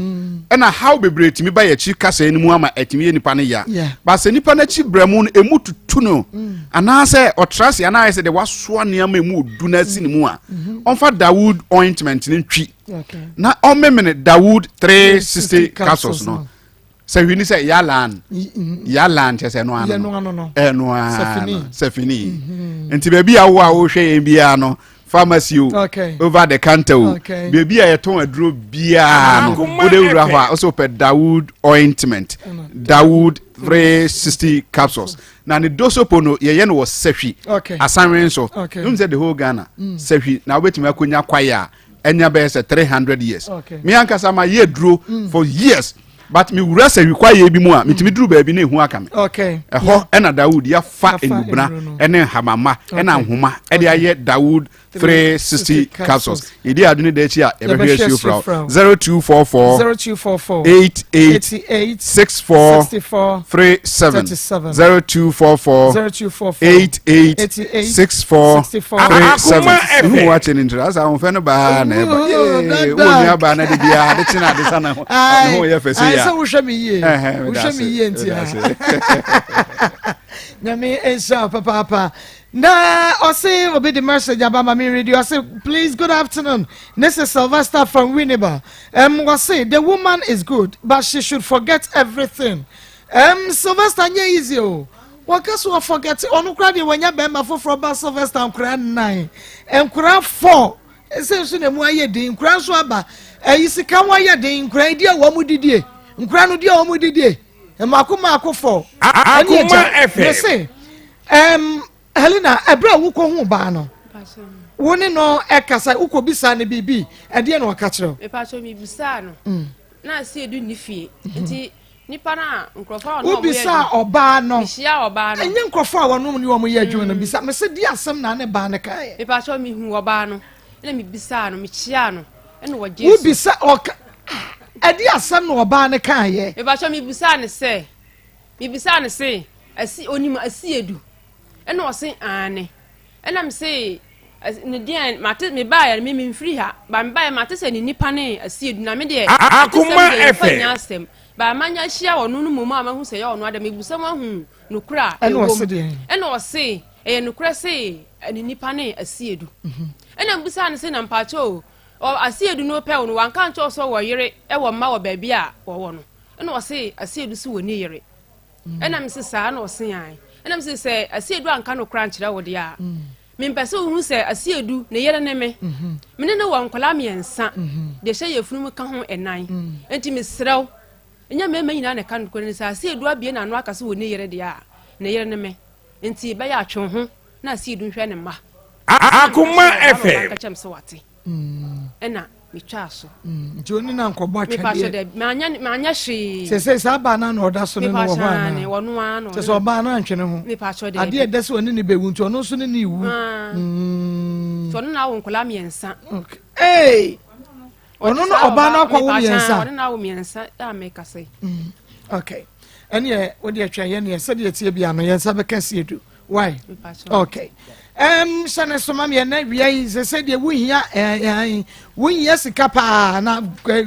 na how bebre timi ba ya chi kasa enimu ama etimi nipa ne ya ba se nipa na chi bremu no emu tutu no ana se otrase ana se de waso ne ama emu odu na sinimu a onfa Dawood ointment ne ntwi na omemene Dawood 360 capsules no se hwini se yalan che se no ano safini enti baby awo a wo hwe bia no pharmacy over the counter baby a yeton aduro bia no ode wura ho a also pe Dawood ointment Dawood 360 capsules na ne dosopo no ye no was sahwi asanwen so you say the whole Ghana sahwi na obetimi akonya kwaya enya be say 300 years me ankasa ma ye duro for years but me wura sahwi kwaya bi mu a metimi duro ba bi na ehu aka me eho ena Dawood ya fa enubna ene hamama ena nhoma ede aye Dawood 360 capsules. Idi aduni de chi a e be hwe show from 0244 88 64 37 0244 88 64 37. Who watching interest? I'm fan ba na e ba. Woni aba na de bia de china de sana ho. No ye fese ya. So wo hwe me ye. Wo hwe me ye ntia. Nyame ensa papa. Na ose obi the message about my radio. I say, please, good afternoon. This is Sylvester from Winneba. Was say the woman is good, but she should forget everything. Sylvester nye easy o. Wakaso wa forget onu kra de wanya be ma foforo ba Sylvester nkra 9. Nkra 4. Ese so na mu aye de nkra so aba. Isika wa aye de nkra di a wo mu didie. Nkra no di a wo mu didie. Makoma akofo. Akoma FM. Helena, ebra wo ko hu ba no. Woni no ekasa uko bisa ne bibi. Ede na waka kire. Me pa so mi bisa no. Na se edu ni fie. Nti nipa na nkrofo no. Ubisa oba no. Bisia oba no. Enye nkrofo a wono ni wo mo ye adwuma no bisa. Me se di asem na ne ba ne kai. Me pa so mi hu oba no. Na mi bisa no, mi chia no. Ene wo Jesu. Ubisa oka. Edi asem no oba ne kai ye. Me pa so mi bisa ne se. Mi bisa ne se. Asi onim asi edu. Ene wo se ane. Ena me se ne dia mate me ba ya me mfiri ha. Ba me ba ya mate se ni nipa ne asi edu na me de. Akoma FM. Ba manya hia wono no mumu ama hu se ya wono ada me busa ma hu nokura ene wo se de. Ene wo se nokura se ni nipa ne asi edu. Ena busa ne se na mpacho o asi edu no pe wono wanka ncho so wo yere e wo ma wo ba bi a wo wono. Ene wo se asi edu se wo ni yere. Ena me se sa na wo se yan. Ena me se asiedu anka no kra nkyira wo de a me mpese hu se asiedu ne yere ne me me ne wo nkola miensa de hye yefunu ka ho enan enti me srew enya me nyina ne ka no kra ne se asiedu abie na no akase wo ne yere de a ne yere ne me enti be ya atwe ho na asiedu hwe ne ma Akoma FM ka chem se wate ena me twa so joni na nkobọ atwa me pa so de manya hwe se sa ba na no da so ne wo ho ana wono ano se so ba na antwe ne ho me pa so de ade ede se woni ne bewu nti ono so ne ne iwu so no na wo nkola miensa eh ono no oba na kwa wo miensa ono na wo miensa da me ka sei okay ene wo de atwa ye ne se de tie bia no ye nsa be ka se edu why okay shane soma me na wiai se se de wuhia wuhia sika pa na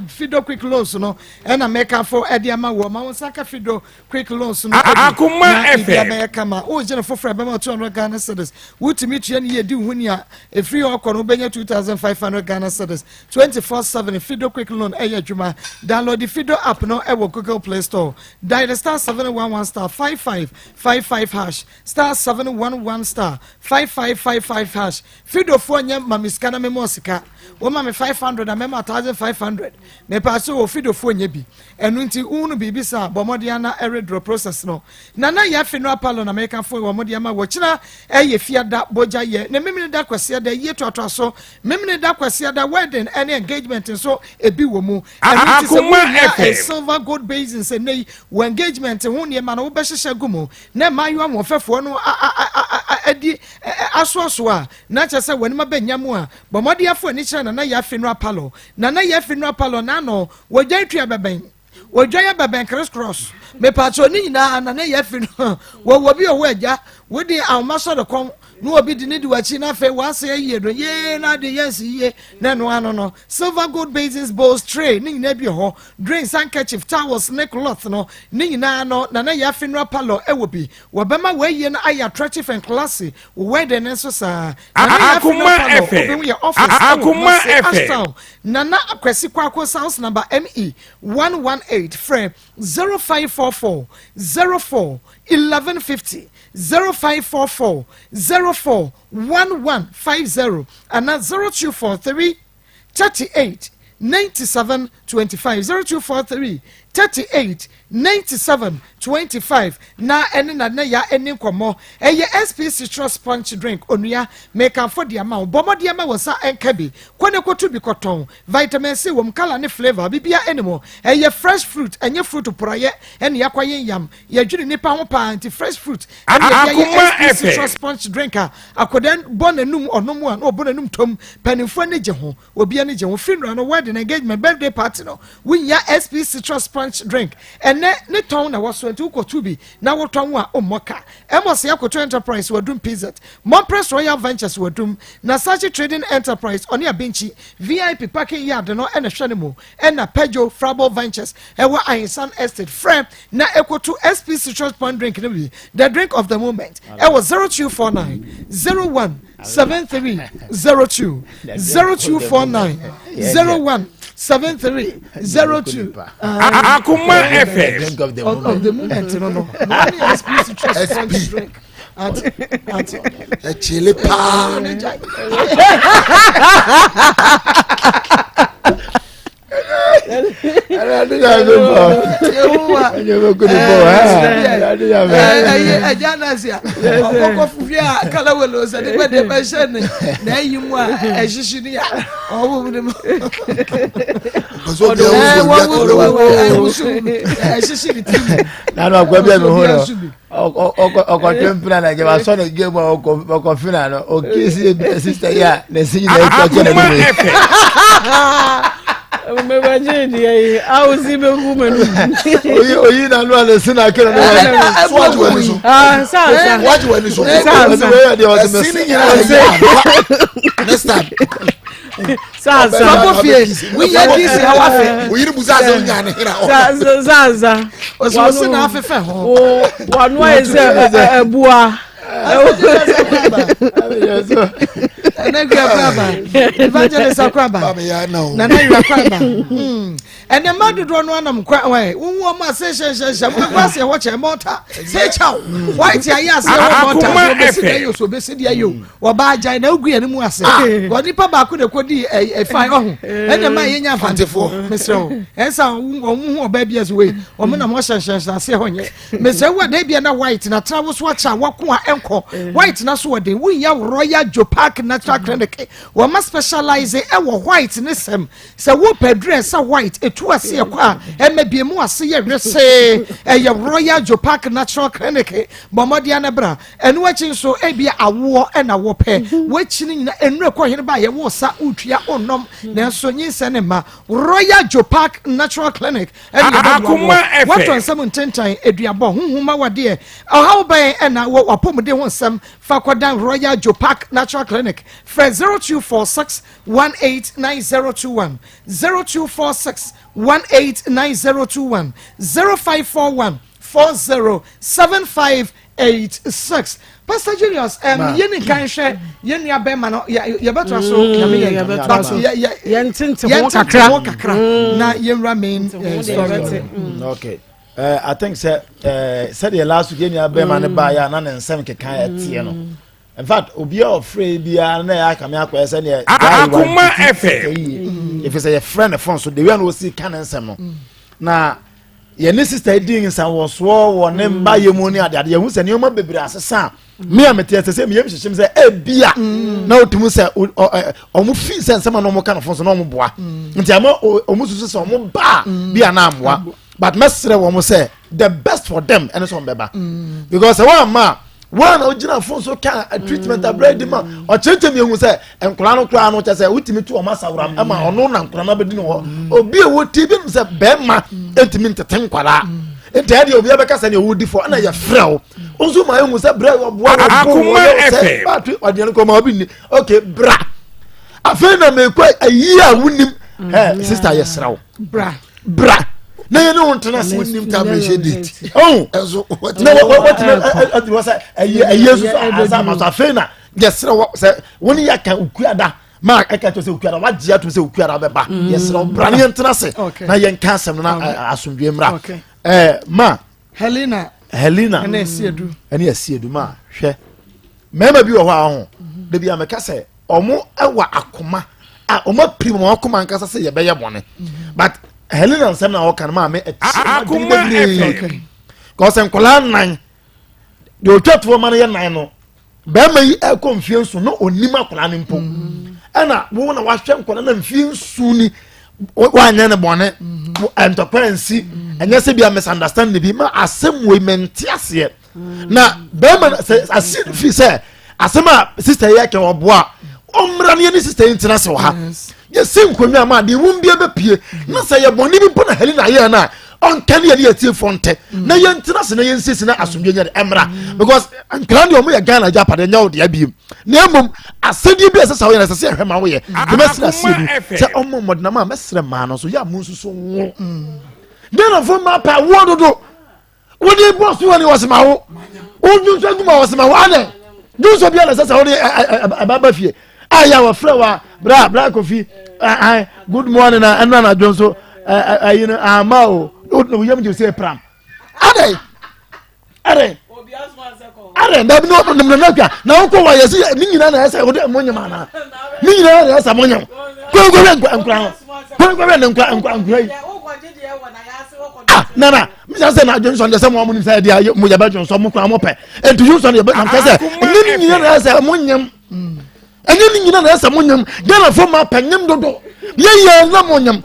fido quick loans no na make for ede ama wo ma saka fido quick loans no Akoma FM na kama o je for free be ma 200 Ghana cedis wutimi tue ne ye di huni a e free okoro benya 2500 Ghana cedis 24/7 fido quick loan adwuma download the fido app no e wo Google Play Store dial *711 *5555 hash *711 *5555 hash fido fo nya mamiska na memo sika wo ma me 500 and memo 1500 me pass o fido fo nya bi enu nti unu bibi sa bomode na eredro process no na ya fi no apalo na American fo wo mode ma wo kira eye fiada boja ye na memene da kwase da ye to so memene da kwase da wedding and engagement so ebi wo mu Akoma silver gold basin say nei wo engagement ho ne ma na wo be hyehyɛ gumo na mayu amofefo no adi asoso a na kyese wani ma benyamu a bomode afo ni kyerɛ na ya fi no apalo na ya fi no apalo na no wo gyantua beben wodwaya beben cross me patro ni nyina na ya fi no wo bi o agya wo di awmaso de kom no obi di ne di wachi na fe wase ye do ye na de yes ye na no ano no silver gold basis bowls tray ni nyina bi ho drinks handkerchief towels neck cloth no ni nyina no na ya fi no palo e wo bi wo bema we ye na aya attractive and classy we de ne so sa Akoma FM Akoma FM nana akwasi kwakwo house number ME 118 frame 0544 04 1150 0544 04 1150 and 0243 38 97 25 0243 38 97 25 na ene na ya ene komo eye SP citrus punch drink onua make for the amount bomo de ama wosa enkabi kwane kotu bi koton vitamin C wom kala ne flavor bibia enemo eye fresh fruit enye fruit poraye ene yakwaye yam ye dwene nipa ho pa anti fresh fruit eye SP citrus punch drinker akoden bonanum onomu an obonanum tom panifo ne je ho obi ne je ho funeral no wedding engagement birthday party no winya SP citrus punch drink ene ne ton na waso anti ukotu bi na woton a omoka emose akoto enterprise wadum pizza Monpress Royal Ventures wadum na Sachi Trading Enterprise oni abenchi VIP parking yard no ene hwenemo ena Peugeot Frabo Ventures ewa Ahinsan Estate frame na ekoto SP citrus punch drink ne bi the drink of the moment ewa 0249 01 7302 0249 01 7302 Akoma FM of the moment no SP citrus punch drink at a chili pa Evangelist Akwaba na you Akwaba and the man do no anam kwa we wo ma se mo kwa se ho che mota se chaw white ya ya se ho mota so be se dia yo wo ba agyan na ogu ene mu ase go nipa ba ko de kodi e fine ohu and the man yenya fantefo mesro ensa wo mu ho ba bia so we wo me na mo hyehyehye ase ho nye mesro wo da bia na white na travel so acha wako a enko white na so de wo ya Royal Joe Park Natural Clinic wo ma specialize e wo white ne sem se wo pedre sa white etu ase kwa emebie mu ase ye hwese e Royal Joe Park Natural Clinic bomodia na bra enu achi so e bia awo e na wo pe wo chini nyina enure ko hene ba ye wo sa utua onom na so nyinse ne ma Royal Joe Park Natural Clinic Akoma FM what on some tentan eduabo hunhuma wade e how by e na wo apomde ho nsem fa kwadan Royal Joe Park Natural Clinic for 0246 189021 0246 189021 0541 407586 Pastor Julius yeni kan hwe yenu abema no ye beto so ye beto so ye ntinte ho kakra na yemra main story okay I think said the last week yenu abema ne ba ya na nsem kekan etie no in fact obi of free bia na ya kam akwa ese ne Akoma FM if it's a friend of phone so the one will see can nsem no na ye ne sister din nsan wo so wo ne mba ye mu ni ade ye hu se ne o ma bebere asesa me amete se me yem hyehyem se e bia na otumu se o mu fi se nsem no mo kan phone so no mo boa nti ama o mu susu se o mo ba bia na amwa but mesre wo mo say the best for them and so beba because one ma one original phone so can a treatment abread ma o cheche me hu say enkola no kra no che say utimi to o masawram ama ono na enkola na bedi no obi e wo tibi se be ma entimi nteten kwala enti ade obi abeka se ne wudi for na ya frel onso ma hu say bra wo boa Akoma FM but ade no ko ma obi ni okay bra afena me kwa ayi a wunim sister yesraw bra na you know ntena se nim ka me shedit enso what was asa ma afena yesraw se woni ya kan ukuada ma eka to se ukuada wagye to se ukuada beba yesraw bra ne ntena se na yen kansem na asomdwe mra ma Helena ene asiedu ma hwe mema bi wo ho a ho de bia meka se omo ewa akoma a omo prim mo akoma nkasa se ye beye bone but Helena nsɛm na wɔka no ma me Akoma FM. cause nkola nan de otwatoɔ ma no yɛ nan no bɛrima yi ɛkɔ mfie nso no onim akola ne mpo ɛna wo na wahwɛ nkola na mfie nso ni wanyɛ ne bɔne ntɔkwa nsi ɛnyɛ sɛ bia misunderstand bi ma asɛm wei mente aseɛ na bɛrima sɛ asɛm fi sɛ asɛm a sister yɛ kɛ ɔboa ɔmmra ne ne sister yi ntena sɛ wɔ ha yɛsi nkonnwa ma de wum bia bɛpie na sɛ yɛ bɔne bi mpo na Helena yɛ na ɔnka ne yɛ tie fonte na yɛntena se na yɛnsisi na asomdwe nyɛ ɛmra because nkran de ɔmo yɛ Ghana Japan nyɛ wo de abiem na emom asɛdi bi ɛsɛ sɛ wɔyɛ ɛsɛ sɛ ɛhwɛ ma wo yɛ mɛsira sie sɛ ɔmo mɔdena ma mɛsira ma no so yɛ amu nso so wo Ghana fo ma pa wo dodo wo de boss wo ne wɔsema wo wo nso aguma wɔsema wo ane nso bia ɛsɛ sɛ wo de ababa fie aya wa frɛ wa bra kofi good morning na ɛna na dwonso you know ama o no yam je say pram ade na no kwa na wo ko wa yesi ni nyina na yesa wo de monyam ana ni nyina na yesa monyam ko nkura na mi say na Johnson de say mo ni say dia mo ya ba Johnson mo kura mo pe entu Johnson de ba kan say ni nyina na yesa monyam enye ni nyina na yesa monyam Ghana fo ma panyam dodo ye na monyam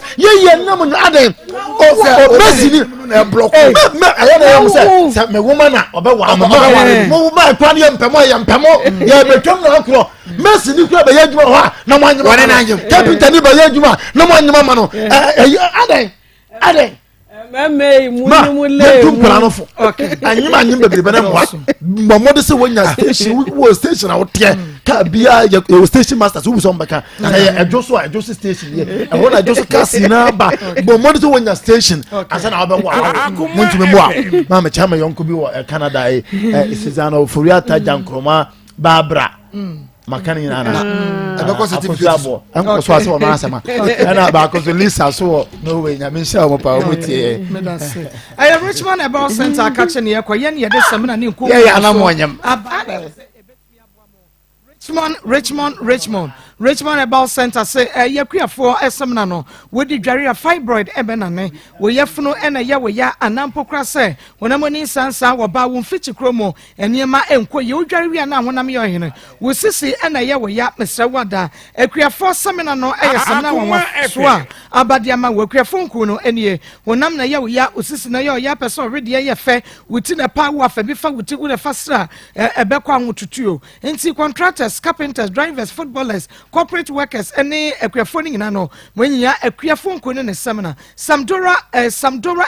ade o mesini na block me aye na yam say me woman na obewa mo ba kwa ne mpemo ye betwam na akro mesini kura be ye djuma ho na mo anyima captain ni be ye djuma na mo anyima ma no ade meme munimule tu plano fo anyima bebre be na mo mo de se wonya station wo station a wo tie ka bia ye station masters wo so mbaka ejo station ye e wona ejo so kasi na ba mo de se wonya station asa na obe wa muntime mo a ma me chama yonko bi wo Canada Suzana Oforiata Jankroma Barbara makani na abeko certificate anko so ase wona asema na ba ko so lisa so no way nya me sha mo pa o tie Richmond about center catch ne yakwa ye ne ye de sem na ne nko ya na mo nyam Richmond about center say yakuafo esem na no we di dware a fibroid ebe na ne we yefunu ena ye we ya anampokra say wonamoni sansa wo ba wo mfichi kromo eniema enko ye odware wi na honam ye ohene we sisi ena ye we ya mesra wada akuafo semina no eyesem na won so a abadiama we akuafo nku no enie honam na ye we ya osisi na ye ya person rede ye fe wuti na pa wo afa bi fa wuti wo na fasra ebekwa nwotutuo enti contractors carpenters drivers footballers corporate workers any akuafo nyina no mwenyaa akuafo nko ne seminar Samdora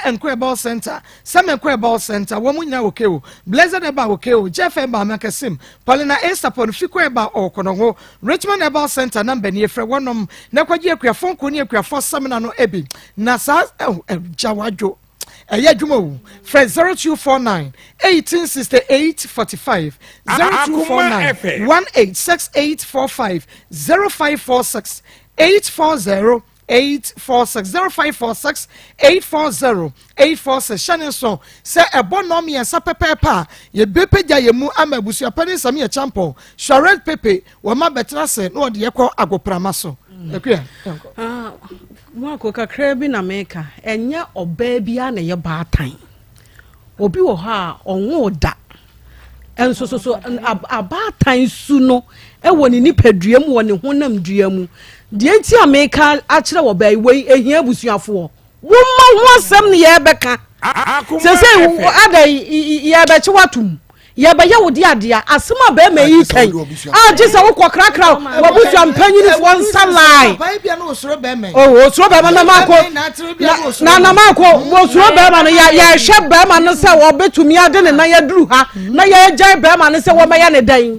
Enquirable Center Sam Enquirable Center wo munya wokeo Blessed eba wokeo Jeff eba makasim Paulina Estapon fiko eba okono ho Richmond Eba Center number ni efre wonom na kwaji akuafo nko ne akuafo seminar no ebi na sa jawajo Ayajumo, Fred 0249 1868 45 0249 186845 0546 840 846 0546 840 846 Shannon so say a bonom ye sa pepepa ye bepeja ye mu amabusu apani sami ye champo Shared Pepe wa ma betra se no de ye kɔ agoprama so ekua Mwako kakra bi na meka enye oba bia na ye baatan obi wo ha onwo da enso so abaatan su no e woni nipadua mu woni honam dua mu de enti ameka a kire wo ba wei ehia busuafo wo ma ho asem ne ye beka se adai ye be chiwatum ye ba ye wodi adea asema ba ma yi kan je wo kokrakra wo busu ampanyini fo nsalai ba bia na osoro ba me osoro ba na mako na mako osoro ba ma no ya hwe ba ma no se wo betumi ade ne na ya duru ha na ya jai ba ma no se wo ma ya ne dan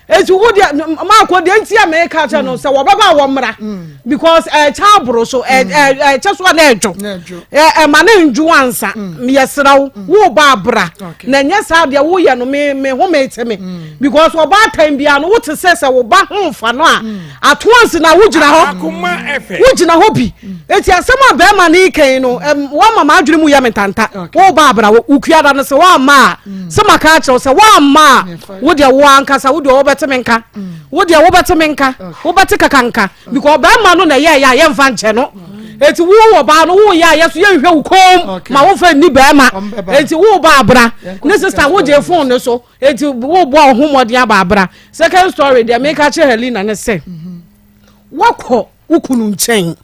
etu wo dia mako de ntia me ka cha no se wo baba wo mra because cha bro so cha so na edwo ma na nju ansa me yesra wo ba bra na nya sa de wo ye no me ho me teme because wo ba time bia no wo te se wo ba ho fa no a at once na wo gina ho bi eti asema ba ma na ikan no wo mama adwene mu ya metanta wo ba bra wo kuada no se wo ma se maka cha se wo ma wo de wo ankasa wo de wo betemenka wo de wo betemenka wo beteka kanka because ba ma no na ye ya ye mfa nche no eti wo ba no wo ya yeso ye hwe wo kom ma wo fa ni ba ma eti wo ba abra ne sister wo je phone ne so eti wo bo ohomode aba abra second story dey make a che Helena ne say wako ukunu nchen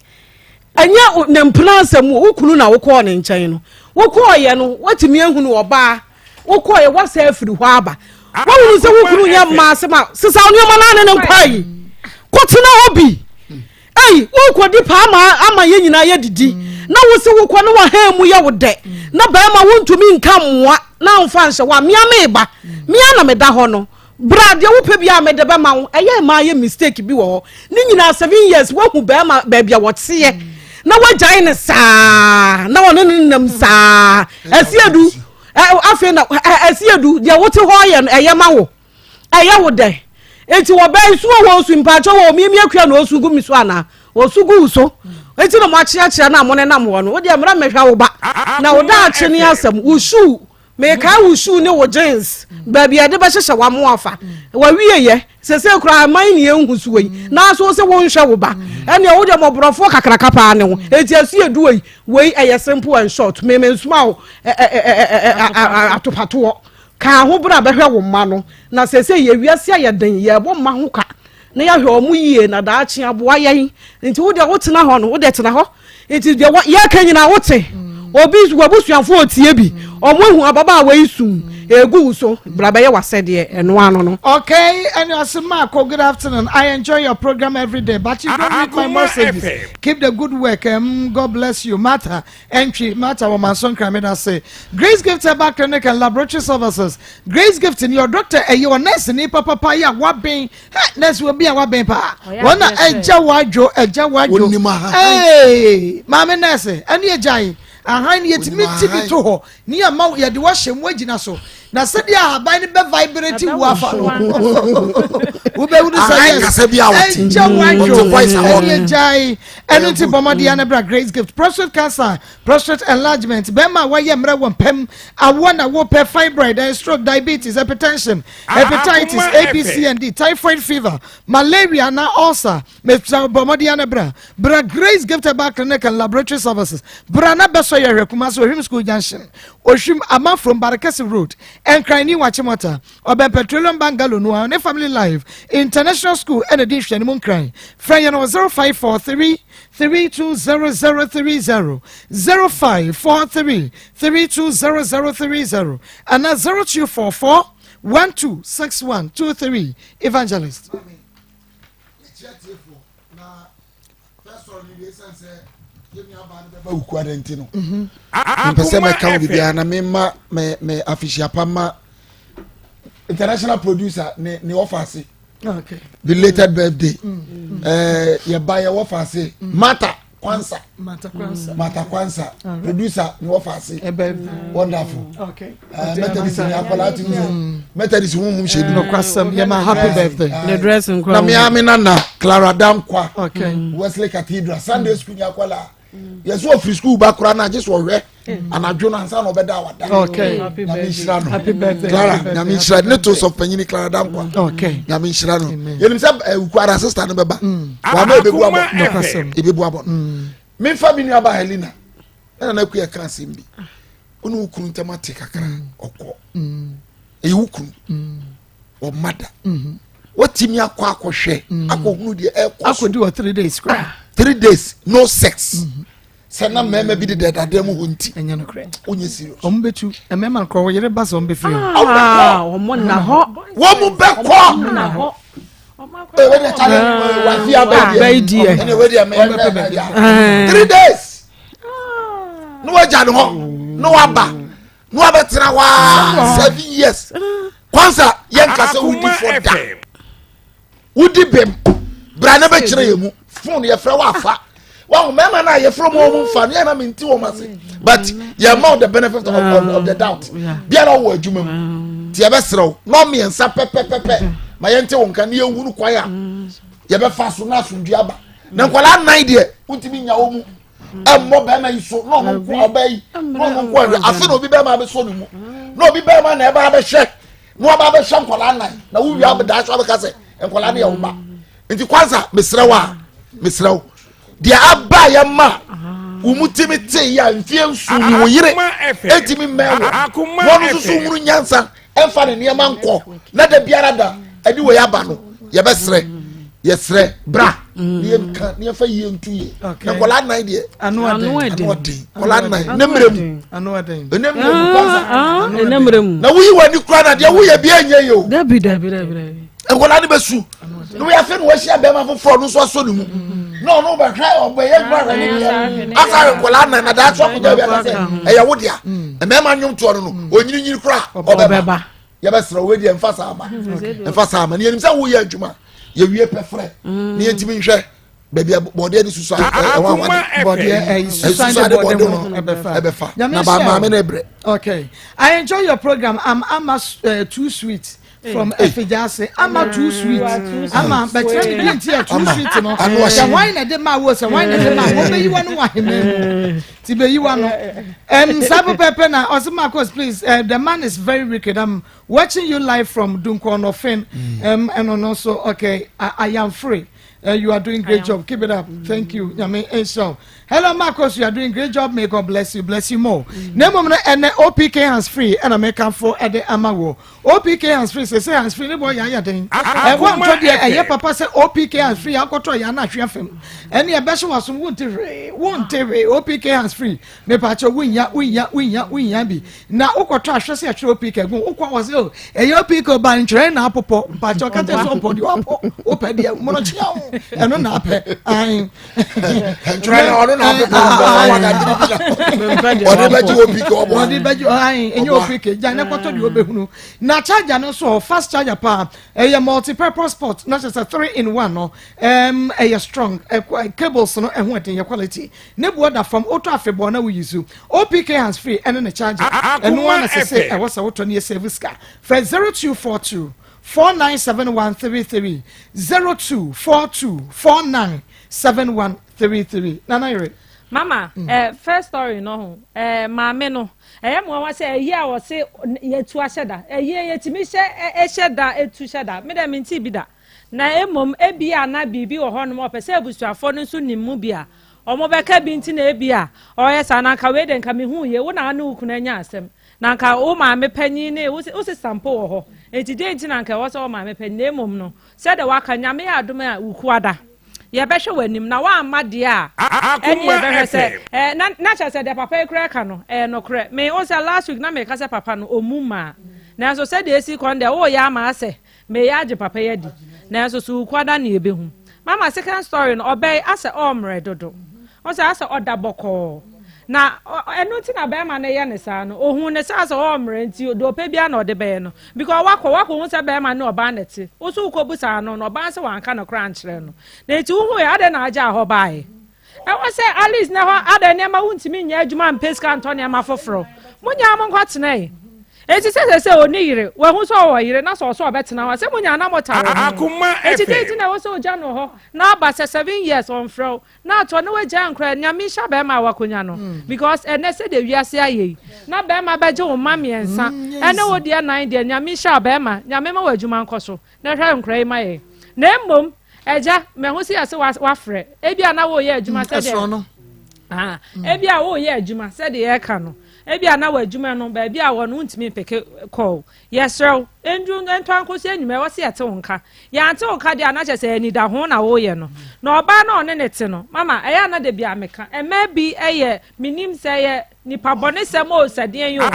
anya ne mplanse mu ukunu na woko ne nchen no woko ye no watimi ehunu oba woko ye wasa afiri hɔ aba wonu se wukunu ye ma se ma sisa onyoma na ne nkwai kotena obi ei woko di pa ama ye nyina ye didi na wo se woko no wa ha mu ye wo de na ba ma wontumi nka mmoa na mfa nhyɛ wa mia meba mia na meda hɔ no brad ye wo pe bia me de ba ma wo eye ma ye mistake bi wo hɔ ni nyina 7 years wo hu ba ma ba bia wo tie na wagyae ne saa na wone nam saa asiedu afi na asiedu dia wote ho ye eye ma wo eye wo de enti wo bai so wo su mpacho wo mi akua na osugu mi so ana osugu so enti no mo akyeakye na mo ne nam wo no wo dia mra mehwa wo ba na wo da akye ne asam wo shu me ka wo shu ne wo jeans ba bia de ba hyehye wa mo afa wa wiye ye sese kura man ne enhu so yi na so se wo nhwe wo ba ene wo de mobrofo kakraka pa ne ho enti asiedu wei eye simple and short me nsuma wo atopato ka ho bra behwe wo ma no na sese ye wiase aye dan ye bo ma ho ka na ya hwe omu yie na da achi aboa ye nti wo de wo tena ho no wo de tena ho nti de ya kanyina wo te obi wabusuanfo otie bi omo hu ababa wa isu egu so bra be ye wasede eno ano no. Okay, and Maa Akos, good afternoon. I enjoy your program every day, but you don't read my messages. Keep the good work. God bless you. Mata entry Mata wa manson krameda say Grace Gift Herbal Clinic and Laboratory Services. Grace Gift in your doctor your nurse ni papa ya wa ben nurse will be a wa ben pa wana eja wajo hey mama nurse ani ejai ahan yetimi tibi to ho ni ama ye de wa hyem wagina so na sedi ahaban ne be vibrate wo afa wo be wudu say yes eja wajo voice ejai enunti bomadi ya na bra Grace Gift prostate cancer prostate enlargement be ma wa ye mra won pem awona wo pe fibroid and stroke diabetes hypertension hepatitis ABC and D typhoid fever malaria na ulcer me bomadi ya na bra Grace Gift Herbal Clinic and Laboratory Services bra na be so ye rekuma so him school junction oshim ama from Barakasi road and Kraini Wachimota Oben Petroleum Bangalo no ne family life international school and edition mun cry friend no 0543 320030 0543 320030 and 0244 126123 evangelist. Mpese me kan bibia na me ma me official pama international producer ne office. Okay. Belated birthday. Ye buy your office. Mata Kwansa. Producer ne office. Wonderful. Okay. Methodist ni akola ti Methodist won shedi no kwasam ye ma happy birthday. The dressing kwa. Na me amina na Clara Damkwa. Okay. Wesley Cathedral Sunday school ni akola. Yes, what free school back na just worry and I join answer no better what. Okay. Happy birthday. Clara, Yami Shirano. Neto so penny Clara Damkwa. Okay. Yami Shirano. You say ukwara sister no beba. Wa me be bu abo. Ibe bu abo. Me fa bi ni aba Helena. Na ku ya kan simbi. Onu ukunu tematic akra okọ. E ukunu. O mother. What timi akọ akọhwe. Akọhunu de e akọ do 3 days. 3 days no sex. Sana meme bi de dadam ho nti. Enya no kre. Onye serious. Ombetu meme ko yere ba so ombe free. Omo na ho. Wo mu be ko. Na ho. E we de challenge wa fi abedi. Ene we de me 3 days. No wa ja no ho. No wa ba. No wa betra wa 7 years. Kwanza yenka se wudi for da. Wudi bem. Bra na be kire yemu. Phone ye fra wa fa. Wa mema na ye from wo fa no na menti wo mase. But ye amount the benefit of the doubt. Bia na wo adwuma mu. Ti ye be serew. No me ensa pepepepe. Ma ye nte wo nka na ye hunu kwaya. Ye be fa so na asundua ba. Na nkwala nan de untimi nya wo mu. Emmo be ma iso no mo ko obai. No mo ko afi no bi be ma be so no mu. No bi be ma na e ba be hwe. No ba be hwe nkwala nan. Na wo wi abda so be ka se nkwala na ye wo ba. Nti kwanza mesrewa dia aba ya ma umutimi te ya mfie nsu wo yire etimi mewo wonu susu hunu nyansa emfa ne niam anko na da biara da adi wo yaba no ye besre yesre bra ne fa yie ntuye na kola nan de anu ade kola nan nemrem anu ade nemrem na wuyi wani kura na de wo ye bia nye yo dabi kola ne besu no ya fe no wa hia be ma foforo no so so ne mu no ba try obo ye gba ni asa kola na da so ko ja bia say e ya wo dia e me ma nwum to no onyiri kura obeba ye besra we dia mfasa ama ne nim say wo ye adwuma ye wie pefre ne yentimi nhwe baby body ni susu body susu body no ebefa na ba ma me na ebre. Okay, I enjoy your program. I'm too sweet from Efijase. I'm too sweet. I'm but too sweet no. The wine na de ma wo se wine na de ma wo be you wan wa him ti be you wan Sabu Pepe na Maa Akos, please, the man is very wicked. I'm watching you live from Dunkono Fin and also okay I am free. You are doing great job. Keep it up. Thank you. Hello, Maa Akos. You are doing great job. May God bless you more. Name and OPK hands free and I make come for at the Amawo. OPK hands free. Say hands free. Boy, ya ding. I want to the papa say OPK hands free. I go to Yana Triumph. Any best was won't OPK hands free. Me pacho win ya be. Now Oko trash say OPK go. Oko was ill. OPK ban train na popo. Pacho can't so put you up. Open the monochia. And on up. I try on na charger no so fast charger pa a multi-purpose port not just a 3-in-1 no a strong cables no and what in your quality nebo that from auto afebo na we use OPK hands free and a charger and no one say I was auto near service car for 0242 497133 0242 497133 Nana Mama, first story no maame no mo wa say eyi a wo say yetu asheda yetimi she esheda etu sheda me dem nti bi da na emom ebi ana bibi wo ho no mo pese abusuafo no so nimu bia omo beka bi nti na ebi a oyesa na ka we den ka me hu ye wo na anu ukuna nya asem na ka o maame panyin ne wo se sample wo ho enti de nti na ka wo se o maame panyin na emom no se de waka nyame ya adom a ukuada ye be hwe wanim na wa amade a eni ye be hwe se na cha se de papa ekura ka no no kure me o se last week na me ka se papa no omuma na so se de esi kon de o ya ma ase me ya age papa ya di na so su kwada na ebe hu mama second story no obey ase omre dodo o se ase odaboko na enu ti na be ma na ye ne sa no ohun ne sa ase omre nti do pe bia na ode be no because wako hu se be ma na oba neti o so ukobusa no no oba se wanka no crunch re no na eti hu ya ade na aja ho bai e wo se alice na ho ade ne ma wuntimi nya adwuma mpeska antonia ma foforo munya mo kwatena eti se oni yire we hu so wo yire na so obetena wa se munya na motare Akoma eti eti na wo so oja no ho na aba 7 years on fro na to no we ja nkra nyame sha be ma wakonya no because ene se de wiase aye na be ma beje wo ma miensa ene wo dia 9 de nyame sha be ma nyame ma wadwuma nkoso na hwa nkra yi ma ye na emmom eja me hu se ase wa frɛ ebi ana wo ye adwuma se de ebi a wo ye adwuma se de ye ka no ebi ana wa adwuma no ba bia wo no ntimi peke call yesrew endu ntwankosi anyume wo se yete wonka ya ante wonka de ana kyese ani da ho na wo ye no na oba na one ne te no mama eya na de bia meka ema bi eye minim se ye nipa bone se mo sadien yo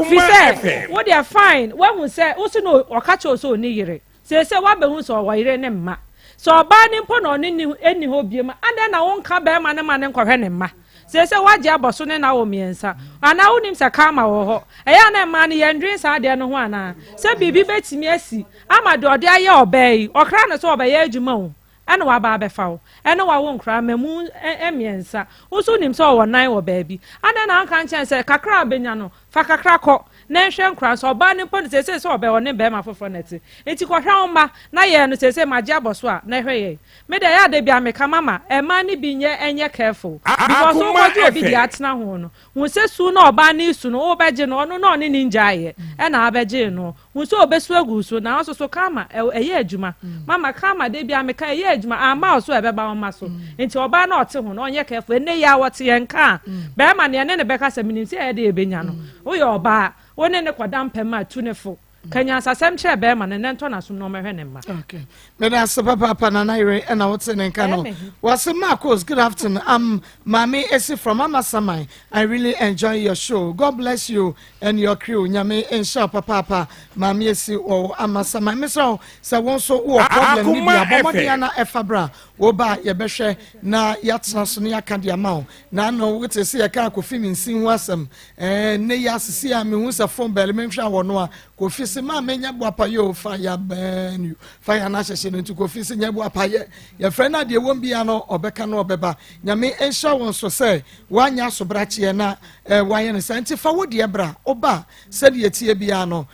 fi se wo de fine wo hu se wo se no okacho so oni yire se wa be hu so wo yire ne mma so oba ni mpo na oni eni ho biema ande na wonka be ma ne nkɔhwɛ ne mma se waje aboso ne na wo miensa ana wonim se kama wo ho eya na ma ne yendwen sa de no ho ana se bibi betimi asi ama de ode aye obai okra no so obai adwuma wo ene wa ba befa wo ene wa wo nkra mamu emiensa wo so nim se wo nan wo baabi ana na anka nchen se kakra benya no fa kakra kɔ na nhwe nkran so oba ne pon se se obe won ne be ma foforo neti enti ko hwa ma na ye no se se maji aboso a na hwe ye me de ya de bia me ka mama e ma ne bi nye enye careful because so ko ju obi di atena ho no hu se su na oba ne su no obeje no no no ne ninja ye e na abeje no hu se obesu agu so na so kama eye adwuma mama kama de bia me ka eye adwuma ama so e be ba ma so enti oba na ote ho no onye careful ene ya wote ye nka be ma ne ne be ka se minim se e de ebenya no wo ye oba wone ne kwadam pema tunefo kanya sasem che be ma ne nto na so no mehwe ne ma okay me da so papa na naire and I would say nka no was Maa Akos. Good afternoon. Mami Esi from Amasamai. I really enjoy your show. God bless you and your crew. Nyame ensha papa Mami Esi o Amasamai. Me so won so wo problem ni bia bomodi na efabra wo ba ye behwe na yatna so ne aka dia ma na no we te se ye ka Kofi Minsin wasam ne ya sisi a me hu sa phone bell me hwa wo no a Kofi se ma menya bo apayo fire burn you fire na hyehye no nti Kofi se nya bo apaye ye friend na de won bia no obeka no obeba nyame ensha won so se wanya so brache na waye no santi fa wo de bra oba se de tie bia no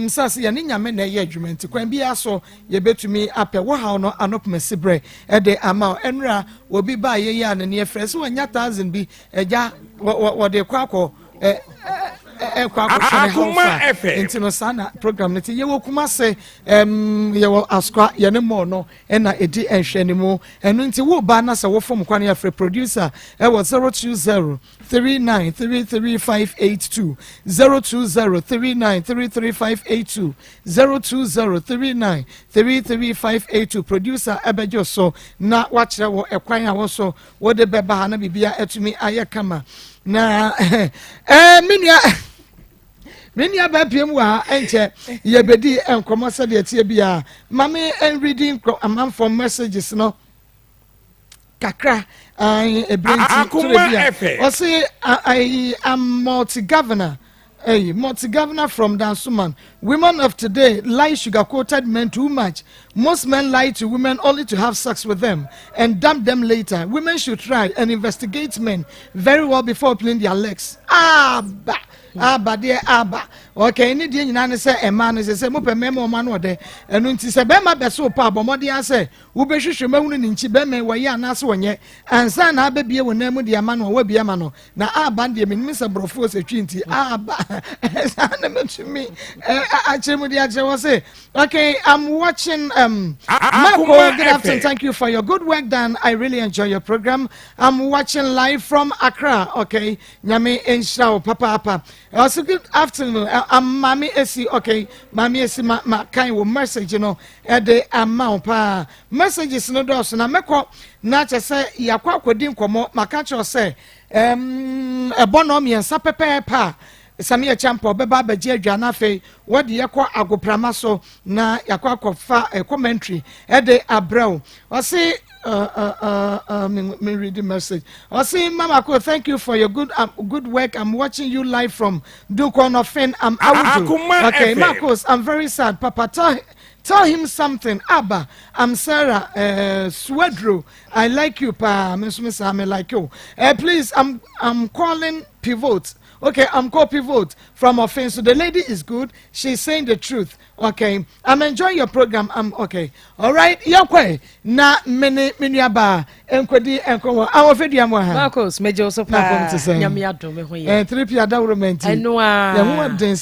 sase ye ne nyame na ye adwumenti kwan bia so ye betumi apɛ wo ha no anopme sibre de ama enra obi ba ye ya ne ne frɛ so wanya 1000 bi eja wo de kwakɔ Akoma FM into no sana program nti ye wo kuma se ye wo askwa ye ne mo no na edi enhwe ne mu enu nti wo ba na se wo fom kwan ya frɛ producer e wo 020 39333582 02039333582 02039333582 producer ebejo so na wa kire wo ekwan a wo so wo de beba ha na bibia etumi aye kama na Minya ba piem wa enche ye bedi enkomo se de tie bia mame en reading amam from messages no kakra ebrenti to bia o say I am multi-governor from Dansuman. Women of today lie sugar-coated men too much. Most men lie to women only to have sex with them and dump them later. Women should try and investigate men very well before opening their legs. Okay, ni die nyina ne se ema ne se mo pe memo ma no de enu nti se be ma be so pa bomode ya se wo be hwehwe mahunu ni nchi be me waye anase wonye ansa na abebie wonamu de ama no wa bia ma no na aba de me nimse brofo se twinti aba na metumi achemu de ache wo se okay I'm watching Marco, good afternoon. Thank you for your good work done. I really enjoy your program. I'm watching live from Accra. Okay, nyame enshra papa. Also good afternoon. I'm Mami Esi. Okay, Mami Esi ma kind of message, you know, at the amount pa messages no dos na meko na che say yakwa kwedi nkomo makacho say ebono miensa pepe pa Samia Champo beba beji adwana fe wodi yekọ agoprama so na yakọ akọfa commentary de abrel o say me read the message. I say Mama Akos, thank you for your good work. I'm watching you live from Dukonofen. I'm Audu. Okay, Maa Akos, I'm very sad. Papa, tell him something. Abba, I'm Sarah Swedro. I like you, pa. Miss I like you. Please, I'm calling Pivot. Okay, I'm called Pivot from Offense. So the lady is good. She's saying the truth. Okay, I'm enjoying your program. I'm okay. All right, yakwe na many aba enkwedi enkowo. Awo fedi amwa. Maa Akos meje so pa nyame adom me ho ye. 3 pia da romenti. Eno a. Ya ho den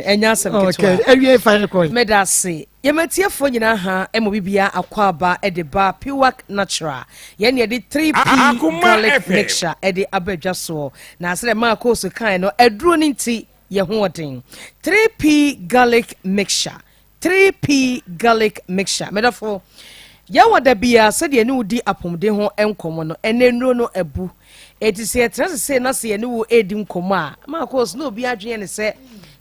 enya asem ketwa. Okay, ewie fire coin. Medase. Yematiefo nyina ha emobibia akwaba edeba Piwak Natural. Ye ne de 3P garlic mixture ede abadwa so. Na asere Maa Akos kan no eduro ni nti ye hoden 3P garlic mixture 3P garlic mixture medafo ya wada bia se de ne udi apomde ho enkomo no enenuro no abu etise trase na se ne wo edi nkomo a Maa Akos no obi adwen ne se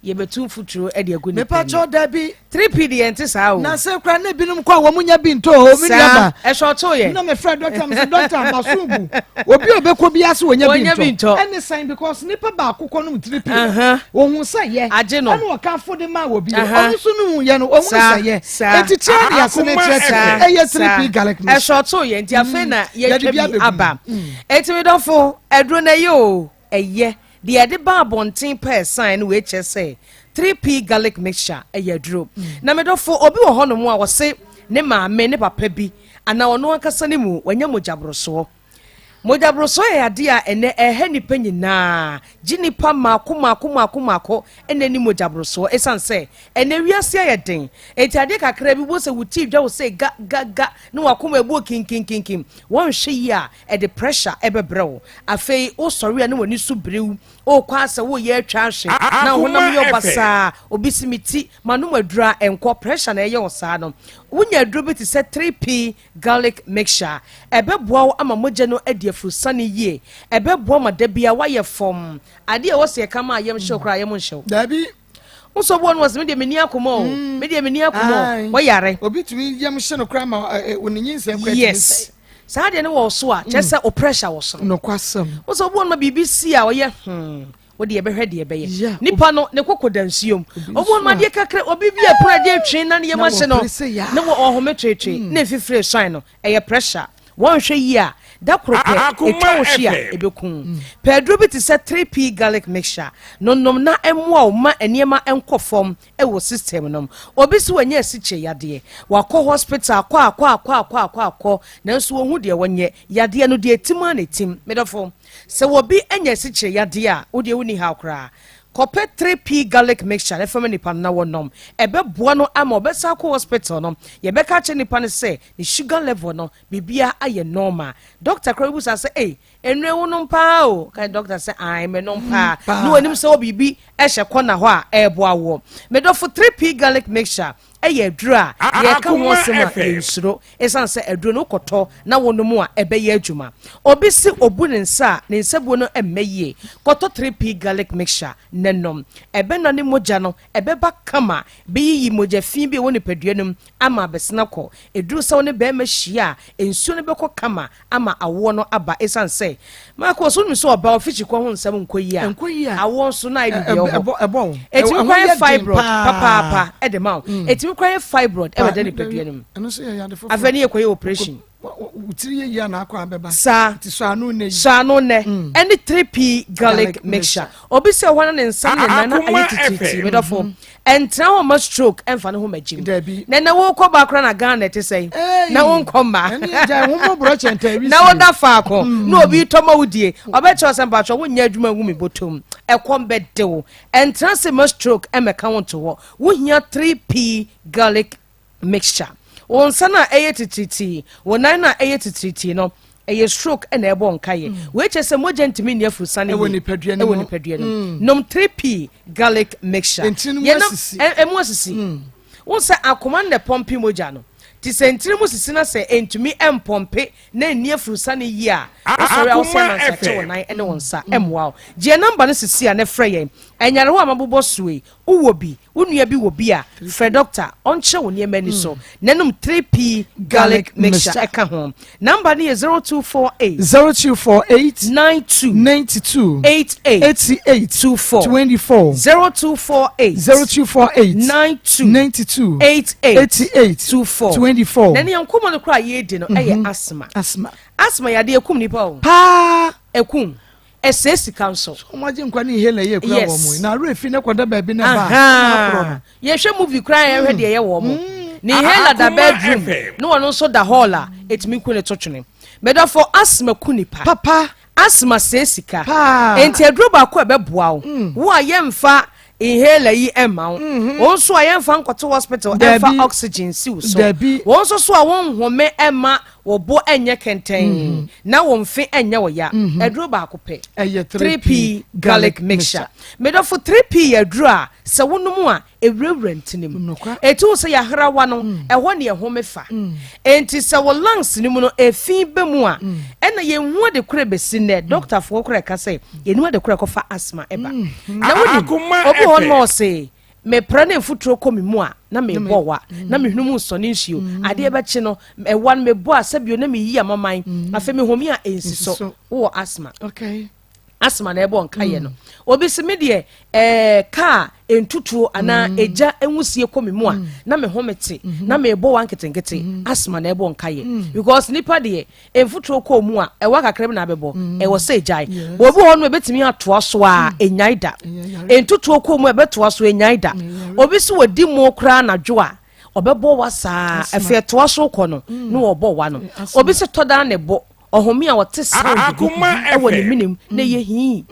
ye betum futuro e de aguni me pa cho da bi 3P de ente sa o na se kra na binum kwa wo munya bi nto o mi niaba e so to ye na me friend doctor masubu obi obekọ bi ase wonya bi nto any sign because nipa ba akokọ no 3P wo hu sa ye na wo kan fo de ma wo bi o so no ye no wo hu sa ye etitia ya se ne chese e ye 3P garlic e so to ye nti afa na ye twa bi aba etimi dofo edro na ye o eye de de ba abonten per sign we che say 3p garlic mixture drop na me do fo obi wo ho no mu a wo se ne maame ne papa bi ana ono akasa ne mu wanya mojabroso mojabroso ade a ene ehe nipa nyina ginipa mako ene ni mojabroso esanse ene wiase ayeden enti ade kakra bi bo se wuti dwa wo se ga ne wakoma ebu kinkin won hwe yi a the pressure ebebrew afei o sori ane woni su brew o kwa se wo ye atwa hwe na honam yo basa obisimiti manum adura enko pressure na eye wo saa no wonya aduro bi ti se 3p garlic mixture ebeboa wo ama moje no fusani ye ebeboa madabia wa ye fom ade e wo se kama ayem hwe kra ayem hwe dabi unso bo no was me de meni akomo me de meni akomo wo yare obi tumi yem hwe no kra ma oninyin se kwa yes saa de ne wo so a che se o pressure wo so no kwasam unso bo no BBC a wo ye wo de ebehwe de ebeye nipa no ne kokodansuom obo no de kakra obi bia pra de twen na ne yem hwe no ne wo ohome twetwe na fifire shine no eye pressure won hwe yi a da krope etwa wo hwe a ebekun pedro bi ti se 3p garlic mixture nom na emwa o ma eniema enkofom e wo system nom obi si wanya asiche yade wakọ hospital akọ na nso wo hu de wonye yade no de etima na etim medofo se wo bi anya asiche yade a wo de woni ha kra kope 3p garlic mixture na family pan na wonom ebe boa no ama obesa ko hospital no ye be ka che nipa ne se ni sugar level no bibia aye normal doctor Krabusa say enwe wonom pa o ka doctor say ai me nom pa no anim se obibi e hye kona ho a e boa wo me do for 3p garlic mixture eye adura ye ka ho sema ensuro esan se aduro no koto na wonom a ebe ye adwuma obi si obu ne nsa ne nsabuo no emmeye koto 3p garlic mixture nenom ebe no ne moja no ebe ba kama be yi moja fin bi woni paduanum ama besna ko eduru se woni be ma hia ensuo ne beko kama ama awo no aba esan se Maa Akos so so oba ofichi ko ho nsam nkoyi a awo so na ibi ebo etimi kwa fibroid papa edema etimi kwa fibroid e wede ne paduanum eno so ya de fo afani ekoye operation utiri ya na akwa beba sa ti so anu ne any 3p garlic mixture obi se ho na nsam ne na ayititi medofo entra ho ma stroke emfa ne ho magim na wo kọ ba kra na Ghana te sei na wo nkoma ja ho mo bro chenta na wo da fa ko na obi to ma wudie obe che osem cho wo nya adwuma hu mi botom ekom bedewo entra se ma stroke emeka won to wo hia 3p garlic mixture won sana tititi won na tititi no eye stroke na ebo nkaye we che se moja ntimi ne afusane e woni paduane nom 3p garlic mixture emu asisi won se Akoma ne pompi moja no ti sentire mu sisi na se entumi empompe na ni afusane yi a osori a osema nsache wonan ene wonsa emwa je number no sisi a ne freye enyare ho amabobo suwe uwo bi unua bi wo bi a fre doctor onche woni emani so nanum 3p garlic mixture eka ho number ni 0248 92 88 0248 92 88 24 nani yankomo no kra ye di no eye asma ya de ekum nipa o pa ekum esesi council omaje nkwa ni hele ye kura wo mu na refi ne kwada ba bi ne ba ye hwe movie kra ye hwe de ye wo mu ni hele da bedroom no wono so da hall a etimi ku ne totwene medo for asma ku nipa papa asma sesika enti aduro ba ko ebeboa wo a ye mfa inhaler yi emma won so ayemfa nkoto hospital emfa oxygen si so won so a won home emma wo bo enye kenten na won fe enye wo ya eduro ba akopɛ 3p garlic mixture medo for 3p eduro a se wonom a ewurawura ntinim etu so ya hrawa no ɛhɔ ne ɛhome fa enti se wo lungs ni mu no efin be mu a ɛna ye hu de kure besi ne doctor fo kure ka sɛ ye hu de kure ko fa asthma eba na wodi obi ho no say me prane futuro ko mi mu a na me bowa na me hunu mu so ne nhio ade ebe chi no me bo asabio na me yi amaman afa me homi a ensi so wo asthma okay asma na ebo nkaye no obi se me de car entutuo ana eja enwusie komimu a na me homete na me ebo wanketenkete asma na ebo nkaye because nipa de enfutuo ko mu a ewa kakrem na bebo ewo se ejai obi ho no ebetimi atoa so a enyaida entutuo ko mu ebetoa so enyaida obi se wodi mu kra na dwo a obebo wasa efe toa so ko no no obo wa no obi se toda na ebo ohomi a wote sound ewo ne minim na ye hi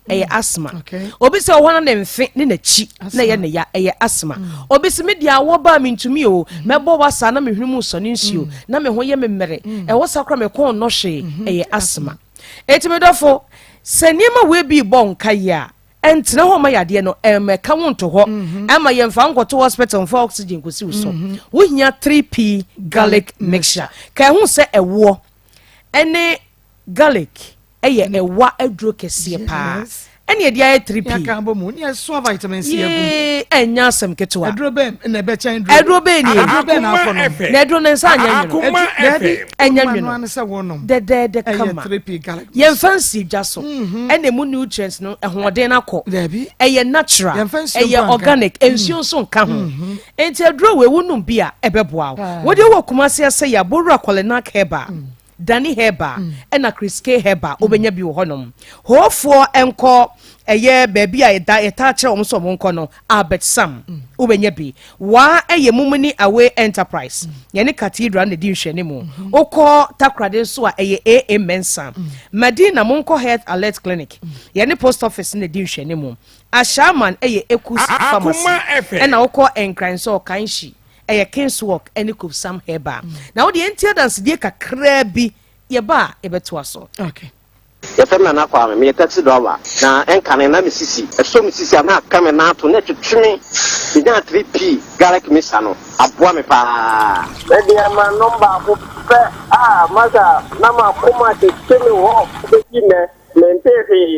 eye asthma obi se ohwana na mfe ne na chi na ye ne ya eye asthma obi se media wo ba mintumi o mebo wasa na mehwemu so ne nsuo na me ho ye memere ewo sakra me kon no hwe eye asthma etimedofo se niema we bi bon kaya entene ho ma yade no emeka wonto ho ama ye mfa nkoto hospital for oxygen ko si so wo hia 3p garlic mixture ka hu se ewo ene garlic eye ewa aduro kese pa ene ye dia 3p ya kan bo mu ni so vitamin C ebu enya asem ketewa aduro be na be chan aduro be ni aduro be na afọ no na aduro ne nsa anya nyu enya nyu no se wo no de kama 3p garlic ye fancy jaso ene mu nutrients no ehode na kọ eye natural eye organic ensuo so nka ho enti aduro we wonum bia ebeboa wo de wo kumase ase ya boru akolenak heba Danny Heba ena Chris K Heba obenya bi wo honom hofo enko eye baby a eta kire wo so mo nko no Albert Sam obenya bi wa eye mumuni away enterprise ye ne cathedral na di nhwene mu okọ takrade so a eye AA Mensa Medina monko health alert clinic ye ne post office na di nhwene mu Ashaman eye Ekus pharmacy ena okọ enkran so kanshi eye King's Walk any could some heba now the entire dance de kakra bi ye ba e beto so okay ye fema na kwa me taxi driver na enkane na misisi eso misisi na kame na to na twetwe binya 3p garlic mixture no aboa me pa e dia ma number ko pe masa na ma Akoma te teme wo be ne mente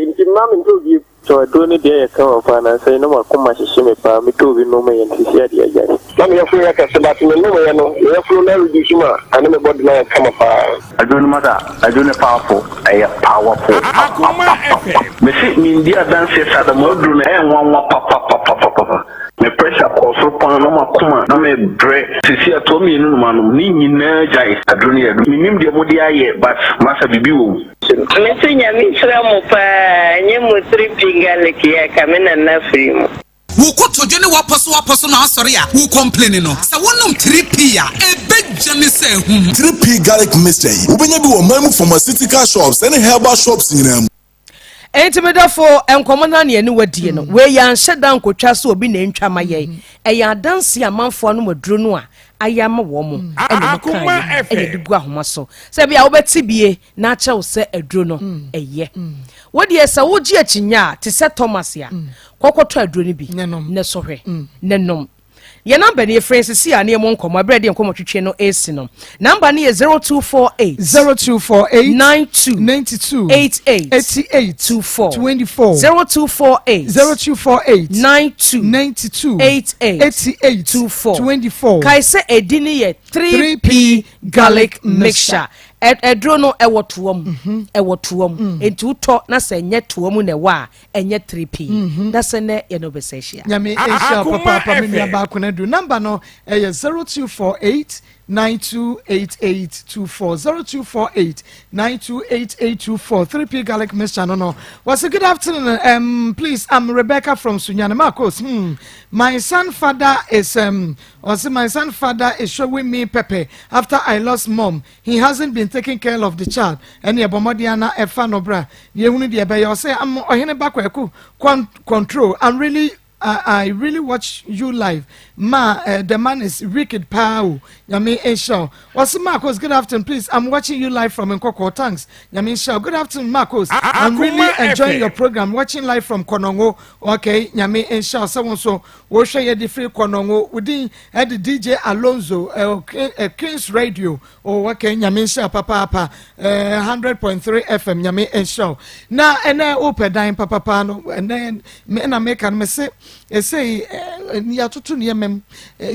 nti mama ntogi so do ni de ka fa na sai na ma Akoma shishime pa mi to bi no me yenti sia dia jari mama ya fuya ka sabati me no ya no ya fu na rudishima ani me body na kama pa adoni mata adoni powerful ay powerful Akoma FM me si ni dia dance sa da mo dru na enwa pa me pressure ko so pa na ma Akoma na me bre sisi ato mi nu ma no ni nyina jai adoni ya mi nim de mo dia ye but masa bibi wo me si nya mi sra mo pa nye mo 3p garlic ya kamena na free mo wuko dwene waposo na asori a wu complain no sa wonum 3p a ebejane se hum 3p garlic mixture ubenya bi wo mamu pharmaceutical shops and herbal shops nyinam entimedafo enkomo na ne wadie no we ya nhyedan kotwa so obi na ntwa maye eya adanse amanfo no maduro no a ayama wo mo ene dugu ahoma so se bia wo beti bie na ache wo se aduro no eye wodi esa wo gi achinya te se Thomas ya kokoto aduro ni bi ne sohwe nenom ye number ni friends si a ne mo nkomo abrede nkomo twetwe no AC no number ni 0248 92 88 0248 92 88 kai se edini ye 3p garlic mixture edro no ewo tuom enti uto na se nye tuom ne wa enye 3p da se ne ye no beseshia nyame esha papa me ba ko na du number no 0248 928824 0248 3p garlic mixture no was a good afternoon please I'm Rebecca from Sunyane Maa Akos my son father is my son father is showing me pepper after I lost mom he hasn't been taking care of the child and ye bomodiana efa no bra ye hunu de be yo say am ohene bakwaku control I really watch you live. The man is wicked power. Yami Esha. What's Maa Akos? Good afternoon, please. I'm watching you live from Nkoko. Thanks. Yami Esha. Good afternoon, Maa Akos. I'm really enjoying your program. Watching live from Konongo. Okay. Yami Esha. Someone so we'll show you the free Konongo. We did the DJ Alonso. King's Radio. Oh, okay. Yami Esha. Papa. 100.3 FM. Yami Esha. Now and open dime Papa. And then me and I make and me say. say ya tutu ne mem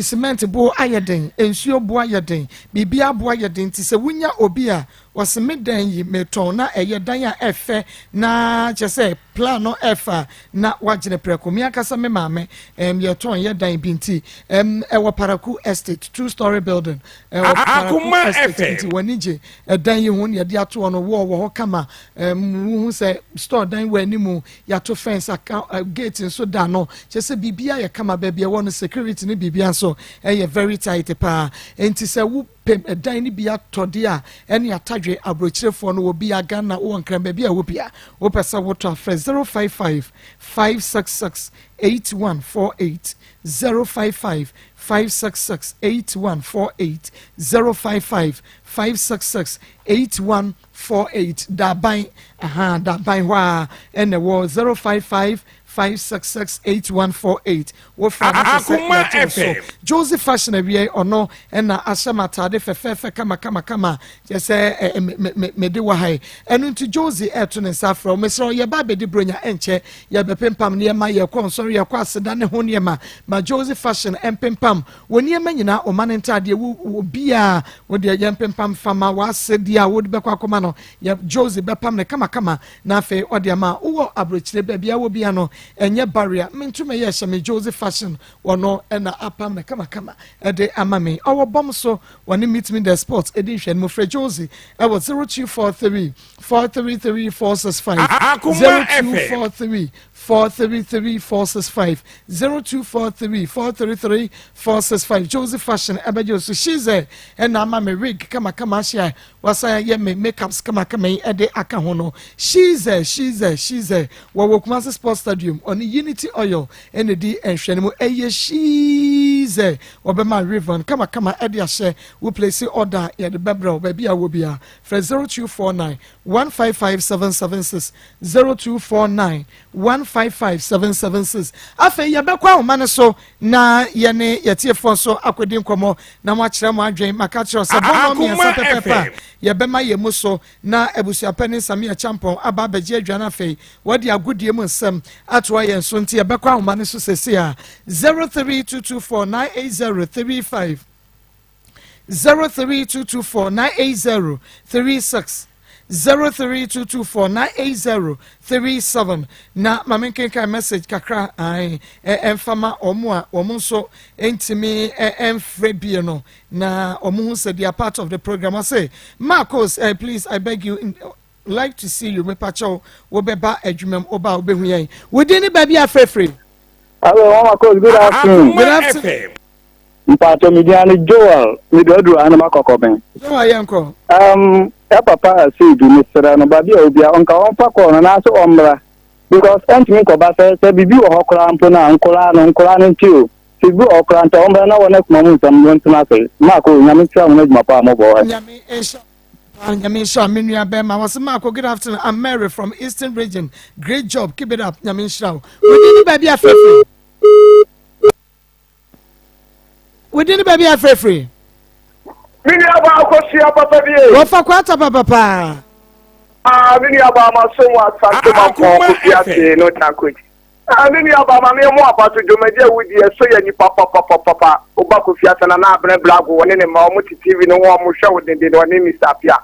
cement bo ayeden ensuo bo ayeden bibia bo ayeden ti se wunya obi a was medan yi meton na eye dan a efe na je say plan no efa na wagene preko mi akasa me maame ye ton ye dan binti ewo Paraku estate 2-story building ewo Paraku estate binti wanije dan yi hu ne de ato no wo ho kama hu se store dan wani mu ya to fence gate so da no je say bibia ye kama ba bia won security ne bibia so very tight pa enti se wu dan ni bia tode a ene atadwe abrochirefo no obi aga na wo nkran ba bia wo bia wo pesa wo to afre 055 566 8148 055 566 8148 055 566 8148 da ban wa ene wo 055 5668148 wo fra so Joseph Fashion awie ono na ashamatade fefefe kama je se me de wa hai enu nti Josie eto ne safra o mesro ye ba be de bronya enche ye bepempam ne ma ye konsori ye kwa aseda ne ho ne ma Joseph Fashion empempam woni ma nyina o man ntade wo bia wo de ye empempam fama wa asedia wo de bekwa akoma no ye Josie bepam ne kama na fe o de ma wo abrochire ba bia wo bia no enye barrier mentume ye shame Joseph Fashion wono na apam na kama ede amame owo bom so woni meet me the sports edition mo fre Josie e was 0243 433 465 0243 433 465 0243 433 465 Joseph Fashion ebejo so she's a na mama rig kama share wasa ye makeups kama ede aka ho no she's a wo Kumasi Sports Stadium on Unity Oil ND enhwenemu eye she's a obema river kama ede ahye we place order ye the bebra baby a wo bia for 0249 155776 0249 155776 afa ye bekwa homa so na ye ne yetie fon so akwedi nkomo na mo akire mo adwen makachiro se bono mi pepepa ye bema ye mu so na ebusuapani Samia Champon aba beje adwana fei wodi agudie mu nsem atwa ye so nti ye bekwa homa so sese a 0322498035 0322498036 0322498037 na mamenkenka message kakra ai enfama omo so entimi enfre bie no na omo said they are part of the program. I say Maa Akos, please I beg you like to see you me pacho wo beba adwumam oba obehu yen wodi ni baby afrefre. Hello Maa Akos, good afternoon. Good afternoon. Mpato Midiani Joel Midodu Anama Kokoben. No ayanko. Papa say do Mr. No baby obia onka onfa ko na so omra because entimi ko ba say bibi wo hokora mpo na nkola no ntio bibi okora nta omra na wona kuma mu ntam ntuna say Maa Akos nyame tia mo adwuma pa mo bo nyame Sha Minua Bema was Maa Akos. Good afternoon. I'm Mary from Eastern Region. Great job. Keep it up. Nyame Sha. We baby afrefre. We didn't baby afrefre. Mini aba akosia papa bie. Wo fa kwata papa. Mini aba ma so wa santo ma ko biate no tankoti. Mini aba ma me mo apato jomaje wudi e so ya ni papa oba ko fiata na na abne blago woni ne ma mo TV no wo mo hwe wodende no ne Mr. Pia.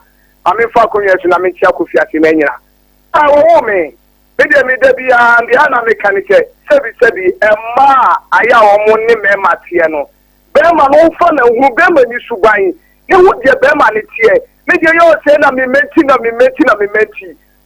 Ame fa ko yesu na me tia ko fiata na nyina. Wo me. Me de bia ndi ana mekanike sebi emma aya wo mo ne me matie no. Bema no fa na hu bema ni suban. Ye wo de bema ne tie. Me de yo say na me menti.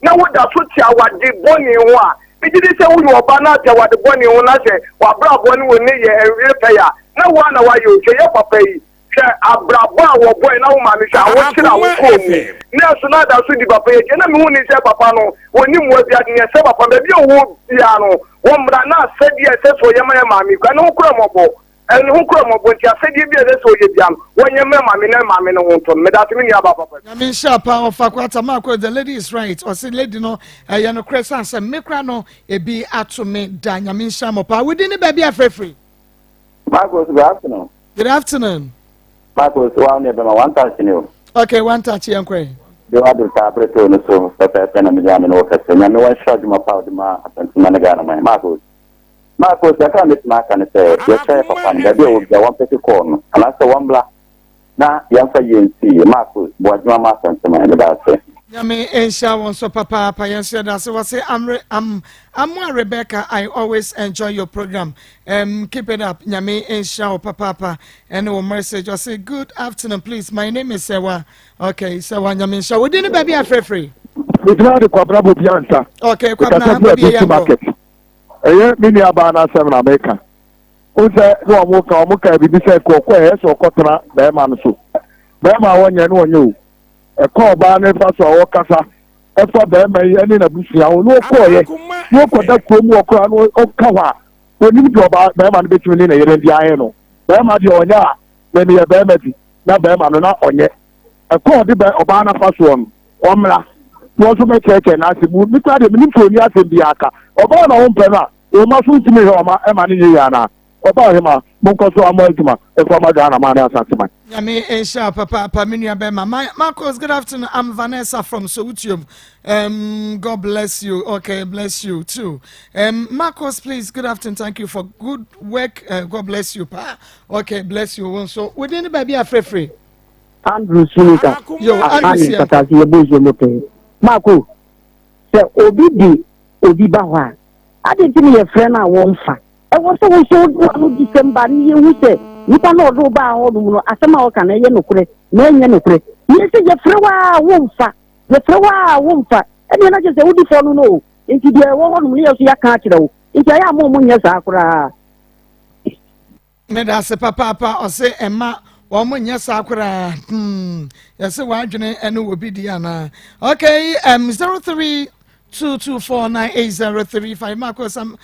Na wo da so tia wade boni ho a. Me de say wo yo ba na tia wade boni ho na say wa bra boni wo ne ye enwe peya. Na wo na wa yo che ye papa yi. Che abrabo a wo boy na wo ma me sha wo tira wo ko mu. Na so na da so di papa ye na me hu ni say papa no woni mu bia ne say papa be bi wo bia no wo mra na say dia say so ye ma mi kwa no kura mo bo. And who come up with your city be a so you jam when you mammy no want to me that me about papa. I mean sharp of Fakwata Maa Akos, the lady is right. Or say lady no no crescent and mekrano e be at to me dan I mean shamopa. We didn't baby afrefre. Maa Akos, good afternoon. Good afternoon. Maa Akos, one never 1 touch you. Okay, 1 touch yankwe. You are the tablet on so papa and me jam no person. I know I shot my powder ma and managana my Maa Akos. Maa Akos yaka metna aka ne sɛ yɛhwɛ papa no baabi a wɔbia wɔn pɛte kɔɔ no anaasɛ wɔmbla na yɛmfa yɛnsi Maa Akos boadwuma ma asɛntɛm ɛne daasɛ Yami Ensha won so papa Payansia da so say I'm Rebecca. I always enjoy your program. Keep it up. Yami Ensha papa and our message just say good afternoon please. My name is Sewa. Okay, Sewa Yami Ensha. We didn't baby free. It's not the Quabra Bianca. Okay, Quabra market. Mini Abana 7 America. Who said no Moka be said Coquest or Cotana, Bearman so. Bearman 1 year no you. A call ban if I saw Casa. After them, I ended up with no call. No contact from your crown or cover. When you go about Bearman between in a year and the iron. Bearman, you are then you are Bearman. Now Bearman not on yet. A call the Obana first one. Omla. You also make a can ask you. We tried to manipulate the Biaka. Obana on Pena. You must to me, Emma. About him, Moncoso Amaltima, a former Ghana man. Yami Ensha papa Paminia Bema. Marcos, good afternoon. I'm Vanessa from Soutium. God bless you. Okay, bless you too. Marcos, please, good afternoon. Thank you for good work. God bless you, pa. Okay, bless you. So, we didn't baby a free. Andrew Sunika. Yo, Andrew Marco, say Obi Bawa. I didn't see a friend I won't find. I was so December, you say, you cannot do by all Asama can a yenokre, Nenokre. You say your flower won't fat, the flower won't fat, and then I just say, would you follow no? Into the one near your catcher, into I am more yes, Akura. Meda se papa or say Emma. Woman, yes, Akura. Yes, and will be Diana. Okay, 0322498035. Marcos, I'm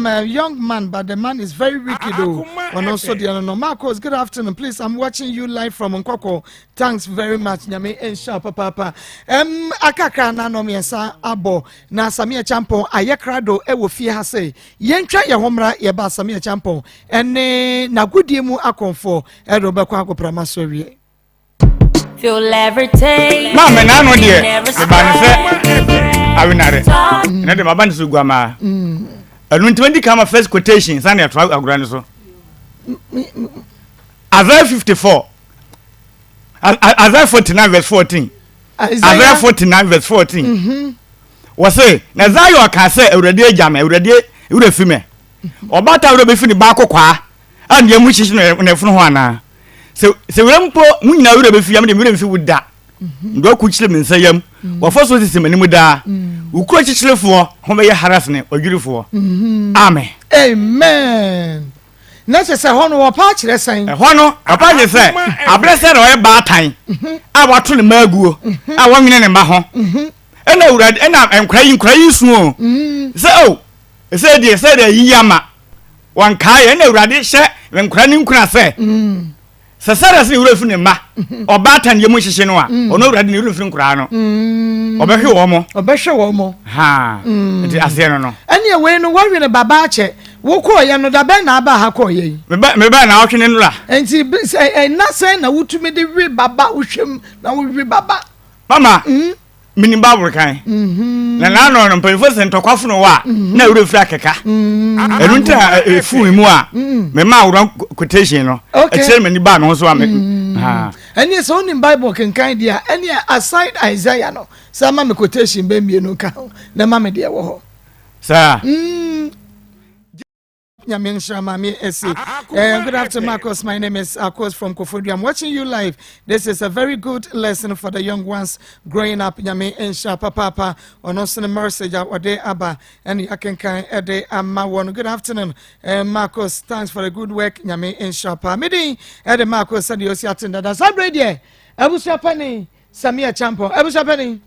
a young man, but the man is very wicked though. And also the no Marcos, good afternoon. Please, I'm watching you live from Nkoko. Thanks very much. Nyame ensha papa. Akaka na no miensa abo na Samia Champo ayekrado e wo fie ha sei. Yentwa ye homra ye ba Samia Champo. Ene na gudie mu akonfo e do bekwa akopra so wie. Feel every day. Mama na no de. Me ba ne se awinare. Na de maba ne so guama. Anu 20 kama first quotation san ya twa agura ne so. Isaiah 54. Isaiah 49 verse 14. Isaiah 49 verse 14. Was say na Zion ka say Awurade agama Awurade ewure fi me. Obata wure be fi ni ba kokwa. An ye mu hihyi na funu ho ana. Se wempo munyina wure be fi yam de wure fi wuda. Ndo ku kyire me nsayam. Wo fo so sisi manimu da. Ukuro kyikyirefo ho be ye harass ne odwirefo. Amen. Amen. Na se hono wo pa kyire san. Hono apa je se abrese na o ba tan. A wato ne maguo. A wonwene ne mba ho. Ena urade ena enkrayi suo. Se o se de yiyama. Wan kai ena urade hye enkra ne nkura se. Sasara se urafu ne ma. Obatan ye mu hyehye no a. Ono urade ne urafu nkura no. Obehwe wo mo. Ha. Enti ase no. Ene we no wo ne baba ache. Wo ko ye no da ben na aba ha ko ye. Me ba na otwene no la. Enti na say na wutumi de wi baba wohwem na wo wi baba. Mama. Mini Bible kan. Na no mpefo se ntokwafo no wa na urafu akeka. Enunta efu mu a me ma wura quotation no. Excel mani ba no so a me. Ha. Ene so ni Bible kan dia ene aside Isaiah no. Sama me quotation be mie no ka. Na ma me de wo ho. Sir. Good afternoon, Marcos. My name is Akos from Kofodu. I'm watching you live. This is a very good lesson for the young ones growing up. Nyame ensha papa onoso ne message ode aba and akenkan ede amma won. Good afternoon, Marcos. Thanks for the good work. Nyame ensha pa. Midi ede Marcos said you see attend that. Sabrede. Abusia pani Samia Champo. Abusia pani.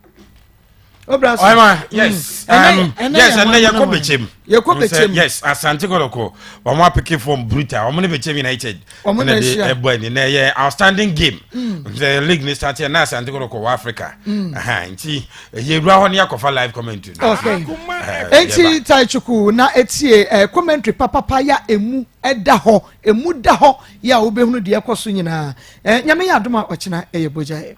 Oima, yes. Yes, and then Yakobechem. Yes, Asante Koloko. Wama picking from Bruta. Omone Bechem United. Omone outstanding game. The league is starting now. Asante Koloko Africa. Nti ye Rahon Yakofa live commentary. Okay. Enti Taichuku na etie commentary papa ya emu eda ho ya obehunu de ekoso nyina. Nyame ya adoma ochina eyeboja.